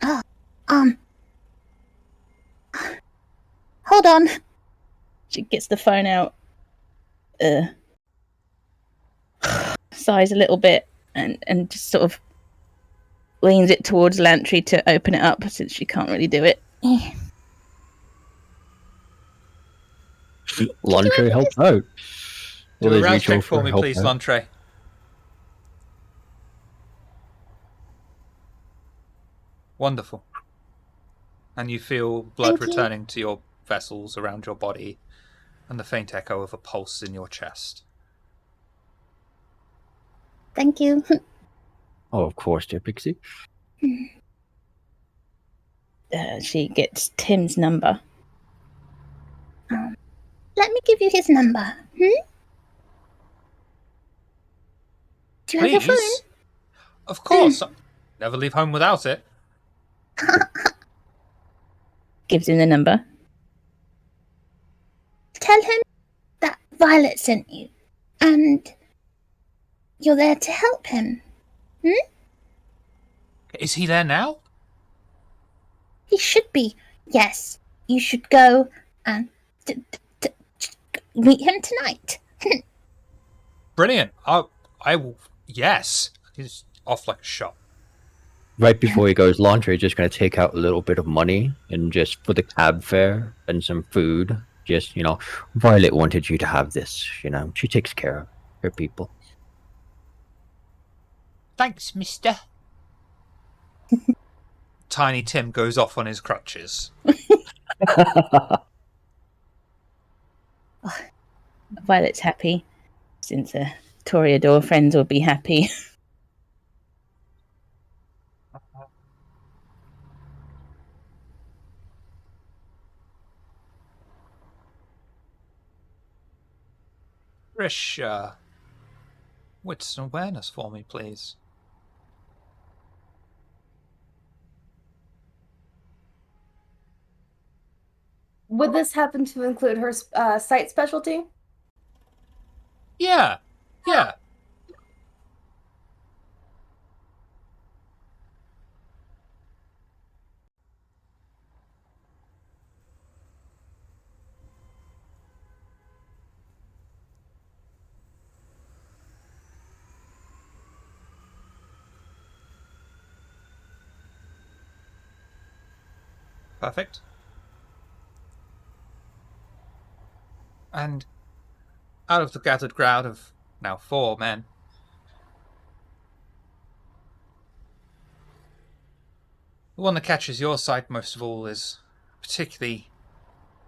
F: Hold on.
E: She gets the phone out, sighs a little bit, and just sort of leans it towards Lantry to open it up, since she can't really do it.
B: Laundry helps out.
A: Do
B: Will
A: a
B: they
A: rouse
B: reach
A: check
B: over
A: for me,
B: help
A: please,
B: out?
A: Lantre. Wonderful. and you feel blood
F: Thank you.
A: returning to your vessels around your body, and the faint echo of a pulse in your chest.
F: Thank you.
B: Oh, of course, dear Pixie.
E: She gets Tim's number.
F: Let me give you his number. Do you have your phone?
A: Please? Of course. Never leave home without it.
E: Gives him the number.
F: Tell him that Violet sent you, and you're there to help him.
A: Is he there now?
F: He should be. Yes, you should go and meet him tonight.
A: Brilliant. I will. Yes. He's off like a shot.
B: Right before he goes, Laundry just going to take out a little bit of money and just for the cab fare and some food. Just, Violet wanted you to have this, She takes care of her people.
A: Thanks, mister. Tiny Tim goes off on his crutches.
E: Violet's happy, since Toreador friends will be happy.
A: Rish, wits and awareness for me, please.
D: Would this happen to include her sight specialty?
A: Yeah. Perfect. And out of the gathered crowd of now 4 men, the one that catches your sight most of all is a particularly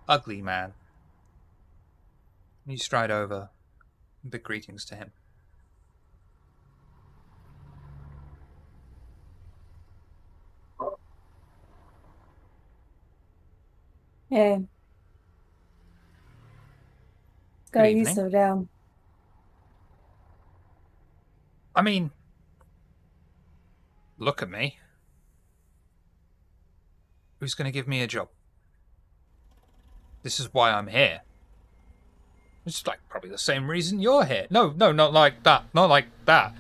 A: ugly man. You stride over and bid greetings to him.
D: Hey.
A: Good
D: Got you
A: evening.
D: so down.
A: I mean, look at me. Who's going to give me a job? This is why I'm here. It's like probably the same reason you're here. No, not like that. Not like that.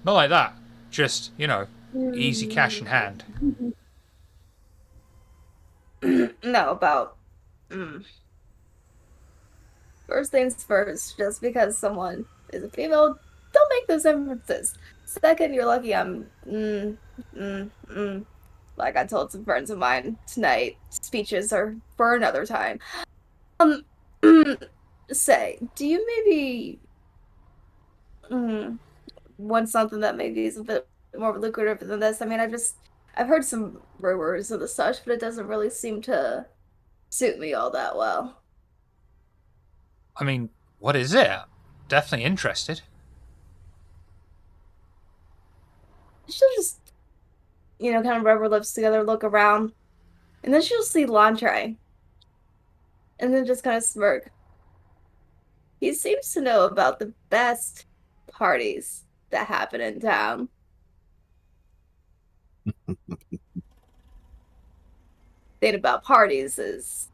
A: Not like that. Just, easy cash in hand.
D: No, about. First things first, just because someone is a female, don't make those inferences. Second, you're lucky I'm. Like I told some friends of mine tonight, speeches are for another time. Say, do you maybe want something that maybe is a bit more lucrative than this? I mean, I've heard some rumors of the such, but it doesn't really seem to suit me all that well.
A: I mean, what is it? Definitely interested.
D: She'll just, kind of rub her lips together, look around, and then she'll see Lantre, and then just kind of smirk. He seems to know about the best parties that happen in town. Thing about parties is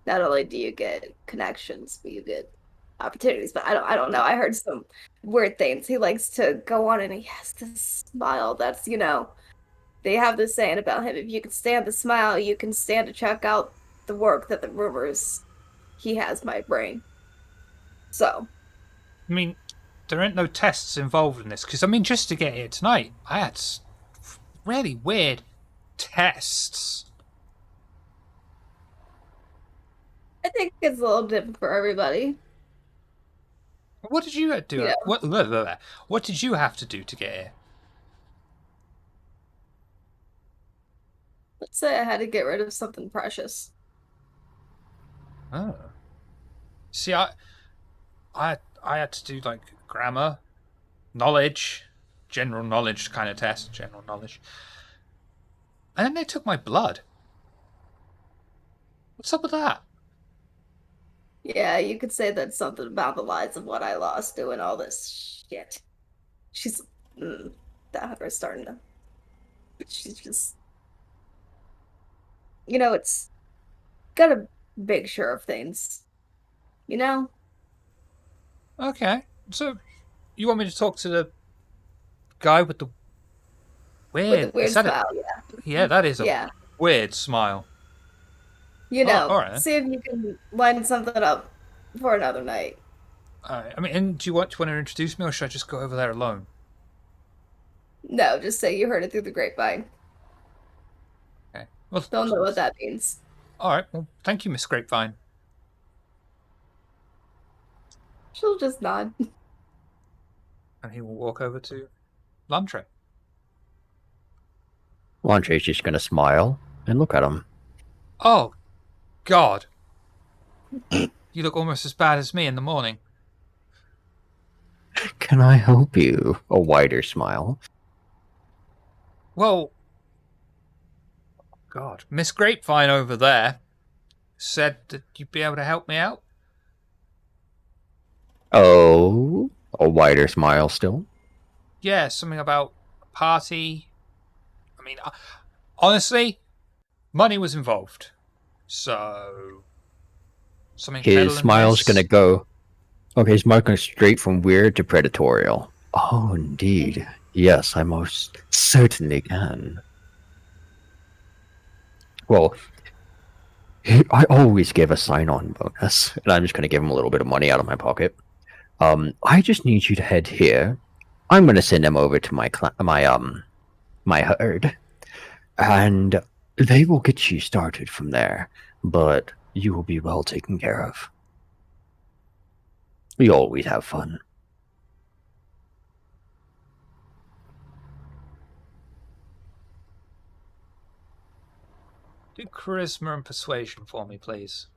D: not only do you get connections, but you get opportunities. But I don't know. I heard some weird things. He likes to go on and he has this smile that's, they have this saying about him. If you can stand the smile, you can stand to check out the work that the rumors he has might bring. So.
A: I mean, there ain't no tests involved in this, because, just to get here tonight, I had really weird tests.
D: I think it's a little different for everybody.
A: What did you do?
D: Yeah.
A: What did you have to do to get here?
D: Let's say I had to get rid of something precious.
A: Oh. See, I had to do like grammar, knowledge, general knowledge kind of test, general knowledge. And then they took my blood. What's up with that?
D: Yeah, you could say that's something about the lines of what I lost doing all this shit. She's that was starting to. She's just, it's got a big share of things. You know,
A: Okay. So, you want me to talk to the guy with the
D: with the
A: weird...
D: weird
A: Is that
D: smile.
A: a...
D: Yeah,
A: Yeah, that is a
D: yeah.
A: weird smile. All right.
D: See if you can line something up for another night.
A: All right. I mean, and do you want to introduce me, or should I just go over there alone?
D: No, just say you heard it through the grapevine.
A: Okay. Well,
D: Don't know what that means.
A: all right. Well, thank you, Miss Grapevine.
D: She'll just nod.
A: And he will walk over to Lantre.
B: Lantre's just gonna smile and look at him.
A: Oh, God. You look almost as bad as me in the morning.
B: Can I help you? A wider smile.
A: Well, God, Miss Grapevine over there said that you'd be able to help me out.
B: Oh, a wider smile still.
A: Yeah, something about a party. I mean, honestly, money was involved. So, something
B: His
A: metal and
B: smile's
A: this.
B: gonna go. Okay, his smile goes straight from weird to predatorial. Oh, indeed. Yes, I most certainly can. Well, I always give a sign-on bonus, and I'm just gonna give him a little bit of money out of my pocket. I just need you to head here. I'm gonna send him over to my herd, and they will get you started from there. But you will be well taken care of. We always have fun.
A: Do charisma and persuasion for me, please.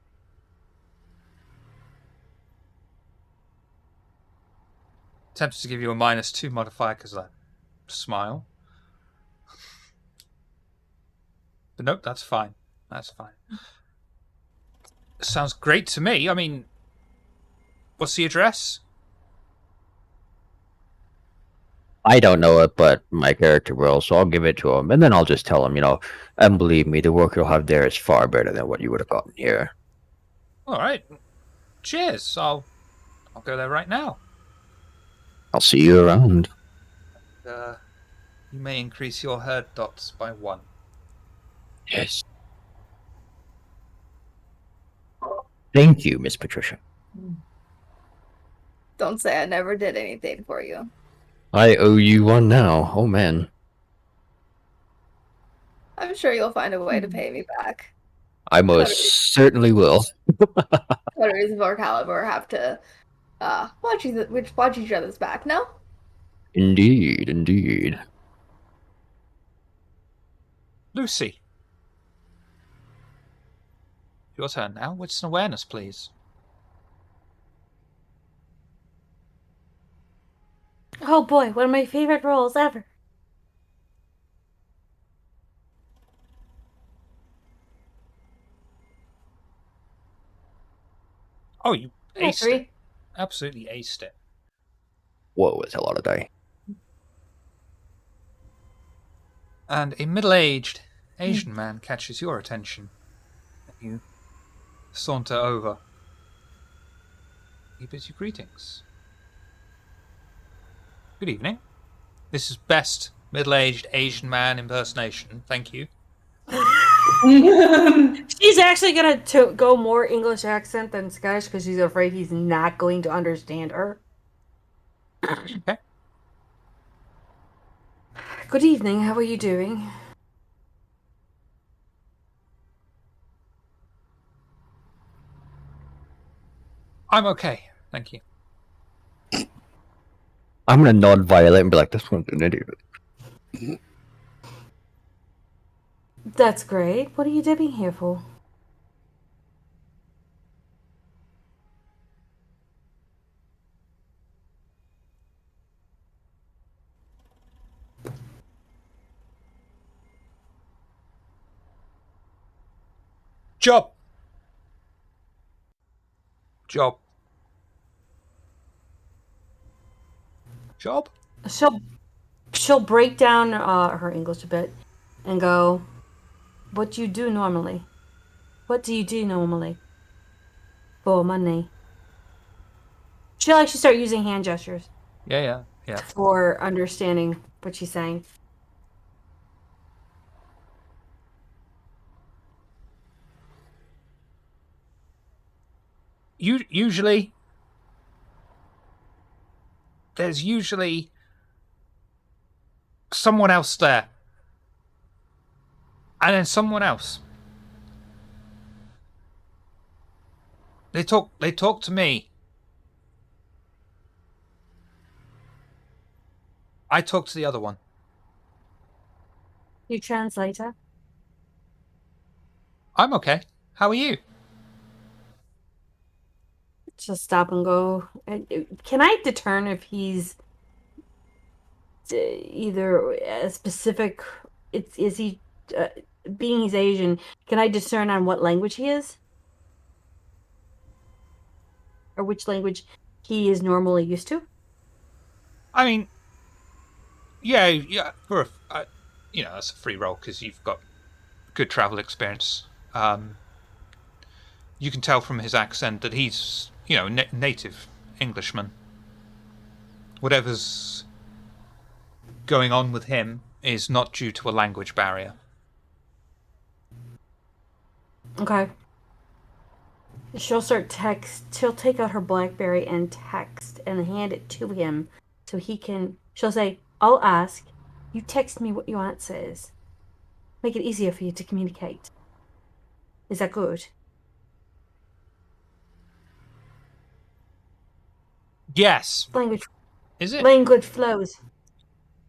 A: Tempted to give you a -2 modifier because of that smile. But nope, that's fine. That's fine. Sounds great to me. I mean, what's the address?
B: I don't know it, but my character will, so I'll give it to him, and then I'll just tell him, and believe me, the work you'll have there is far better than what you would have gotten here.
A: All right. Cheers. I'll go there right now.
B: I'll see you around.
A: You may increase your herd dots by 1.
B: Yes. Thank you, Miss Patricia.
D: Don't say I never did anything for you.
B: I owe you one now. Oh, man.
D: I'm sure you'll find a way to pay me back.
B: I most certainly will.
D: Coteries of our caliber have to watch each other's back, no?
B: Indeed, indeed.
A: Lucy. Your turn now. Wits and awareness, please.
G: Oh boy, one of my favorite roles ever.
A: Oh, you
G: Yeah,
A: aced
G: 3.
A: it. Absolutely aced it.
B: Whoa, it's a lot of die.
A: And a middle-aged Asian man catches your attention. You saunter over. He bids you greetings. Good evening. This is best middle-aged Asian man impersonation. Thank you.
G: She's actually gonna go more English accent than Scottish because she's afraid he's not going to understand her.
A: Okay.
G: Good evening, how are you doing?
A: I'm okay. Thank you.
B: I'm gonna nod Violet and be like, this one's an idiot.
G: That's great. What are you dipping here for?
A: Job. Job. Job?
G: She'll break down her English a bit and go, "What do you do normally? What do you do normally for money?" She'll actually start using hand gestures
A: Yeah.
G: for understanding what she's saying.
A: Usually, there's usually someone else there. And then someone else. They talk to me. I talk to the other one.
G: You translator?
A: I'm okay. How are you?
G: Just stop and go. Can I determine if he's either a specific? Is he being he's Asian? Can I discern on what language he is, or which language he is normally used to?
A: I mean, yeah. That's a free roll because you've got good travel experience. You can tell from his accent that he's, native Englishman. Whatever's going on with him is not due to a language barrier.
G: Okay. She'll take out her BlackBerry and text and hand it to him so he can. She'll say, "I'll ask. You text me what your answer is. Make it easier for you to communicate." Is that good?
A: Yes.
G: Language
A: Is it?
G: language flows.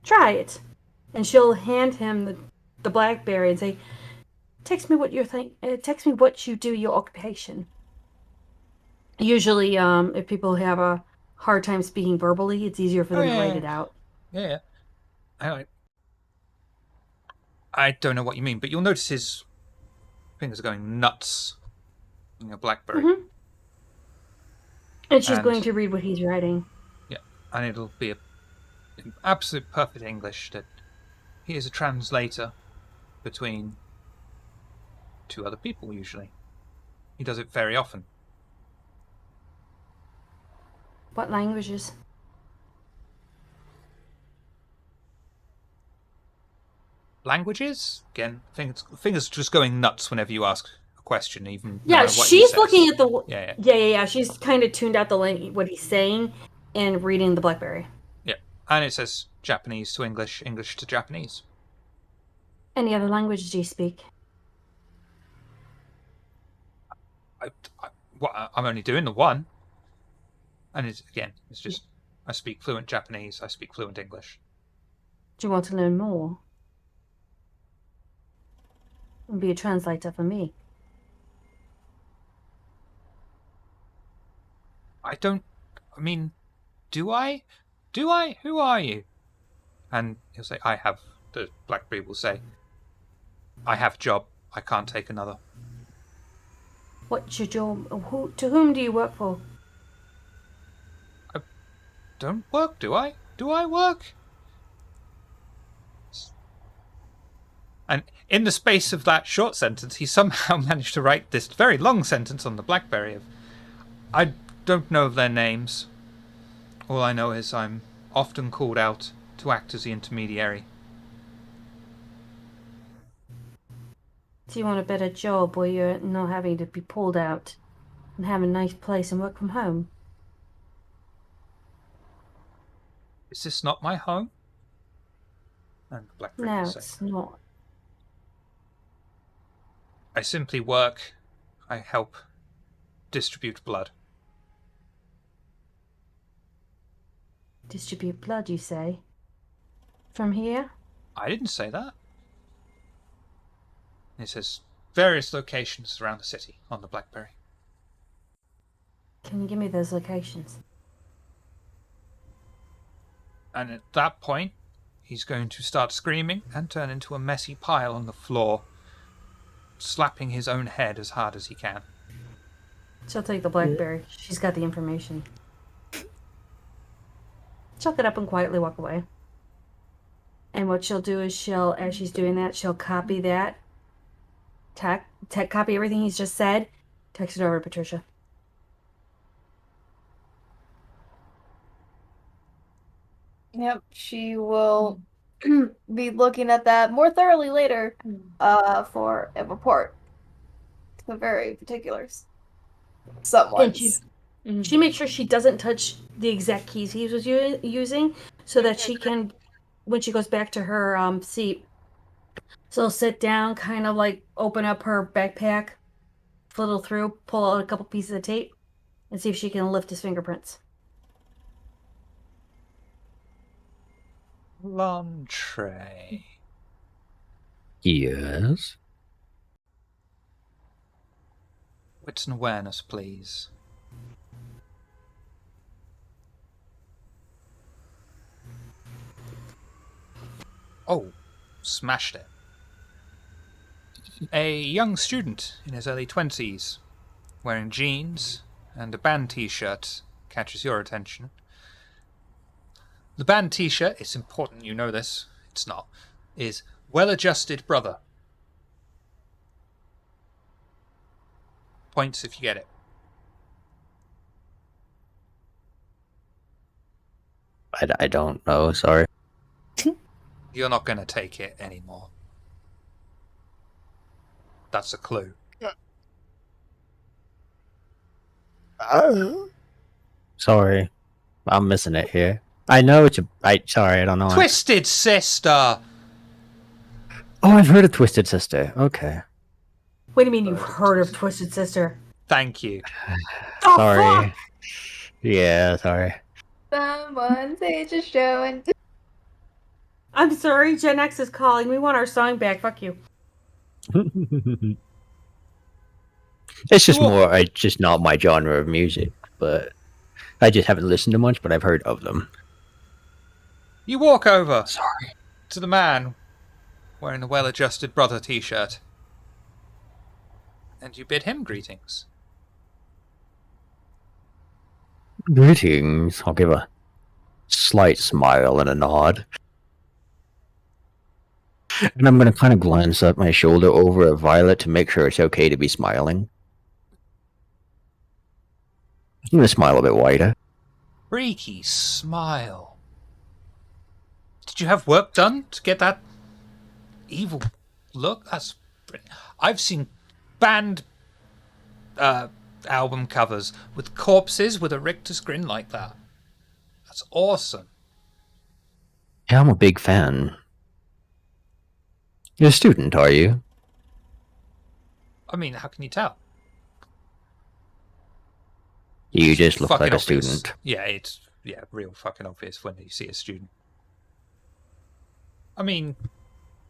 G: Try it. And she'll hand him the BlackBerry and say, "Text me what text me what you do, your occupation." Usually, if people have a hard time speaking verbally, it's easier for them to write it out.
A: Yeah. I don't know what you mean, but you'll notice his fingers are going nuts on your BlackBerry.
G: Mm-hmm. And she's going to read what he's writing.
A: Yeah, and it'll be in absolute perfect English that he is a translator between two other people, usually. He does it very often.
G: What languages?
A: Languages? Again, fingers just going nuts whenever you ask a question, even no
G: Yeah,
A: matter what he
G: she's
A: says.
G: looking at the.
A: Yeah.
G: Yeah. She's kind of tuned out what he's saying and reading the BlackBerry.
A: Yeah, and it says Japanese to English, English to Japanese.
G: Any other languages do you speak?
A: I'm only doing the one. And it's just, I speak fluent Japanese, I speak fluent English.
G: Do you want to learn more? And be a translator for me?
A: Do I? Do I? Who are you? And he'll say, the Blackberry will say, I have a job, I can't take another.
G: What's your job? To whom do you work for?
A: I don't work, do I? Do I work? And in the space of that short sentence, he somehow managed to write this very long sentence on the BlackBerry of, I don't know their names. All I know is I'm often called out to act as the intermediary.
G: Do you want a better job where you're not having to be pulled out and have a nice place and work from home?
A: Is this not my home? And the BlackBerry
G: No,
A: will say,
G: it's not.
A: I simply work. I help distribute blood.
G: Distribute blood, you say? From here?
A: I didn't say that. It says various locations around the city on the BlackBerry.
G: Can you give me those locations?
A: And at that point, he's going to start screaming and turn into a messy pile on the floor, slapping his own head as hard as he can.
G: She'll take the BlackBerry. She's got the information. Chuck it up and quietly walk away. And what she'll do is as she's doing that, she'll copy that. Copy everything he's just said. Text it over to Patricia.
D: Yep, she will be looking at that more thoroughly later for a report. The very particulars. Someone's.
G: She makes sure she doesn't touch the exact keys he was using so that she can, when she goes back to her seat, so sit down, kind of like open up her backpack, fiddle through, pull out a couple pieces of tape, and see if she can lift his fingerprints.
A: L'entrée.
B: Yes.
A: Wits and awareness, please. Oh, smashed it. A young student in his early 20s, wearing jeans and a band t-shirt, catches your attention. The band t-shirt, it's important you know this, it's not, is Well-Adjusted Brother. Points if you get it.
B: I don't know, sorry.
A: You're not going to take it anymore. That's a clue.
B: Sorry. I'm missing it here. I know it's sorry, I don't know.
A: Twisted Sister!
B: Oh, I've heard of Twisted Sister. Okay.
G: What do you mean you've heard of Twisted Sister?
A: Thank you.
G: Oh,
B: Sorry.
G: fuck!
B: Yeah, sorry.
D: Someone's age is showing.
G: I'm sorry, Gen X is calling. We want our song back. Fuck you.
B: It's just just not my genre of music, but I just haven't listened to much, but I've heard of them.
A: You walk over
B: Sorry.
A: to the man wearing the Well-Adjusted Brother t-shirt, and you bid him greetings.
B: Greetings. I'll give a slight smile and a nod. And I'm going to kind of glance up my shoulder over at Violet to make sure it's okay to be smiling. I'm going to smile a bit wider.
A: Freaky smile. Did you have work done to get that evil look? That's brilliant. I've seen band album covers with corpses with a rictus grin like that. That's awesome.
B: Yeah, I'm a big fan. You're a student, are you?
A: I mean, how can you tell?
B: You just look
A: Fucking
B: like a
A: obvious.
B: student.
A: Yeah, it's real fucking obvious when you see a student. I mean,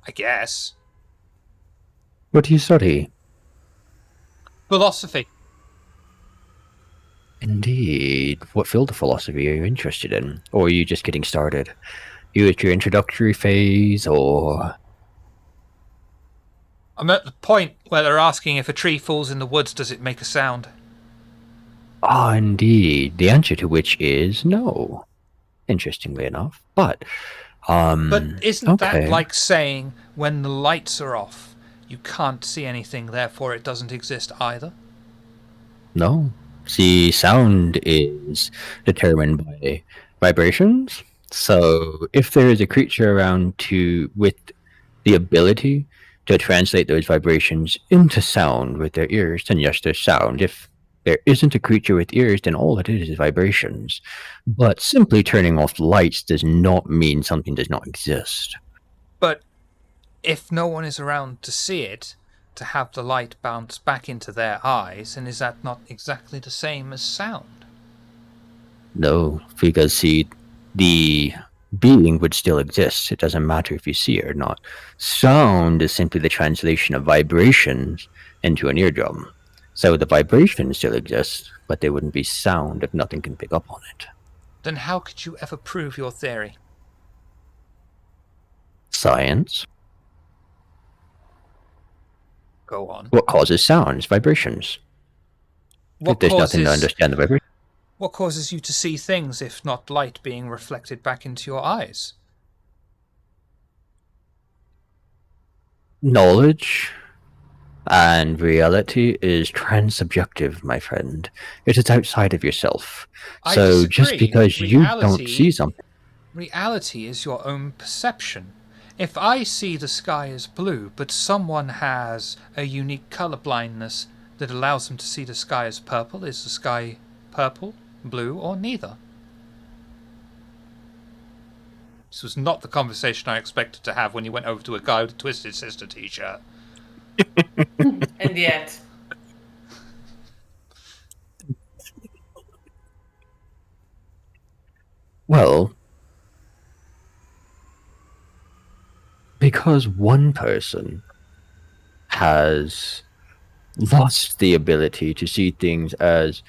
A: I guess.
B: What do you study?
A: Philosophy.
B: Indeed. What field of philosophy are you interested in? Or are you just getting started? You at your introductory phase, or...
A: I'm at the point where they're asking if a tree falls in the woods, does it make a sound?
B: Ah, indeed. The answer to which is no. Interestingly enough. But
A: isn't that
B: okay.
A: like saying when the lights are off, you can't see anything, therefore it doesn't exist either?
B: No. See, sound is determined by vibrations. So if there is a creature around with the ability to translate those vibrations into sound with their ears, then yes, there's sound. If there isn't a creature with ears, then all it is vibrations. But simply turning off lights does not mean something does not exist.
A: But if no one is around to see it, to have the light bounce back into their eyes, and is that not exactly the same as sound?
B: No, because see, the being would still exist. It doesn't matter if you see it or not. Sound is simply the translation of vibrations into an eardrum. So the vibration still exists, but there wouldn't be sound if nothing can pick up on it.
A: Then how could you ever prove your theory?
B: Science.
A: Go on.
B: What causes sounds? Vibrations. If there's nothing to understand the vibration.
A: What causes you to see things if not light being reflected back into your eyes?
B: Knowledge and reality is transsubjective, my friend. It is outside of yourself.
A: I
B: So
A: disagree.
B: just because you don't see something.
A: Reality is your own perception. If I see the sky as blue, but someone has a unique color blindness that allows them to see the sky as purple, is the sky purple, blue, or neither? This was not the conversation I expected to have when you went over to a guy with a Twisted Sister t-shirt.
C: And yet.
B: Well, because one person has lost the ability to see things as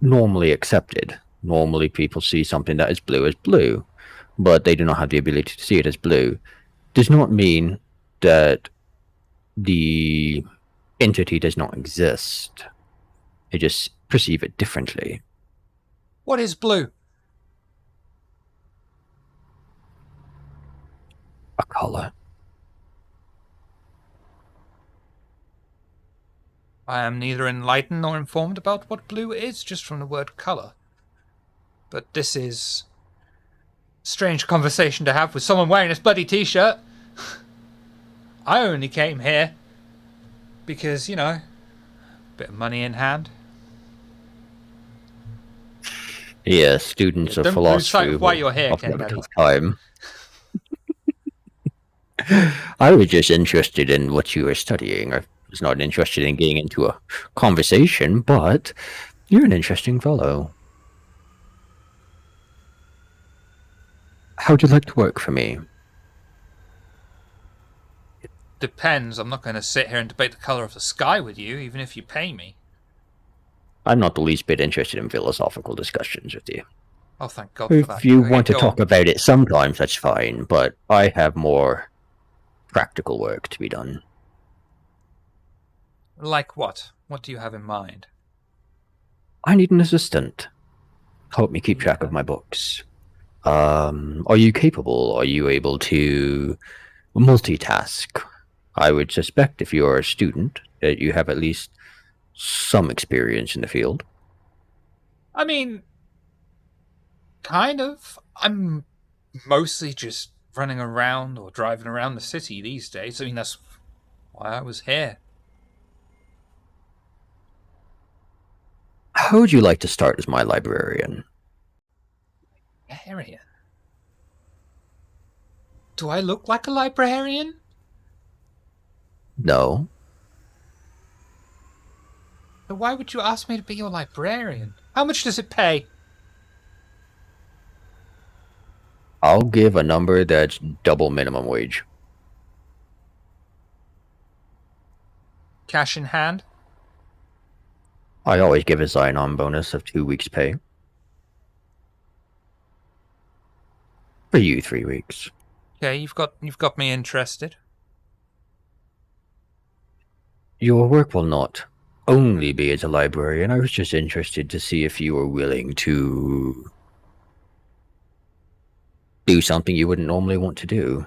B: normally accepted. Normally people see something that is blue, but they do not have the ability to see it as blue. Does not mean that the entity does not exist. They just perceive it differently.
A: What is blue?
B: A color.
A: I am neither enlightened nor informed about what blue is, just from the word color. But this is a strange conversation to have with someone wearing this bloody t-shirt. I only came here because, you know, a bit of money in hand.
B: Yeah, students of
A: don't
B: philosophy
A: lose sight of why you're here,
B: often
A: Ken
B: have a
A: Daddy.
B: tough time. I was just interested in what you were studying. I was not interested in getting into a conversation, but you're an interesting fellow. How'd you like to work for me?
A: Depends. I'm not going to sit here and debate the colour of the sky with you, even if you pay me.
B: I'm not the least bit interested in philosophical discussions with you.
A: Oh, thank God for that.
B: If you
A: Okay,
B: want to
A: go
B: talk
A: on.
B: about it sometimes, that's fine, but I have more practical work to be done.
A: Like what? What do you have in mind?
B: I need an assistant. Help me keep track of my books. Are you capable? Are you able to multitask? I would suspect if you are a student that you have at least some experience in the field.
A: I mean, kind of. I'm mostly just running around or driving around the city these days. I mean, that's why I was here.
B: How would you like to start as my librarian?
A: Librarian? Do I look like a librarian?
B: No.
A: So why would you ask me to be your librarian? How much does it pay?
B: I'll give a number that's double minimum wage.
A: Cash in hand?
B: I always give a sign-on bonus of 2 weeks' pay. For you, 3 weeks.
A: Okay, you've got me interested.
B: Your work will not only be as a librarian. I was just interested to see if you were willing to do something you wouldn't normally want to do.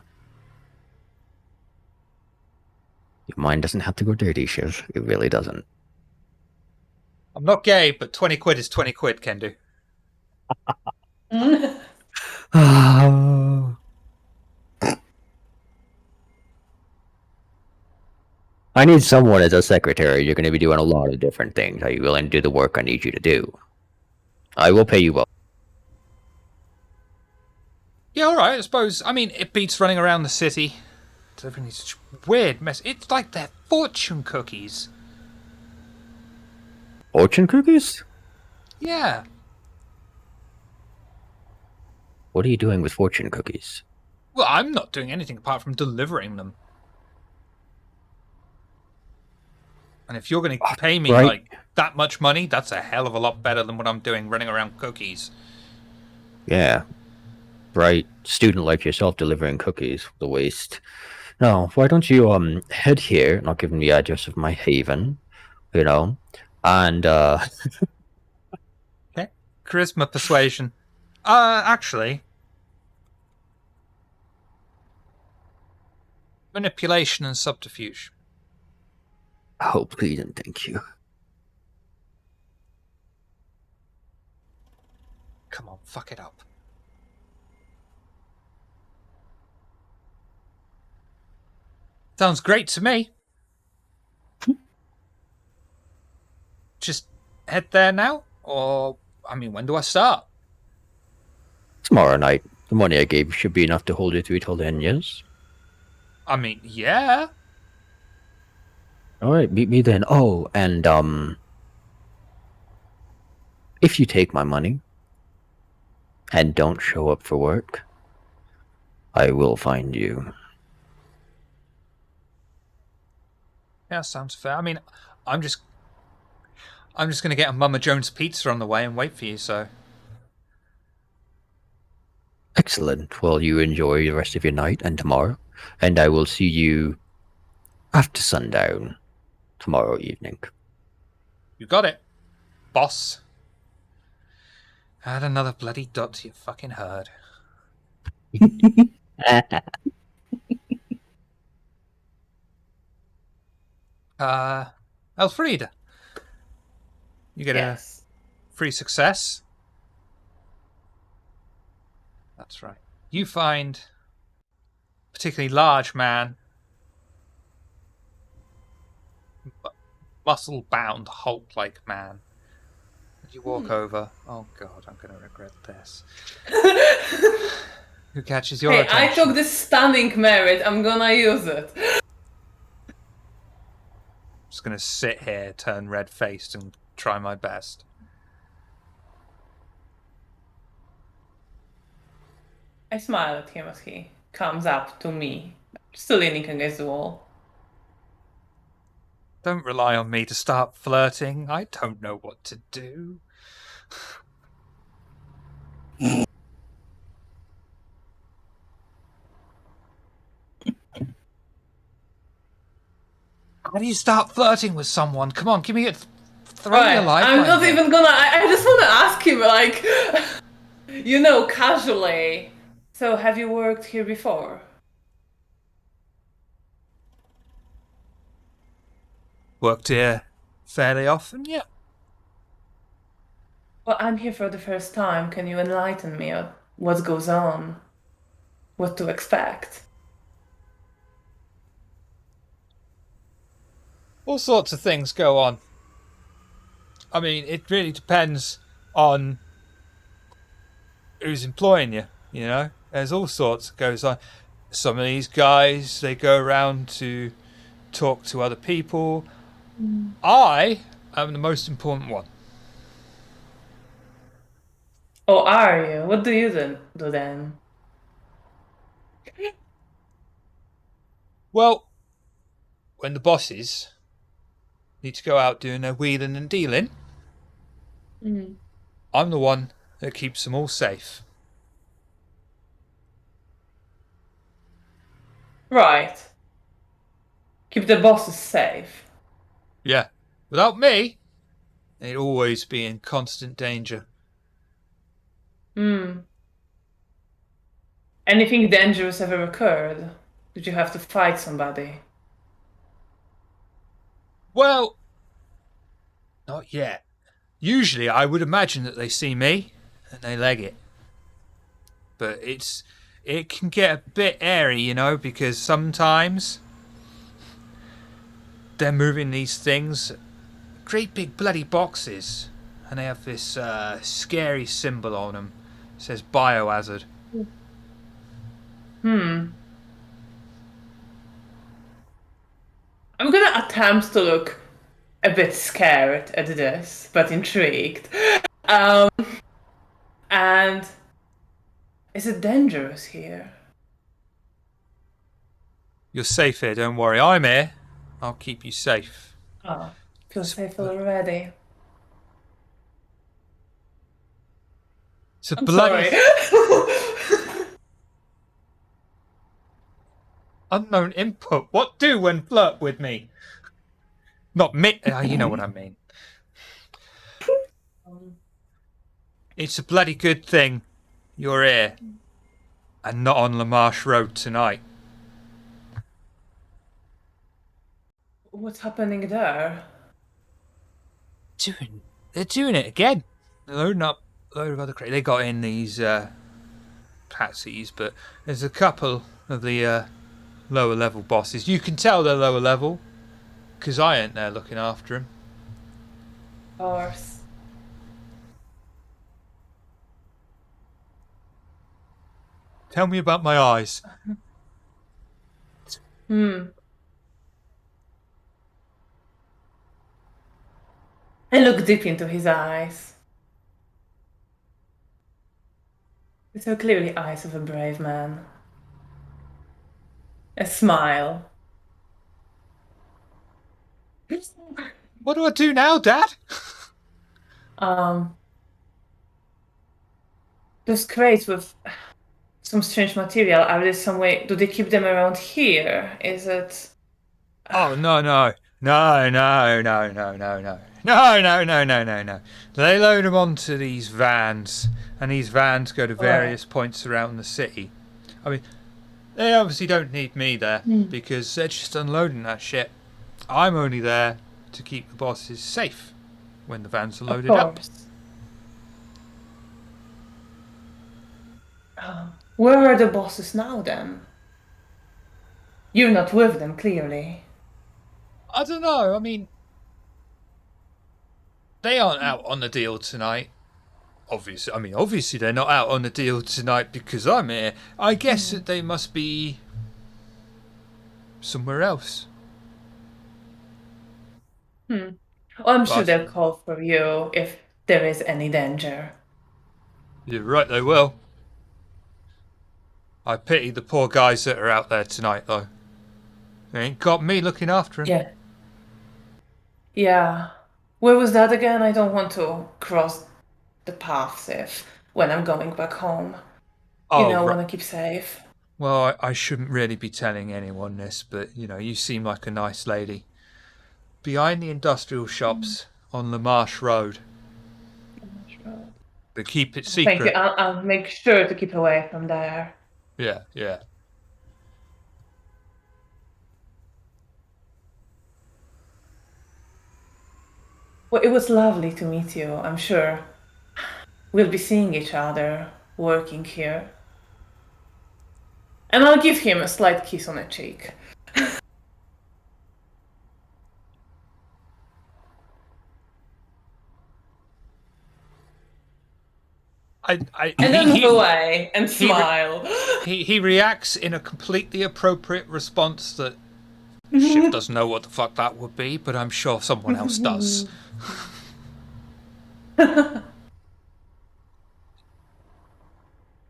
B: Your mind doesn't have to go dirty, Shiv. It really doesn't.
A: I'm not gay, but 20 quid is 20 quid, Kendu.
B: I need someone as a secretary. You're going to be doing a lot of different things. Are you willing to do the work I need you to do? I will pay you well.
A: Yeah, alright, I suppose. I mean, it beats running around the city. Everything's such a weird mess. It's like they're fortune cookies.
B: Fortune cookies?
A: Yeah.
B: What are you doing with fortune cookies?
A: Well, I'm not doing anything apart from delivering them. And if you're going to pay me like that much money, that's a hell of a lot better than what I'm doing running around cookies.
B: Yeah. Bright student like yourself delivering cookies, the waste. No, why don't you head here, and I'll give him the address of my haven, and
A: Okay. Charisma, persuasion. Actually, manipulation and subterfuge.
B: oh, please and thank you.
A: Come on, fuck it up. Sounds great to me. Just head there now? Or, when do I start?
B: Tomorrow night. The money I gave should be enough to hold you through till then, yes?
A: Yeah.
B: Alright, meet me then. Oh, and, if you take my money and don't show up for work, I will find you.
A: Yeah, sounds fair. I'm just going to get a Mama Jones pizza on the way and wait for you, so...
B: Excellent. Well, you enjoy the rest of your night and tomorrow, and I will see you after sundown tomorrow evening.
A: You got it, boss. Add another bloody dot to your fucking herd. Elfrida. You get a free success. That's right. You find a particularly large man, muscle-bound, Hulk-like man. You walk over. Oh god, I'm going to regret this. Who catches your attention?
C: I took this stunning merit. I'm gonna use it.
A: I'm just going to sit here, turn red-faced, and try my best.
C: I smile at him as he comes up to me, still leaning against the wall.
A: Don't rely on me to start flirting. I don't know what to do. How do you start flirting with someone? Come on, give me a throw me a lifeline.
C: I'm not even gonna. I just want to ask him, like, casually. So, have you worked here before?
A: Worked here fairly often, yeah.
C: Well, I'm here for the first time. Can you enlighten me on what goes on? What to expect?
A: All sorts of things go on. It really depends on who's employing you, There's all sorts that goes on. Some of these guys, they go around to talk to other people. I am the most important one.
C: Oh, are you? What do you do then?
A: Well, when the bosses need to go out doing their wheeling and dealing, I'm the one that keeps them all safe.
C: Right. Keep the bosses safe.
A: Yeah. Without me, they'd always be in constant danger.
C: Anything dangerous ever occurred? Did you have to fight somebody?
A: Well, not yet. Usually I would imagine that they see me and they leg it. But it can get a bit airy, because sometimes they're moving these things, great big bloody boxes, and they have this scary symbol on them. It says biohazard.
C: I'm gonna attempt to look a bit scared at this, but intrigued. And Is it dangerous here?
A: You're safe here, don't worry. I'm here. I'll keep you safe.
C: Oh, feel
A: It's
C: safe already.
A: It's a
C: I'm
A: bloody
C: sorry.
A: unknown input. What do when flirt with me? Not me. You know what I mean. It's a bloody good thing you're here and not on Lamarche Road tonight.
C: What's happening there?
A: They're doing it again. They're loading up a load of other crates. They got in these patsies, but there's a couple of the lower level bosses. You can tell they're lower level because I ain't there looking after them.
C: Of course.
A: Tell me about my eyes.
C: I look deep into his eyes. So clearly eyes of a brave man. A smile.
A: What do I do now, Dad?
C: Those crates with some strange material, are there some way, do they keep them around here? Is it...
A: Oh, no. No. No, no, no, no, no, no. No, no, no, no, no, no. They load them onto these vans, and these vans go to various points around the city. I mean, they obviously don't need me there, because they're just unloading that shit. I'm only there to keep the bosses safe when the vans are loaded up.
C: Where are the bosses now, then? You're not with them, clearly.
A: I don't know, I mean, they aren't out on the deal tonight. Obviously they're not out on the deal tonight because I'm here. I guess that they must be somewhere else.
C: Well, I'm sure
A: Right.
C: they'll call for you if there is any danger.
A: You're right, they will. I pity the poor guys that are out there tonight, though. They ain't got me looking after them.
C: Yeah. Yeah. Where was that again? I don't want to cross the paths when I'm going back home.
A: Oh,
C: I
A: right.
C: want to keep safe.
A: Well, I shouldn't really be telling anyone this, but, you seem like a nice lady. Behind the industrial shops on Lamarche Road. But keep it secret.
C: Thank you. I'll make sure to keep away from there.
A: Yeah, yeah.
C: Well, it was lovely to meet you, I'm sure. We'll be seeing each other, working here. And I'll give him a slight kiss on the cheek. And then move away and smile.
A: He reacts in a completely appropriate response that Shiv doesn't know what the fuck that would be, but I'm sure someone else does.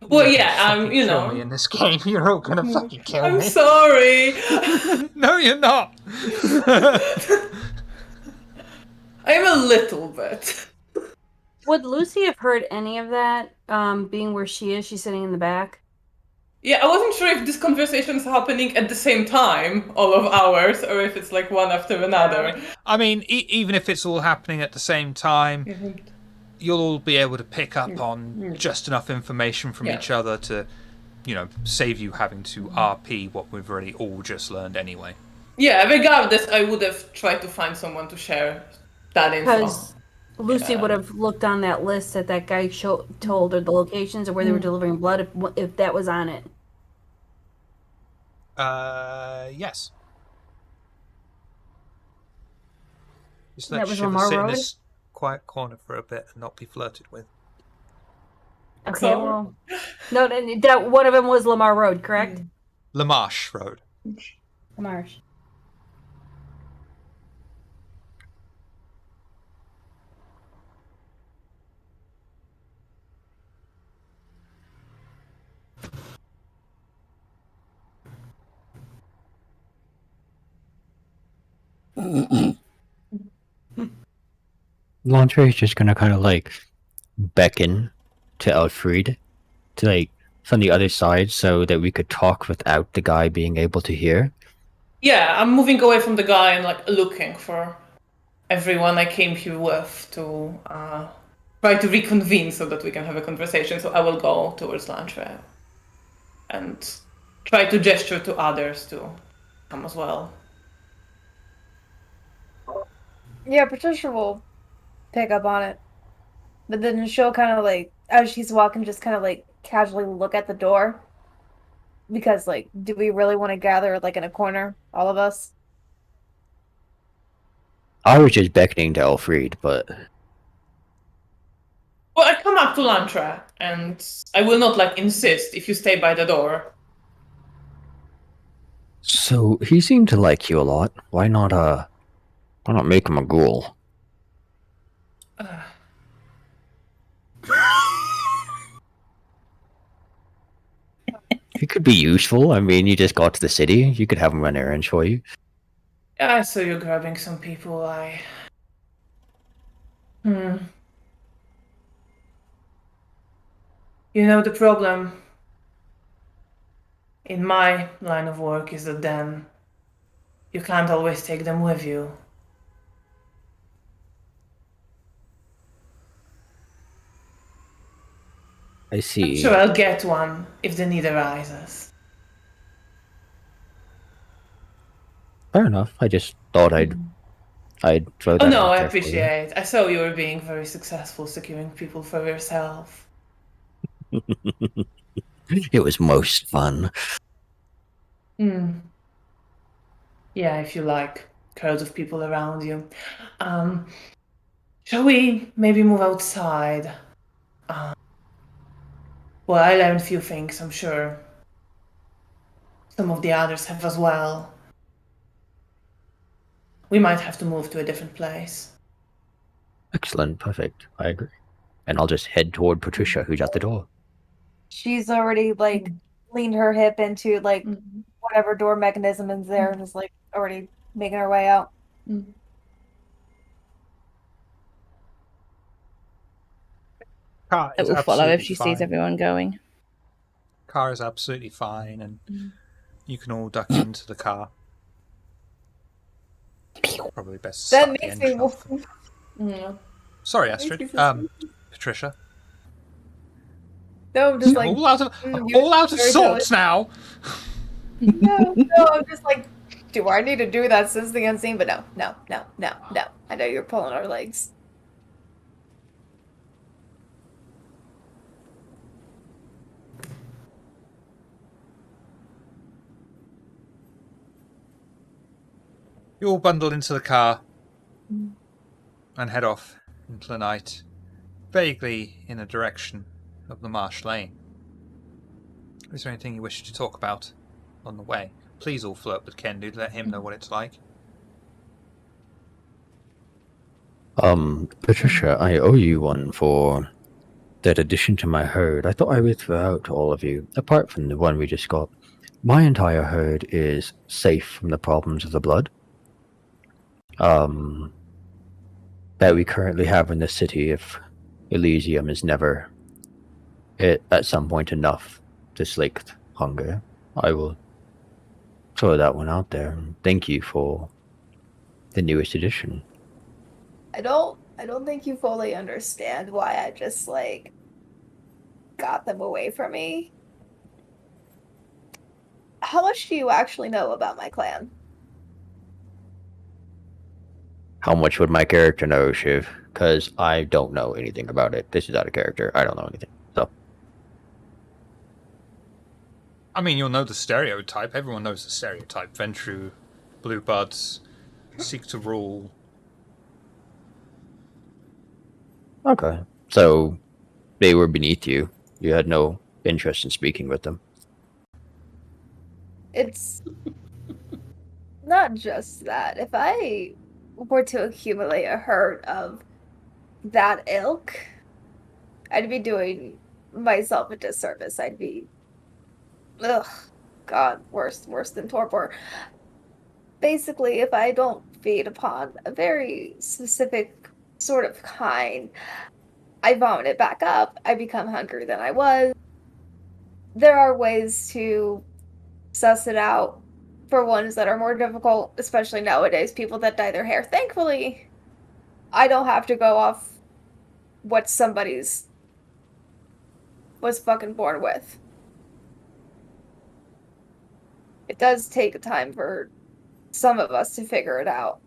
C: Well, yeah,
A: Kill me in this game. You're all gonna fucking kill me.
C: I'm sorry.
A: No, you're not.
C: I'm a little bit.
G: Would Lucy have heard any of that, being where she is? She's sitting in the back.
C: Yeah, I wasn't sure if this conversation is happening at the same time, all of ours, or if it's like one after another.
A: I mean, even if it's all happening at the same time, you'll all be able to pick up on just enough information from each other to, save you having to RP what we've already all just learned anyway.
C: Yeah, regardless, I would have tried to find someone to share that info.
G: Because Lucy would have looked on that list that guy told her the locations of where they were delivering blood if that was on it.
A: Yes. Just
G: That
A: let
G: was
A: Shiva
G: Lamar
A: sit in
G: Road?
A: this quiet corner for a bit and not be flirted with.
G: Okay, well, no, that one of them was Lamar Road, correct?
A: Lamarche Road.
G: Lamarche.
B: Laundry is just gonna kind of like beckon to Elfried to like from the other side so that we could talk without the guy being able to hear.
C: Yeah, I'm moving away from the guy and like looking for everyone I came here with to try to reconvene so that we can have a conversation. So I will go towards Lantre and try to gesture to others to come as well.
D: Yeah, Patricia will pick up on it. But then she'll kind of like, as she's walking, just kind of like casually look at the door. Because, like, do we really want to gather, like, in a corner, all of us?
B: I was just beckoning to Elfried, but
C: Well, I come up to Lantra and I will not like insist if you stay by the door.
B: so he seemed to like you a lot. Why not make him a ghoul? He could be useful. I mean, you just got to the city. You could have him run errands for you.
C: Yeah, I saw you grabbing some people. You know, the problem in my line of work is that then you can't always take them with you.
B: I
C: I'm
B: see.
C: sure I'll get one if the need arises.
B: Fair enough. I just thought I'd throw
C: Oh
B: that
C: no,
B: out
C: I
B: there for you.
C: appreciate. I saw you were being very successful securing people for yourself.
B: It was most fun.
C: Yeah, if you like crowds of people around you. Shall we maybe move outside? Well, I learned a few things, I'm sure. Some of the others have as well. We might have to move to a different place.
B: Excellent. Perfect. I agree. And I'll just head toward Patricia, who's at the door.
D: She's already, like, leaned her hip into, like, whatever door mechanism is there and is, like, already making her way out.
A: Car
E: It
A: is
E: will follow if
A: absolutely
E: she
A: fine.
E: sees everyone going.
A: Car is absolutely fine, and you can all duck into the car. Probably best to
D: That
A: start the
D: makes me
A: engine off. Sorry, Astrid. Patricia.
D: No, I'm just like,
A: all out of
D: very
A: sorts now.
D: no, I'm just like, do I need to do that since the unseen? But no. I know you're pulling our legs.
A: You all bundle into the car and head off into the night, vaguely in a direction of the marsh lane. Is there anything you wish to talk about on the way? Please all flirt with Kendu to let him know what it's like.
B: Patricia, I owe you one for that addition to my herd. I thought I would throw out to all of you, apart from the one we just got. My entire herd is safe from the problems of the blood. That we currently have in the city if Elysium is never at some point enough to slake hunger. I will throw that one out there. Thank you for the newest edition.
D: I don't think you fully understand why I just like got them away from me. How much do you actually know about my clan?
B: How much would my character know, Shiv? Because I don't know anything about it. This is out of character. I don't know anything. So,
A: I mean, you'll know the stereotype. Everyone knows the stereotype. Ventru, blue buds, seek to rule.
B: okay. So, they were beneath you. You had no interest in speaking with them.
D: It's not just that. If I were to accumulate a herd of that ilk, I'd be doing myself a disservice. I'd be, ugh, God, worse than torpor. Basically, if I don't feed upon a very specific sort of kind. I vomit it back up. I become hungrier than I was. There are ways to suss it out for ones that are more difficult, especially nowadays, people that dye their hair. Thankfully, I don't have to go off what somebody's was fucking born with. It does take time for some of us to figure it out.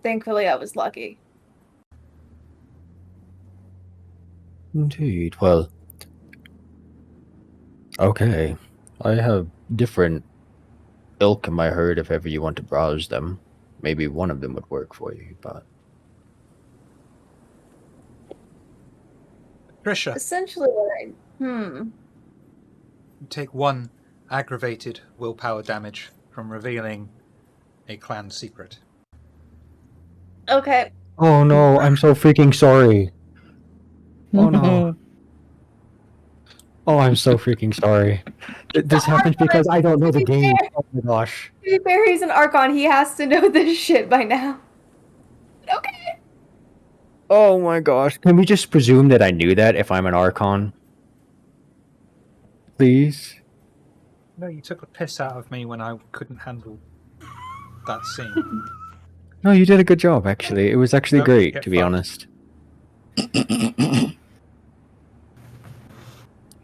D: Thankfully, I was lucky.
B: Indeed. Well, okay. I have different ilk in my herd if ever you want to browse them. Maybe one of them would work for you, but...
A: Trisha,
D: Essentially, what I
A: you take 1 aggravated willpower damage from revealing a clan secret.
D: Okay.
B: Oh no, I'm so freaking sorry. Oh no. Oh, I'm so freaking sorry. This happens because I don't know the game. Oh my gosh.
D: To be fair, he's an Archon. He has to know this shit by now. Okay.
B: Oh my gosh. Can we just presume that I knew that if I'm an Archon? Please?
A: No, you took the piss out of me when I couldn't handle that scene.
B: No, you did a good job, actually. It was actually
A: Nope,
B: great,
A: get
B: to be
A: fucked.
B: honest.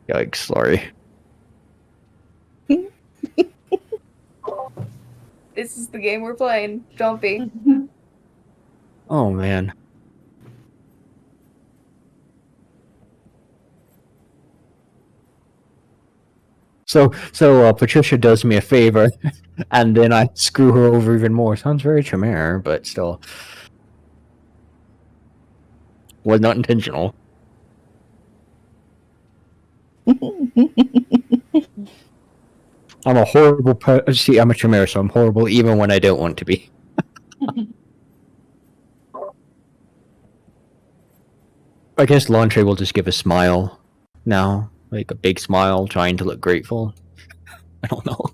B: Yikes, sorry.
D: This is the game we're playing. Don't be.
B: Oh man. So Patricia does me a favor, and then I screw her over even more. Sounds very Chimera, but still. Was not intentional. I'm a horrible see, I'm a Chimera, so I'm horrible even when I don't want to be. I guess Lantre will just give a smile now. Like a big smile, trying to look grateful. I don't know.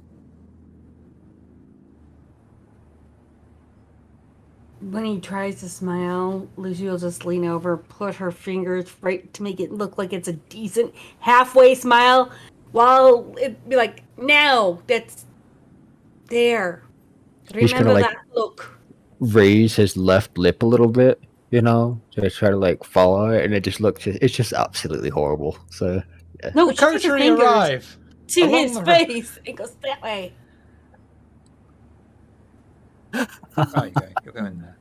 G: When he tries to smile, Lucy will just lean over, put her fingers right to make it look like it's a decent halfway smile, while it be like, "No, that's there.
B: He's
G: Remember
B: gonna like
G: that look."
B: raise his left lip a little bit, you know, to try to like follow it, and it just looks. It's just absolutely horrible. So yeah.
G: No,
A: The
G: she puts her
A: coterie
G: fingers
A: arrive
G: to
A: along
G: his
A: the
G: face and goes that way.
A: Oh, you're going there.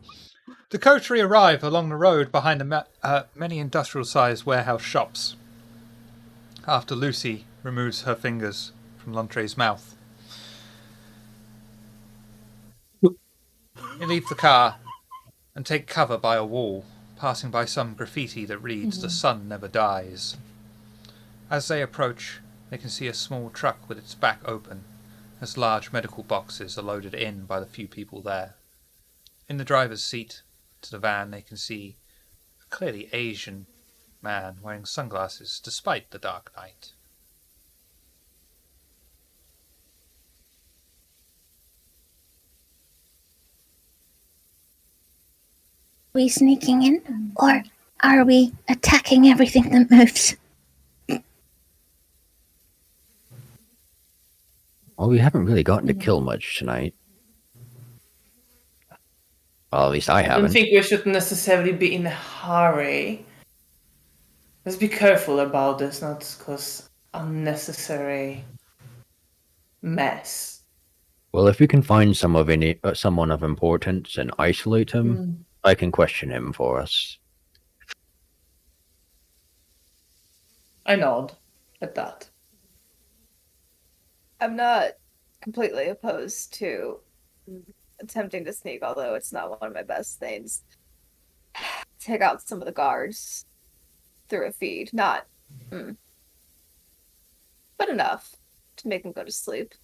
A: The coterie arrive along the road behind the many industrial-sized warehouse shops. After Lucy removes her fingers from Lantre's mouth. You leave the car and take cover by a wall, passing by some graffiti that reads, "The sun never dies." As they approach, they can see a small truck with its back open, as large medical boxes are loaded in by the few people there. In the driver's seat to the van, they can see a clearly Asian man wearing sunglasses despite the dark night.
F: We sneaking in, or are we attacking everything that moves?
B: Well, we haven't really gotten to kill much tonight. Well, at least I
C: I don't
B: haven't.
C: think we should necessarily be in a hurry. Let's be careful about this, not cause unnecessary mess.
B: Well, if we can find someone of importance and isolate him, I can question him for us.
C: I nod at that.
D: I'm not completely opposed to attempting to sneak, although it's not one of my best things. Take out some of the guards through a feed. Not, but enough to make them go to sleep.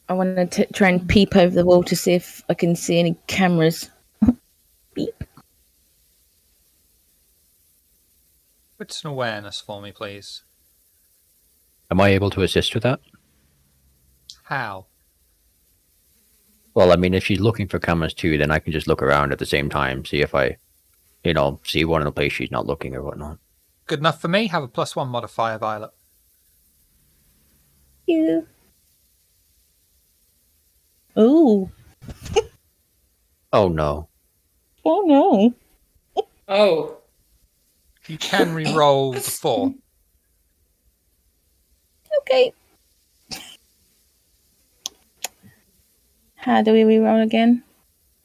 E: I want to try and peep over the wall to see if I can see any cameras. Beep.
A: What's an awareness for me, please?
B: Am I able to assist with that?
A: How?
B: Well, I mean, if she's looking for cameras too, then I can just look around at the same time, see if I, see one in a place she's not looking or whatnot.
A: Good enough for me. Have a +1 modifier, Violet.
F: You.
E: Ooh.
B: Oh no.
E: Oh no.
C: Oh.
A: You can re-roll the 4.
F: Okay.
E: How do we reroll again?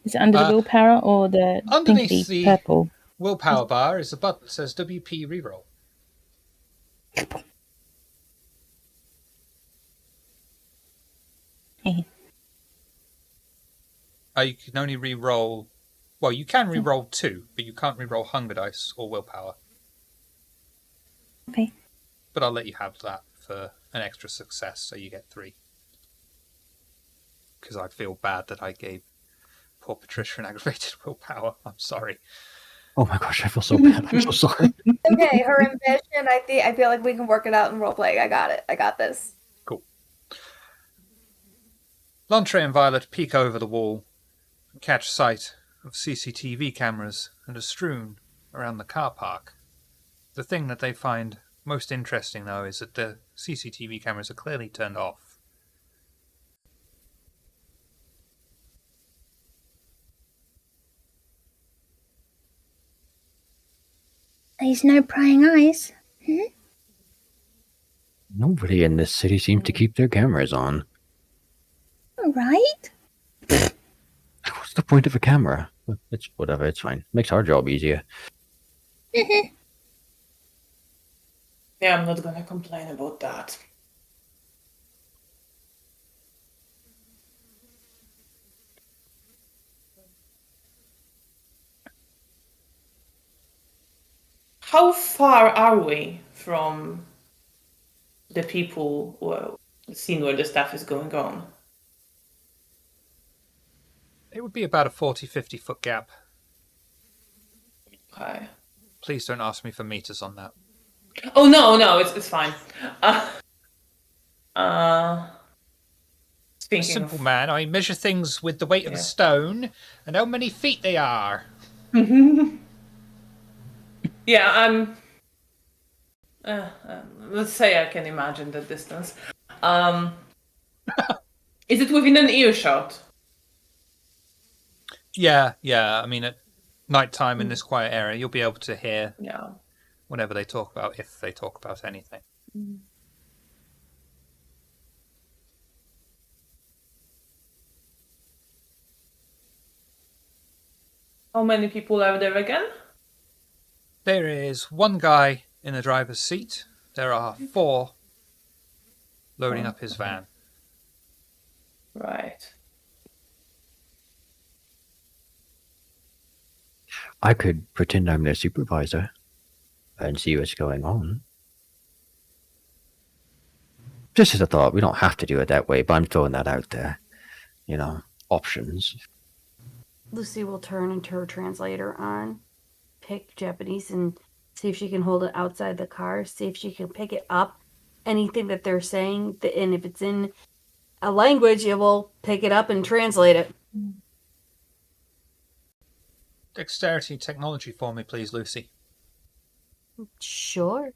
E: Is it under the willpower or the
A: Underneath
E: pinky
A: the
E: purple?
A: willpower bar is a button that says WP reroll. You can only re-roll... Well, you can re-roll 2, but you can't re-roll hunger dice or willpower.
E: Okay.
A: But I'll let you have that for an extra success, so you get 3. Because I feel bad that I gave poor Patricia an aggravated willpower. I'm sorry.
B: Oh my gosh, I feel so bad. I'm so sorry.
D: Okay, her ambition. I feel like we can work it out in roleplay. I got it. I got this.
A: Cool. Lantre and Violet peek over the wall and catch sight of CCTV cameras that are strewn around the car park. The thing that they find most interesting, though, is that the CCTV cameras are clearly turned off.
F: There's no prying eyes.
B: Nobody in this city seems to keep their cameras on.
F: All right.
B: What's the point of a camera? It's whatever, it's fine. Makes our job easier.
C: Yeah, I'm not gonna complain about that. How far are we from the people or the scene where the stuff is going on?
A: It would be about a 40-50 foot gap.
C: Okay.
A: Please don't ask me for meters on that.
C: Oh no, it's fine. Speaking
A: Simple
C: of,
A: man, I measure things with the weight of a stone and how many feet they are.
C: yeah, I'm. Let's say I can imagine the distance. Is it within an earshot?
A: Yeah. I mean, at night time in this quiet area, you'll be able to hear whenever they talk about, if they talk about anything.
C: How many people are there again?
A: There is one guy in the driver's seat. There are 4 loading up his van.
C: Right.
B: I could pretend I'm their supervisor and see what's going on. Just as a thought, we don't have to do it that way, but I'm throwing that out there. Options.
G: Lucy will turn into her translator on, pick Japanese, and see if she can hold it outside the car, see if she can pick it up, anything that they're saying, and if it's in a language, it will pick it up and translate it.
A: Dexterity technology for me, please, Lucy.
G: Sure.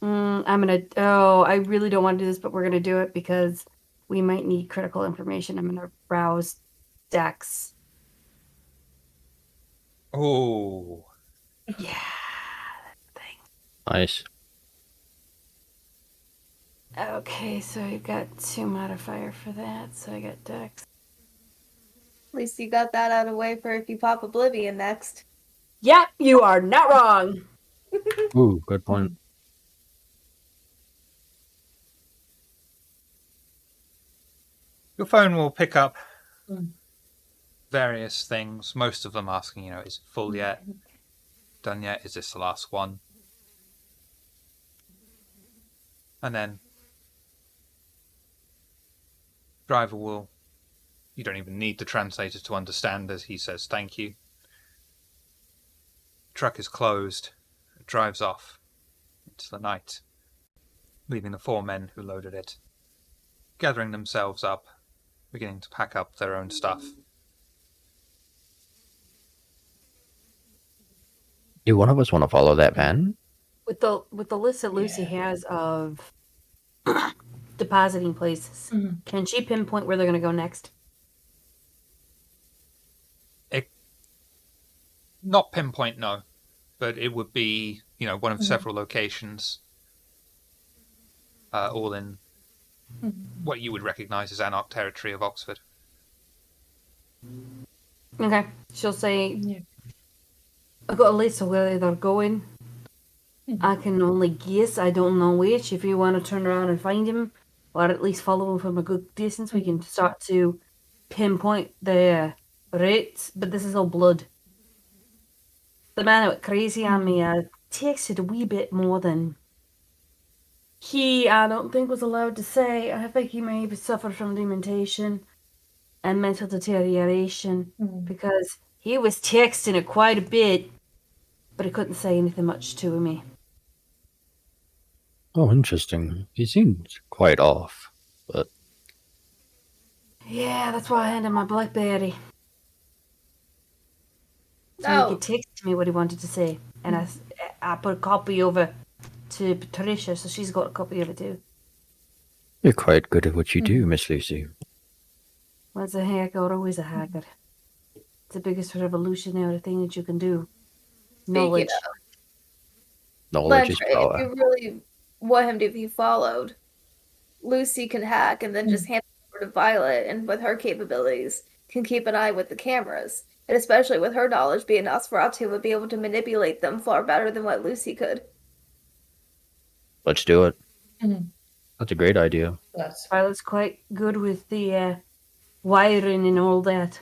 G: I really don't want to do this, but we're gonna do it because we might need critical information. I'm gonna browse Dex.
A: Oh.
G: Yeah, that thing.
B: Nice.
G: Okay, so you got 2 modifier for that, so I got Dex.
D: At least you got that out of the way for if you pop Oblivion next.
G: Yep, you are not wrong.
B: Ooh, good point.
A: Your phone will pick up various things, most of them asking, is it full yet? Done yet? Is this the last one? And then driver will... You don't even need the translator to understand as he says thank you. Truck is closed. It drives off. into the night, leaving the 4 men who loaded it, gathering themselves up, beginning to pack up their own stuff.
B: Do one of us want to follow that van?
G: With the list that Lucy has of depositing places, can she pinpoint where they're going to go next?
A: Not pinpoint, no, but it would be, one of several locations, all in what you would recognise as Anarch territory of Oxford.
G: Okay. She'll say, I've got a list of where they're going. I can only guess. I don't know which. If you want to turn around and find him, or at least follow him from a good distance, we can start to pinpoint the rates. But this is all blood. The man went crazy on me. I texted a wee bit more than I don't think, was allowed to say. I think he may have suffered from dementation and mental deterioration because he was texting it quite a bit, but he couldn't say anything much to me.
B: Oh, interesting. He seemed quite off, but...
G: Yeah, that's why I handed my BlackBerry. So he could text me what he wanted to say. And I put a copy over to Patricia, so she's got a copy of it too.
B: You're quite good at what you do, Miss Lucy.
G: Once a hacker, always a hacker. It's the biggest revolutionary thing that you can do. Knowledge.
B: Knowledge is power.
D: If you really want him to be followed, Lucy can hack and then just hand it over to Violet, and with her capabilities, can keep an eye with the cameras. And especially with her knowledge, being Nosferatu would be able to manipulate them far better than what Lucy could.
B: Let's do it. That's a great idea.
G: Violet's quite good with the wiring and all that.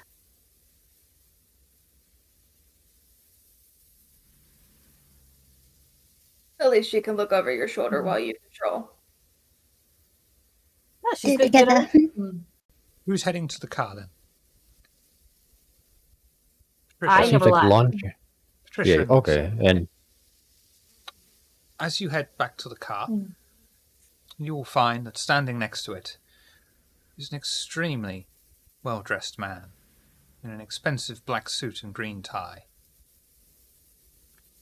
D: At least she can look over your shoulder while you patrol.
G: Yeah, she's
F: Do
G: good
F: together.
A: Who's heading to the car then?
G: I
B: Seems
G: never
B: like
G: left.
B: launch.
A: Patricia
B: Yeah,
A: and
B: okay. And
A: as you head back to the car, you will find that standing next to it is an extremely well-dressed man in an expensive black suit and green tie.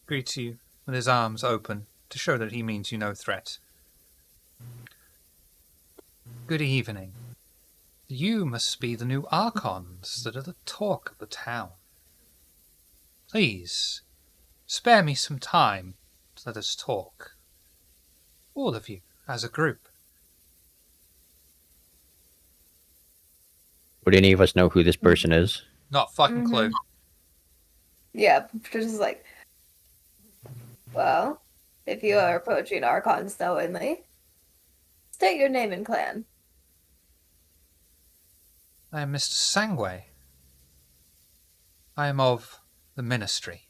A: Greets you with his arms open to show that he means you no threat. Good evening. You must be the new Archons that are the talk of the town. Please, spare me some time to let us talk. All of you, as a group.
B: would any of us know who this person is?
A: Not fucking clue.
D: Yeah, Patricia's like, well, if you are approaching Archons knowingly, state your name and clan.
A: I am Mr. Sangway. I am of the Ministry.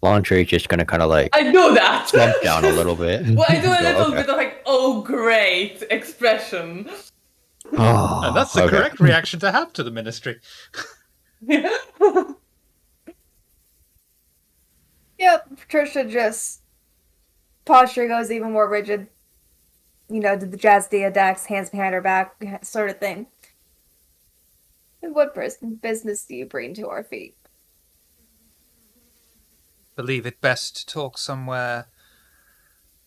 B: Laundry just gonna kind of like
C: I know that.
B: slump down a little bit.
C: Well, I do a
B: Go,
C: little
B: okay.
C: bit of like, oh great expression.
B: Oh,
A: And that's the
B: okay.
A: correct reaction to have to the Ministry.
D: Yep, Patricia just posture goes even more rigid. Did the jazz Dax, hands behind her back sort of thing. And what business do you bring to our feet?
A: Believe it best to talk somewhere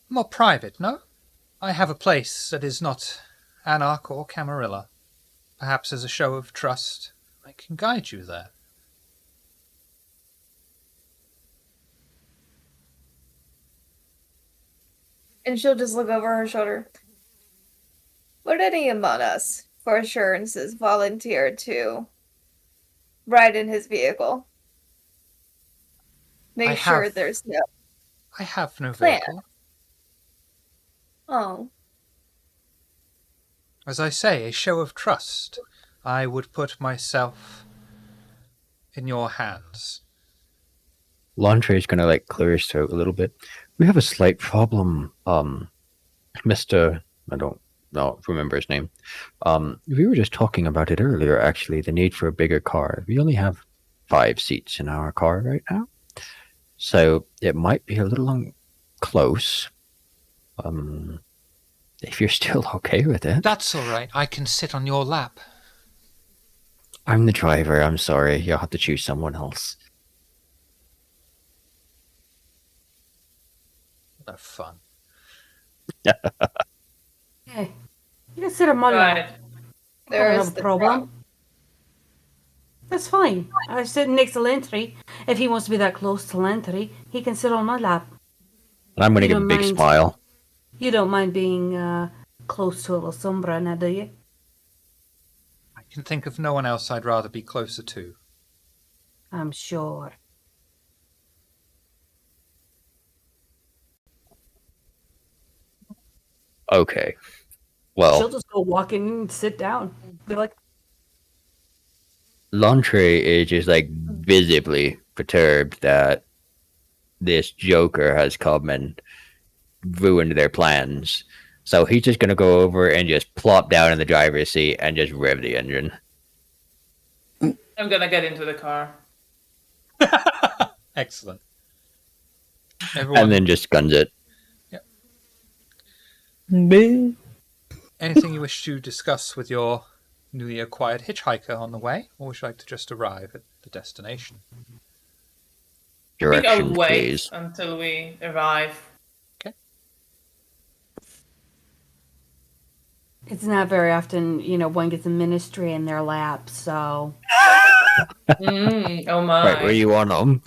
A: more private, no? I have a place that is not Anarch or Camarilla. Perhaps as a show of trust, I can guide you there.
D: And she'll just look over her shoulder. Would any among us, for assurances, volunteer to ride in his vehicle? Make sure there's no...
A: I have no
D: plan.
A: vehicle.
D: Oh.
A: As I say, a show of trust. I would put myself in your hands.
B: Laundry is gonna like clear his throat a little bit. We have a slight problem, Mr. I don't remember his name. We were just talking about it earlier, actually, the need for a bigger car. We only have 5 seats in our car right now. So it might be a little close. If you're still okay with it.
A: That's all right. I can sit on your lap.
B: I'm the driver. I'm sorry. You'll have to choose someone else.
A: No fun.
G: Hey, you can sit on my lap.
C: Right.
G: I
D: There
G: don't
D: is
G: have a
D: the
G: problem. That's fine. I sit next to Lantry. If he wants to be that close to Lantry, he can sit on my lap.
B: And I'm going to
G: You
B: give a
G: don't
B: big
G: mind-
B: smile.
G: You don't mind being close to a La Sombra now, do you?
A: I can think of no one else I'd rather be closer to.
G: I'm sure.
B: Okay.
G: She'll
B: Well,
G: just go walk in and sit down. Be like,
B: Lantre is just like visibly perturbed that this Joker has come and ruined their plans. So he's just going to go over and just plop down in the driver's seat and just rev the engine.
C: I'm gonna get into the car.
A: Excellent. Everyone,
B: And then just guns it.
A: anything you wish to discuss with your newly acquired hitchhiker on the way, or would you like to just arrive at the destination?
C: I think I'll
B: Directions,
C: wait
B: please.
C: until we arrive.
G: it's not very often, one gets a ministry in their lap, so.
C: Oh my.
B: Right, where you on them?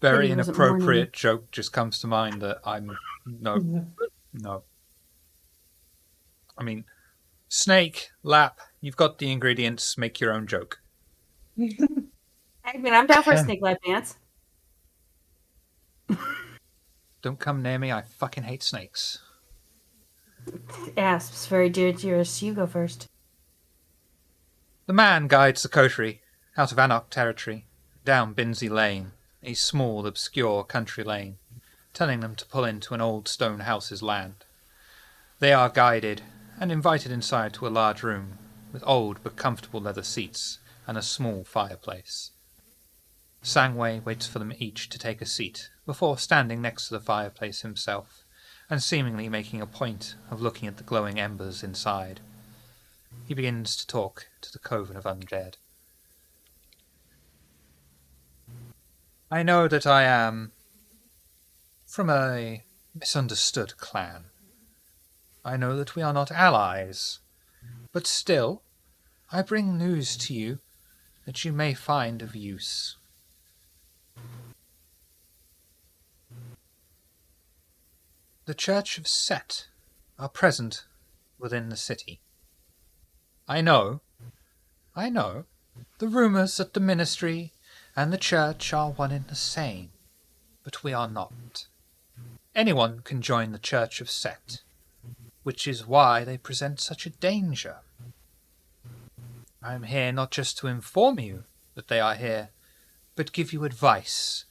A: Very
G: He wasn't
A: inappropriate joke just comes to mind that I'm... No. I mean, snake, lap, you've got the ingredients, make your own joke.
G: I mean, I'm down for a snake lap dance.
A: Don't come near me, I fucking hate snakes.
G: Asps, very dangerous. You go first.
A: The man guides the coterie out of Anarch territory, down Binsey Lane, a small, obscure country lane, telling them to pull into an old stone house's land. They are guided and invited inside to a large room with old but comfortable leather seats and a small fireplace. Sangway waits for them each to take a seat before standing next to the fireplace himself and seemingly making a point of looking at the glowing embers inside. He begins to talk to the Coven of Undead. I know that I am from a misunderstood clan. I know that we are not allies, but still, I bring news to you that you may find of use. The Church of Set are present within the city. I know, the rumours that the ministry and the church are one and the same, but we are not. Anyone can join the Church of Set, which is why they present such a danger. I am here not just to inform you that they are here, but give you advice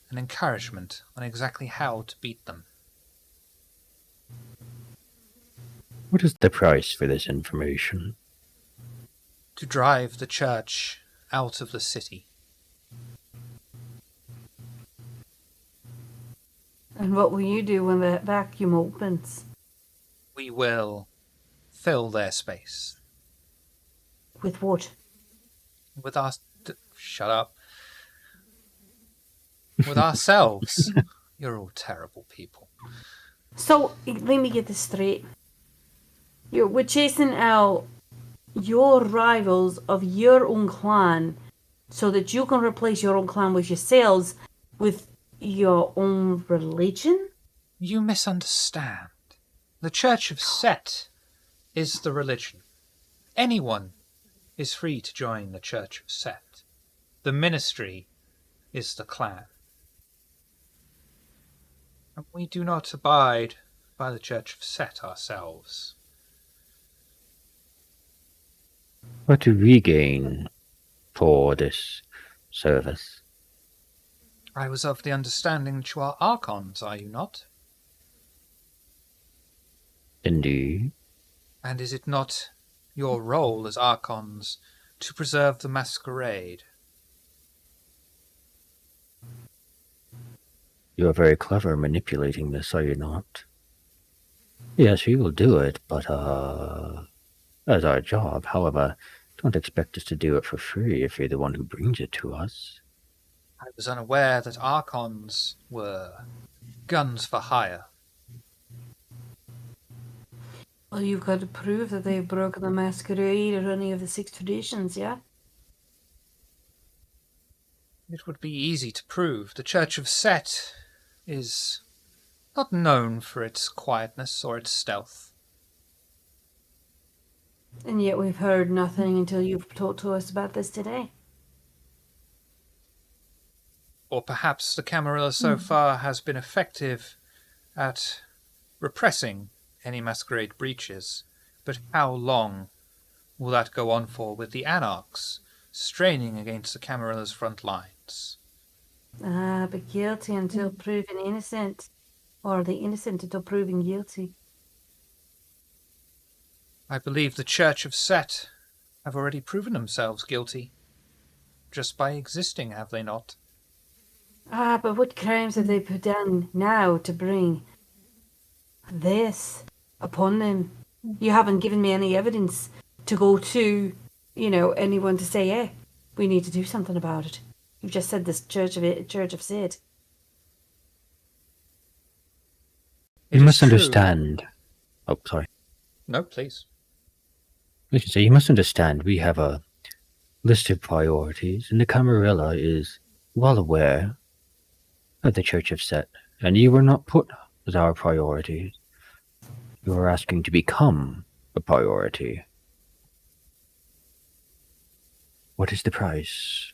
A: and encouragement on exactly how to beat them.
B: What is the price for this information?
A: To drive the church out of the city.
G: And what will you do when the vacuum opens?
A: We will fill their space
G: With what?
A: with our... Shut up. With ourselves. You're all terrible people.
G: So, let me get this straight. We're chasing out your rivals of your own clan so that you can replace your own clan with yourselves with your own religion?
A: You misunderstand. The Church of Set is the religion. Anyone is free to join the Church of Set. The ministry is the clan. And we do not abide by the Church of Set ourselves.
B: What do we gain for this service?
A: I was of the understanding that you are Archons, are you not?
B: Indeed.
A: And is it not your role as Archons to preserve the Masquerade.
B: You are very clever manipulating this, are you not? Yes, we will do it, but, as our job. However, don't expect us to do it for free if you're the one who brings it to us.
A: I was unaware that Archons were guns for hire.
G: Well, you've got to prove that they've broken the Masquerade or any of the 6 traditions, yeah?
A: It would be easy to prove. The Church of Set is not known for its quietness or its stealth.
G: And yet we've heard nothing until you've talked to us about this today.
A: Or perhaps the Camarilla so far has been effective at repressing any Masquerade breaches. But how long will that go on for with the Anarchs straining against the Camarilla's front lines?
G: But guilty until proven innocent. Or the innocent until proven guilty.
A: I believe the Church of Set have already proven themselves guilty. Just by existing, have they not?
G: But what crimes have they put down now to bring this upon them? You haven't given me any evidence to go to, anyone to say, hey, we need to do something about it. You've just said this Church of Sid.
B: You must understand. Oh, sorry.
A: No, please.
B: So you must understand we have a list of priorities, and the Camarilla is well aware of the Church of Set, and you were not put as our priorities. You are asking to become a priority. What is the price?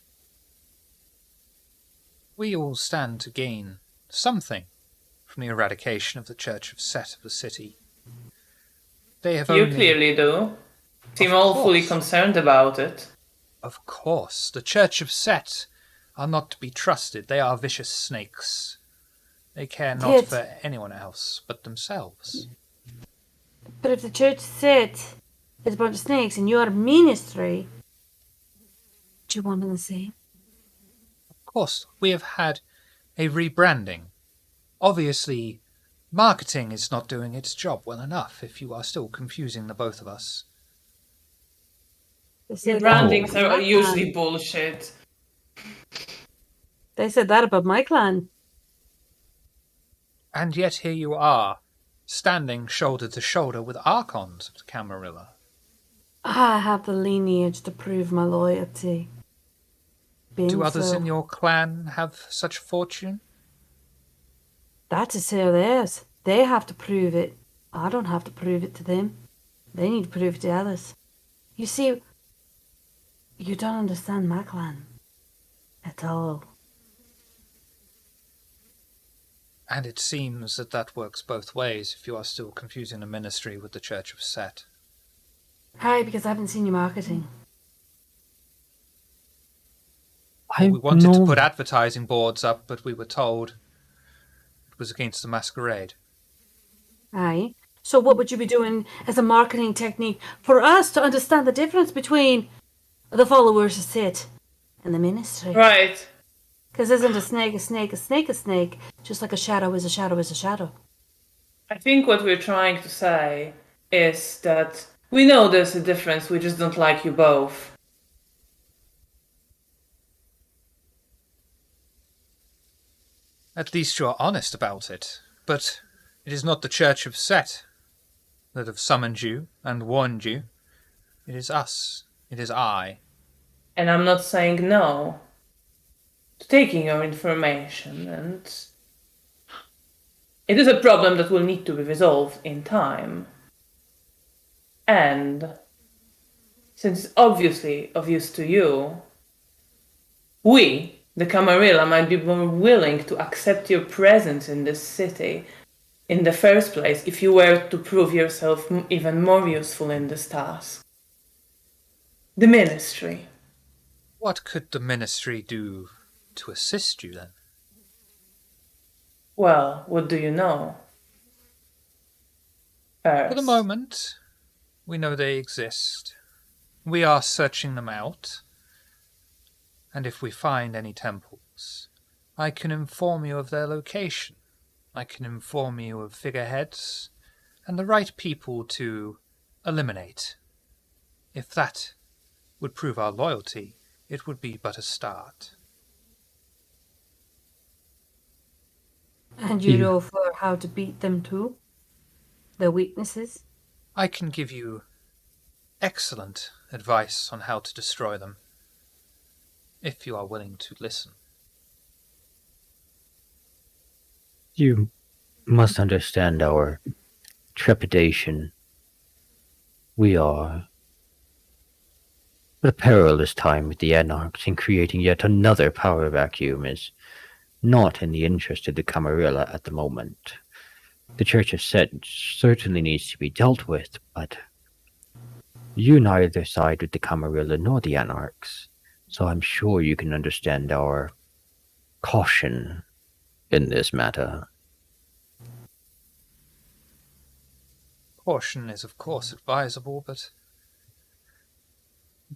A: We all stand to gain something from the eradication of the Church of Set of the city. They have
C: You
A: only...
C: clearly do. Seem all fully concerned about it.
A: Of course. The Church of Set are not to be trusted. They are vicious snakes. They care not for anyone else but themselves.
G: But if the Church said it's a bunch of snakes and your ministry, do you want them the same?
A: Of course, we have had a rebranding. Obviously, marketing is not doing its job well enough if you are still confusing the both of us.
C: Brandings are usually bullshit.
G: They said that about my clan.
A: And yet here you are, standing shoulder to shoulder with Archons of the Camarilla.
G: I have the lineage to prove my loyalty.
A: Do others in your clan have such fortune?
G: That is how theirs. They have to prove it. I don't have to prove it to them. They need to prove it to others. You see, you don't understand my clan at all.
A: And it seems that works both ways if you are still confusing the ministry with the Church of Set.
G: Hi, because I haven't seen your marketing.
A: We wanted to put advertising boards up, but we were told it was against the Masquerade.
G: Aye. So what would you be doing as a marketing technique for us to understand the difference between the followers of Sid and the ministry?
C: Right.
G: Because isn't a snake a snake a snake a snake, just like a shadow is a shadow is a shadow?
C: I think what we're trying to say is that we know there's a difference, we just don't like you both.
A: At least you are honest about it. But it is not the Church of Set that have summoned you and warned you. It is us. It is I.
C: And I'm not saying no to taking your information, and it is a problem that will need to be resolved in time. And since it's obviously of use to you, we, the Camarilla, might be more willing to accept your presence in this city in the first place if you were to prove yourself even more useful in this task. The ministry.
A: What could the ministry do to assist you then?
C: Well, what do you know? First.
A: For the moment, we know they exist. We are searching them out, and if we find any temples, I can inform you of their location. I can inform you of figureheads and the right people to eliminate. If that would prove our loyalty, it would be but a start.
G: And you know for how to beat them too? Their weaknesses?
A: I can give you excellent advice on how to destroy them, if you are willing to listen.
B: You must understand our trepidation. We are at a perilous time with the Anarchs, and creating yet another power vacuum is not in the interest of the Camarilla at the moment. The Church of Set certainly needs to be dealt with, but you neither side with the Camarilla nor the Anarchs, so I'm sure you can understand our caution in this matter.
A: Caution is of course advisable, but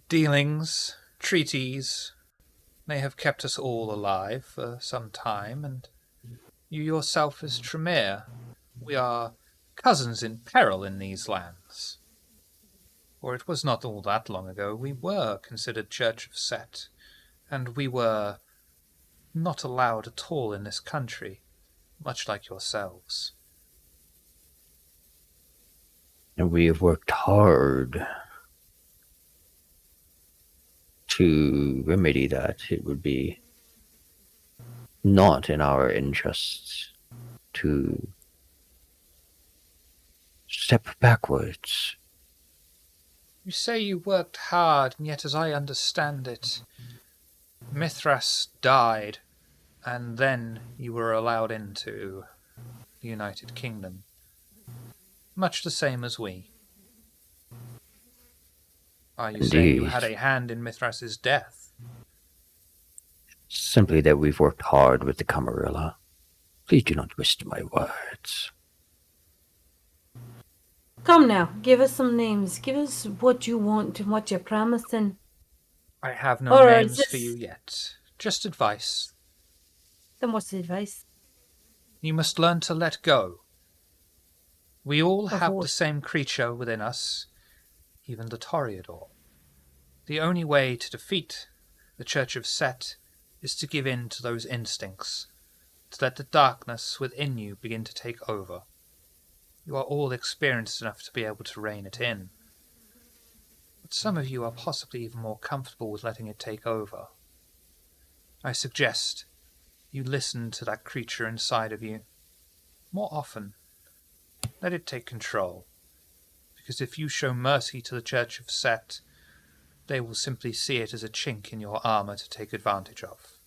A: dealings, treaties, may have kept us all alive for some time, and you yourself as Tremere, we are cousins in peril in these lands. For it was not all that long ago we were considered Church of Set, and we were not allowed at all in this country, much like yourselves.
B: And we have worked hard to remedy that. It would be not in our interests to step backwards.
A: You say you worked hard, and yet as I understand it, Mithras died, and then you were allowed into the United Kingdom. Much the same as we. Are you saying you had a hand in Mithras's death?
B: Simply that we've worked hard with the Camarilla. Please do not twist my words.
G: Come now, give us some names. Give us what you want and what you're promising.
A: I have no
G: Or
A: names
G: is
A: for you yet. Just advice.
G: Then what's the advice?
A: You must learn to let go. We all
G: Of
A: have
G: what?
A: the same creature within us, even the Toreador. The only way to defeat the Church of Set is to give in to those instincts, to let the darkness within you begin to take over. You are all experienced enough to be able to rein it in. But some of you are possibly even more comfortable with letting it take over. I suggest you listen to that creature inside of you more often. Let it take control. Because if you show mercy to the Church of Set, they will simply see it as a chink in your armor to take advantage of.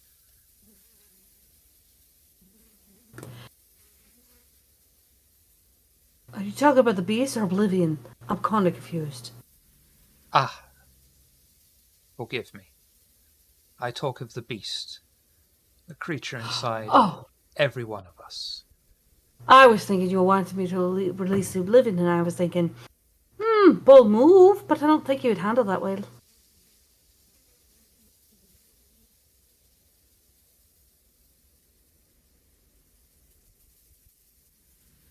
G: Are you talking about the beast or Oblivion? I'm kind of confused.
A: Ah, forgive me. I talk of the beast, the creature inside
G: Oh,
A: every one of us.
G: I was thinking you wanted me to release the Oblivion, and I was thinking, bold move, but I don't think you would handle that well.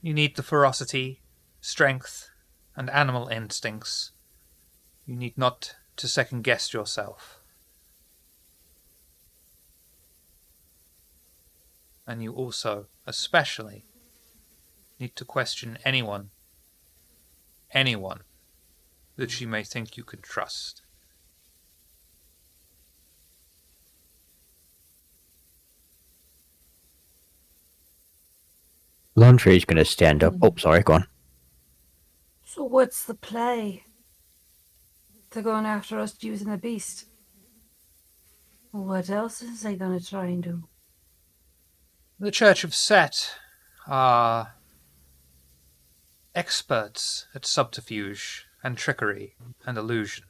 A: You need the ferocity, strength, and animal instincts. You need not to second-guess yourself. And you also, especially, need to question anyone that you may think you can trust.
B: Landry's going to stand up. Oh, sorry, go on.
G: So what's the play? They're going after us using a beast. What else is they going to try and do?
A: The Church of Set are experts at subterfuge and trickery and illusion.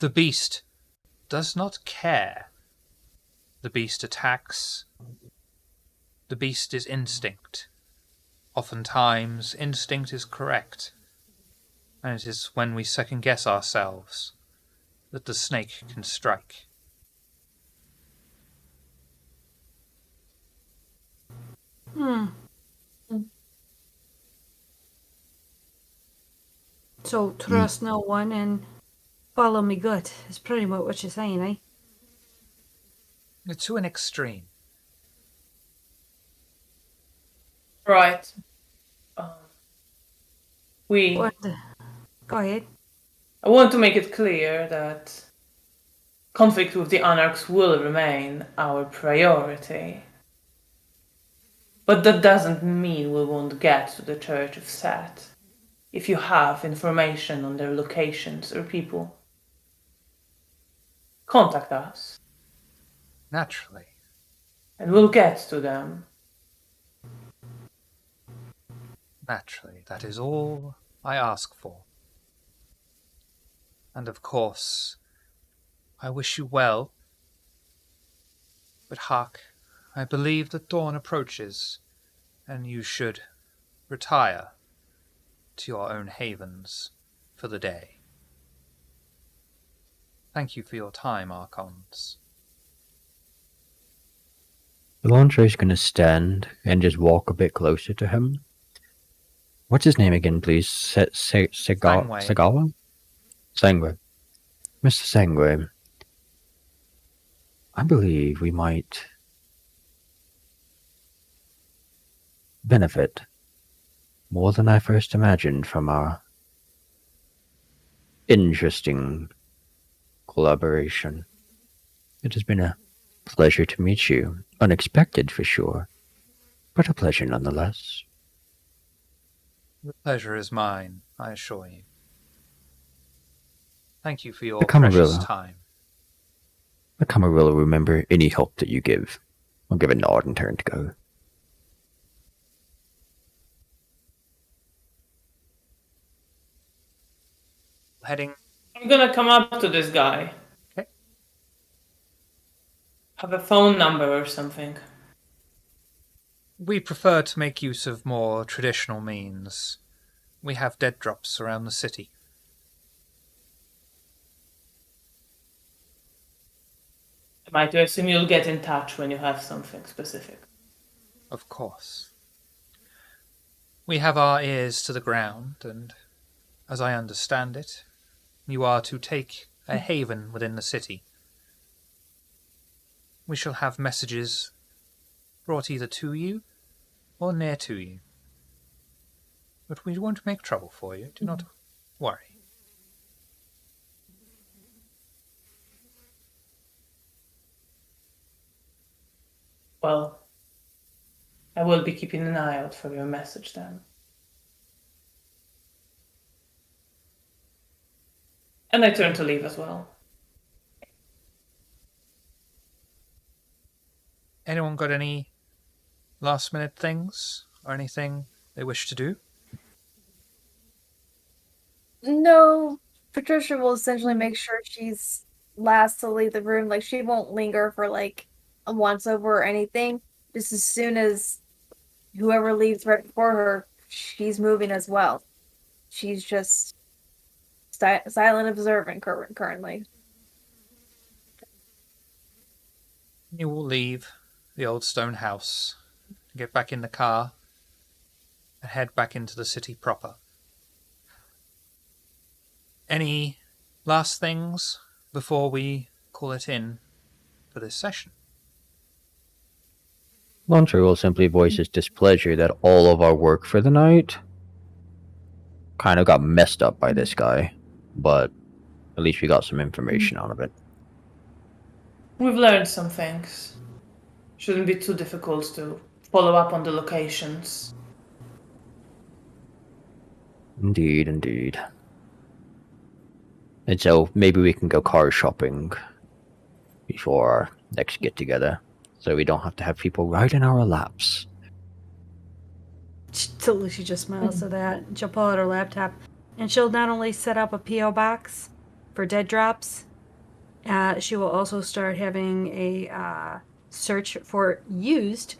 A: The beast does not care. The beast attacks. The beast is instinct. Oftentimes, instinct is correct. And it is when we second guess ourselves that the snake can strike.
G: So trust no one and follow me gut is pretty much what you're saying, eh?
A: To an extreme.
C: Right. We.
G: What? Go ahead.
C: I want to make it clear that conflict with the Anarchs will remain our priority. But that doesn't mean we won't get to the Church of Set. If you have information on their locations or people, contact us.
A: Naturally.
C: And we'll get to them.
A: Naturally. That is all I ask for. And of course, I wish you well. But hark, I believe that dawn approaches, and you should retire to your own havens for the day. Thank you for your time, Archons.
B: Elantre's gonna stand and just walk a bit closer to him. What's his name again, please? Sagawa? Sangwe. Mr. Sangwe, I believe we might benefit more than I first imagined from our interesting collaboration. It has been a pleasure to meet you. Unexpected for sure, but a pleasure nonetheless.
A: The pleasure is mine, I assure you. Thank you for your
B: The
A: precious
B: Camarilla.
A: time.
B: The Camarilla will remember any help that you give. I'll give a nod and turn to go.
A: Heading.
C: I'm gonna come up to this guy.
A: Okay.
C: Have a phone number or something.
A: We prefer to make use of more traditional means. We have dead drops around the city.
C: Am I to assume you'll get in touch when you have something specific?
A: Of course. We have our ears to the ground, and, as I understand it, you are to take a haven within the city. We shall have messages brought either to you or near to you. But we won't make trouble for you, do not worry.
C: Well, I will be keeping an eye out for your message then. And I turn to leave as well.
A: Anyone got any last-minute things or anything they wish to do?
D: No, Patricia will essentially make sure she's last to leave the room. Like, she won't linger for, like, a once-over or anything. Just as soon as whoever leaves right before her, she's moving as well. She's just silent observant currently.
A: You will leave the old stone house, get back in the car, and head back into the city proper. Any last things before we call it in for this session?
B: Launcher will simply voice his displeasure that all of our work for the night kind of got messed up by this guy, but at least we got some information out of it.
C: We've learned some things. Shouldn't be too difficult to follow up on the locations.
B: Indeed, indeed. And so maybe we can go car shopping before our next get-together, so we don't have to have people right in our laps.
G: She just smiles at that. She'll pull out her laptop, and she'll not only set up a P.O. box for dead drops, she will also start having a search for used,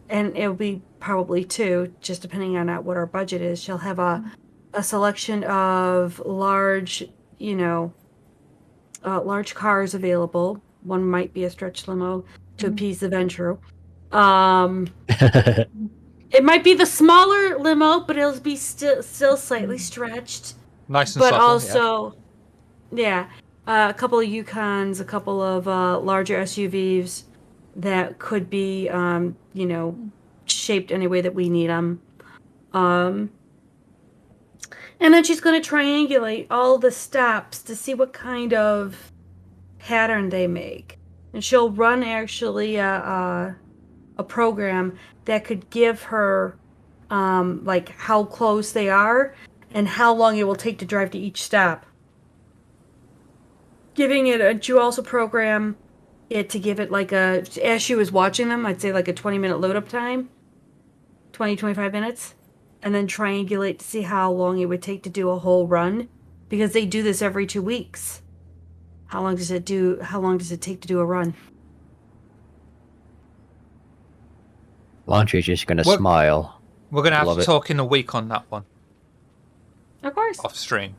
G: and it'll be probably two, just depending on what our budget is. She'll have a a selection of large, large cars available. One might be a stretch limo to appease the Ventru. It might be the smaller limo, but it'll be still slightly stretched.
A: Nice and
G: But
A: subtle,
G: also, yeah, a couple of Yukons, a couple of larger SUVs that could be, shaped any way that we need them. And then she's going to triangulate all the stops to see what kind of pattern they make. And she'll run actually a program that could give her like how close they are and how long it will take to drive to each stop. Giving it you also program it to give it like as she was watching them, I'd say like a 20-minute load up time, 25 minutes, and then triangulate to see how long it would take to do a whole run, because they do this every 2 weeks. How long does it take to do a run?
B: Laundry's just gonna
A: What-
B: smile.
A: We're going to have
B: Love
A: to
B: it.
A: talk in a week on that one,
G: Of course.
A: off stream,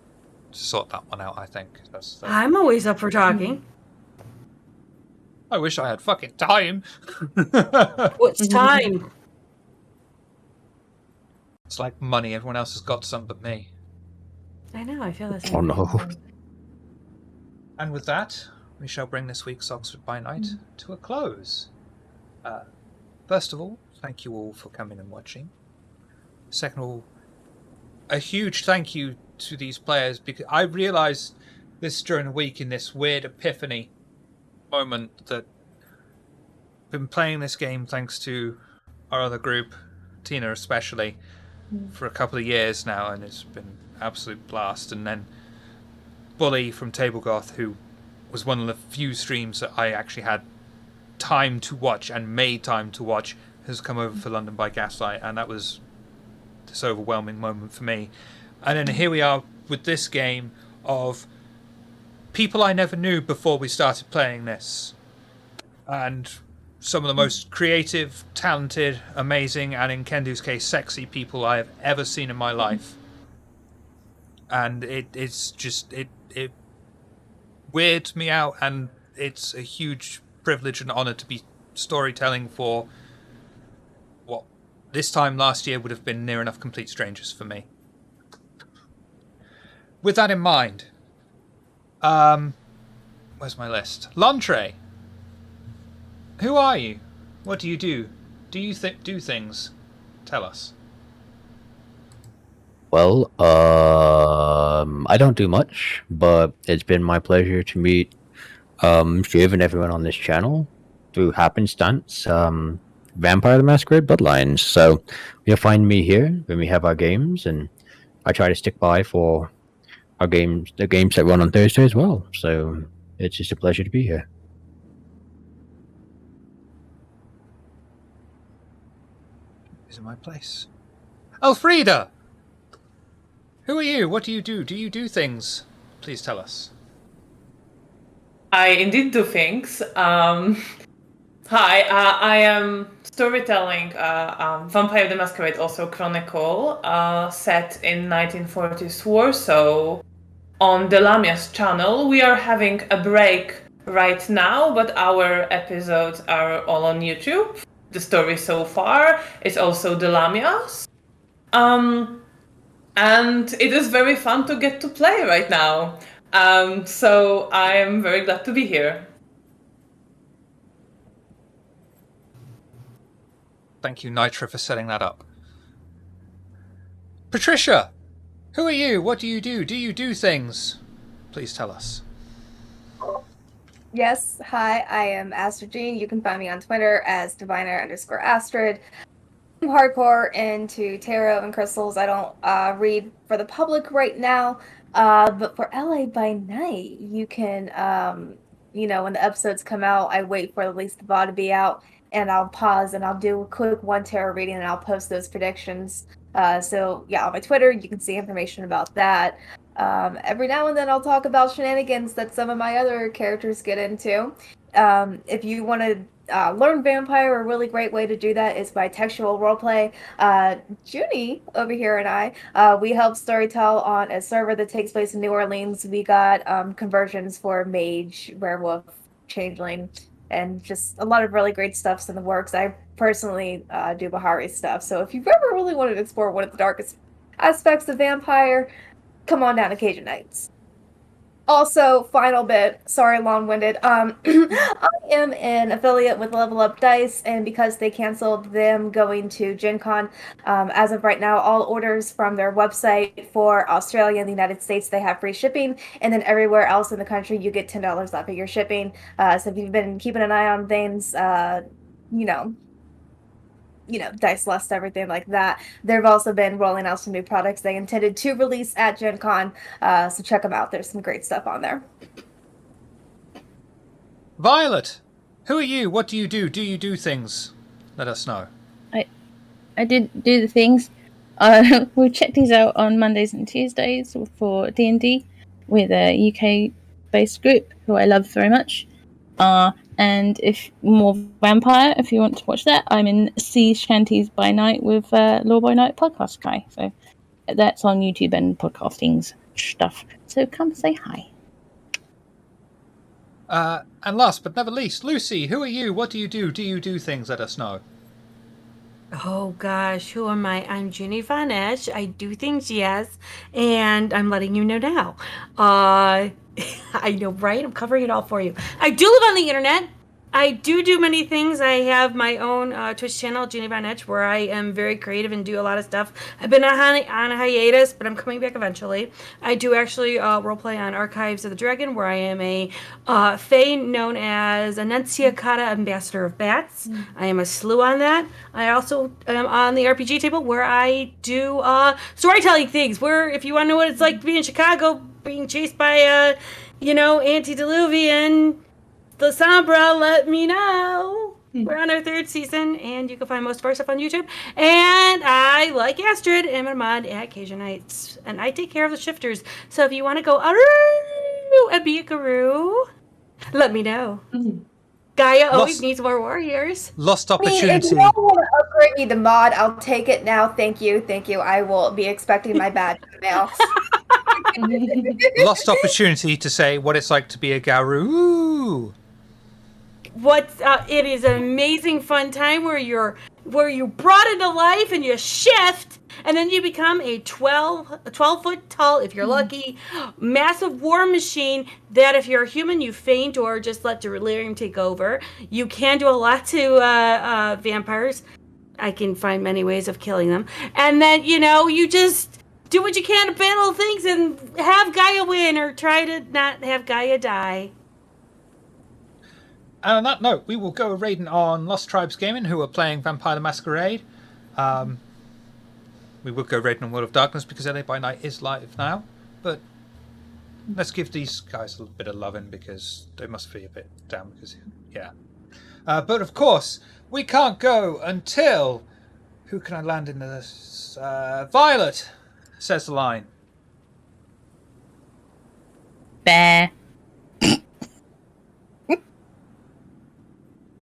A: to sort that one out, I think. That's
G: I'm always up for talking.
A: I wish I had fucking time.
G: What's time?
A: It's like money. Everyone else has got some but me.
G: I know, I feel the same.
B: Oh no.
A: And with that, we shall bring this week's Oxford by Night to a close. First of all, thank you all for coming and watching. Second of all, a huge thank you to these players, because I realised this during the week in this weird epiphany moment that I've been playing this game thanks to our other group, Tina especially, for a couple of years now, and it's been an absolute blast. And then Bully from Tablegoth, who was one of the few streams that I actually had time to watch and made time to watch, has come over for London by Gaslight, and that was this overwhelming moment for me. And then here we are with this game of people I never knew before we started playing this, and some of the most creative, talented, amazing, and in Kendu's case, sexy people I have ever seen in my life. And it's just it weirds me out, and it's a huge privilege and honor to be storytelling for what this time last year would have been near enough complete strangers for me. With that in mind, where's my list? Lantre, who are you? What do you do? Do you do things? Tell us.
B: Well, I don't do much, but it's been my pleasure to meet Shiv and everyone on this channel through happenstance. Vampire the Masquerade Bloodlines. So you'll find me here when we have our games, and I try to stick by for our games, the games that run on Thursday as well. So it's just a pleasure to be here.
A: Is in my place. Elfrida! Who are you? What do you do? Do you do things? Please tell us.
C: I indeed do things. Hi, I am storytelling Vampire the Masquerade, also Chronicle, set in 1940s Warsaw on the Lamia's channel. We are having a break right now, but our episodes are all on YouTube. The story so far is also the Lamia's. And it is very fun to get to play right now. So I am very glad to be here.
A: Thank you, Nitra, for setting that up. Patricia! Who are you? What do you do? Do you do things? Please tell us.
D: Yes, hi, I am Astrid Jean. You can find me on Twitter as diviner_Astrid. I'm hardcore into tarot and crystals. I don't read for the public right now, but for LA by Night, you can, when the episodes come out, I wait for at least the VOD to be out, and I'll pause and I'll do a quick one tarot reading, and I'll post those predictions. So yeah, on my Twitter, you can see information about that. Every now and then I'll talk about shenanigans that some of my other characters get into. If you want to learn vampire, a really great way to do that is by textual roleplay. Junie over here and we help storytell on a server that takes place in New Orleans. We got conversions for mage, werewolf, changeling, and just a lot of really great stuffs in the works. I personally do Bahari stuff, so if you've ever really wanted to explore one of the darkest aspects of vampire, come on down to Cajun Nights. Also, final bit, sorry, long-winded. I am an affiliate with Level Up Dice, and because they canceled them going to Gen Con, as of right now, all orders from their website for Australia and the United States, they have free shipping, and then everywhere else in the country, you get $10 off of your shipping. So if you've been keeping an eye on things, you know, Dice Lust, everything like that. They've also been rolling out some new products they intended to release at Gen Con, so check them out. There's some great stuff on there.
A: Violet, who are you? What do you do? Do you do things? Let us know.
E: I did do the things. We'll check these out on Mondays and Tuesdays for D&D with a UK-based group who I love very much. And if more vampire, if you want to watch that, I'm in Sea Shanties by Night with Law by Night podcast guy. So that's on YouTube and podcastings stuff. So come say hi.
A: And last but never least, Lucy, who are you? What do you do? Do you do things? Let us know.
G: Oh gosh, who am I? I'm Ginny Von Esch. I do things, yes, and I'm letting you know now. I know, right? I'm covering it all for you. I do live on the internet. I do many things. I have my own Twitch channel, Ginny Von Etch, where I am very creative and do a lot of stuff. I've been on a hiatus, but I'm coming back eventually. I do actually roleplay on Archives of the Dragon, where I am a fae known as Annunciata Ambassador of Bats. I am a slew on that. I also am on the RPG table, where I do storytelling things, where if you want to know what it's like to be in Chicago, being chased by, antediluvian the Sombra, let me know. We're on our 3rd season, and you can find most of our stuff on YouTube. And I, like Astrid, am a mod at Cajun Nights. And I take care of the shifters. So if you want to go and be a guru, let me know. Gaia always needs more warriors.
A: Lost opportunity.
D: If you don't want to upgrade me to mod, I'll take it now. Thank you. I will be expecting my badge email.
A: Lost opportunity to say what it's like to be a Garou.
G: It is an amazing fun time where you're brought into life and you shift, and then you become a 12 foot tall, if you're lucky, massive war machine that if you're a human you faint or just let delirium take over. You can do a lot to vampires. I can find many ways of killing them, and then you just do what you can to battle things and have Gaia win, or try to not have Gaia die.
A: And on that note, we will go raiding on Lost Tribes Gaming, who are playing Vampire the Masquerade. We will go raiding on World of Darkness because LA by Night is live now. But let's give these guys a little bit of loving because they must be a bit down because, yeah. But of course, we can't go until... Who can I land in this? Violet, says the line.
E: Bear.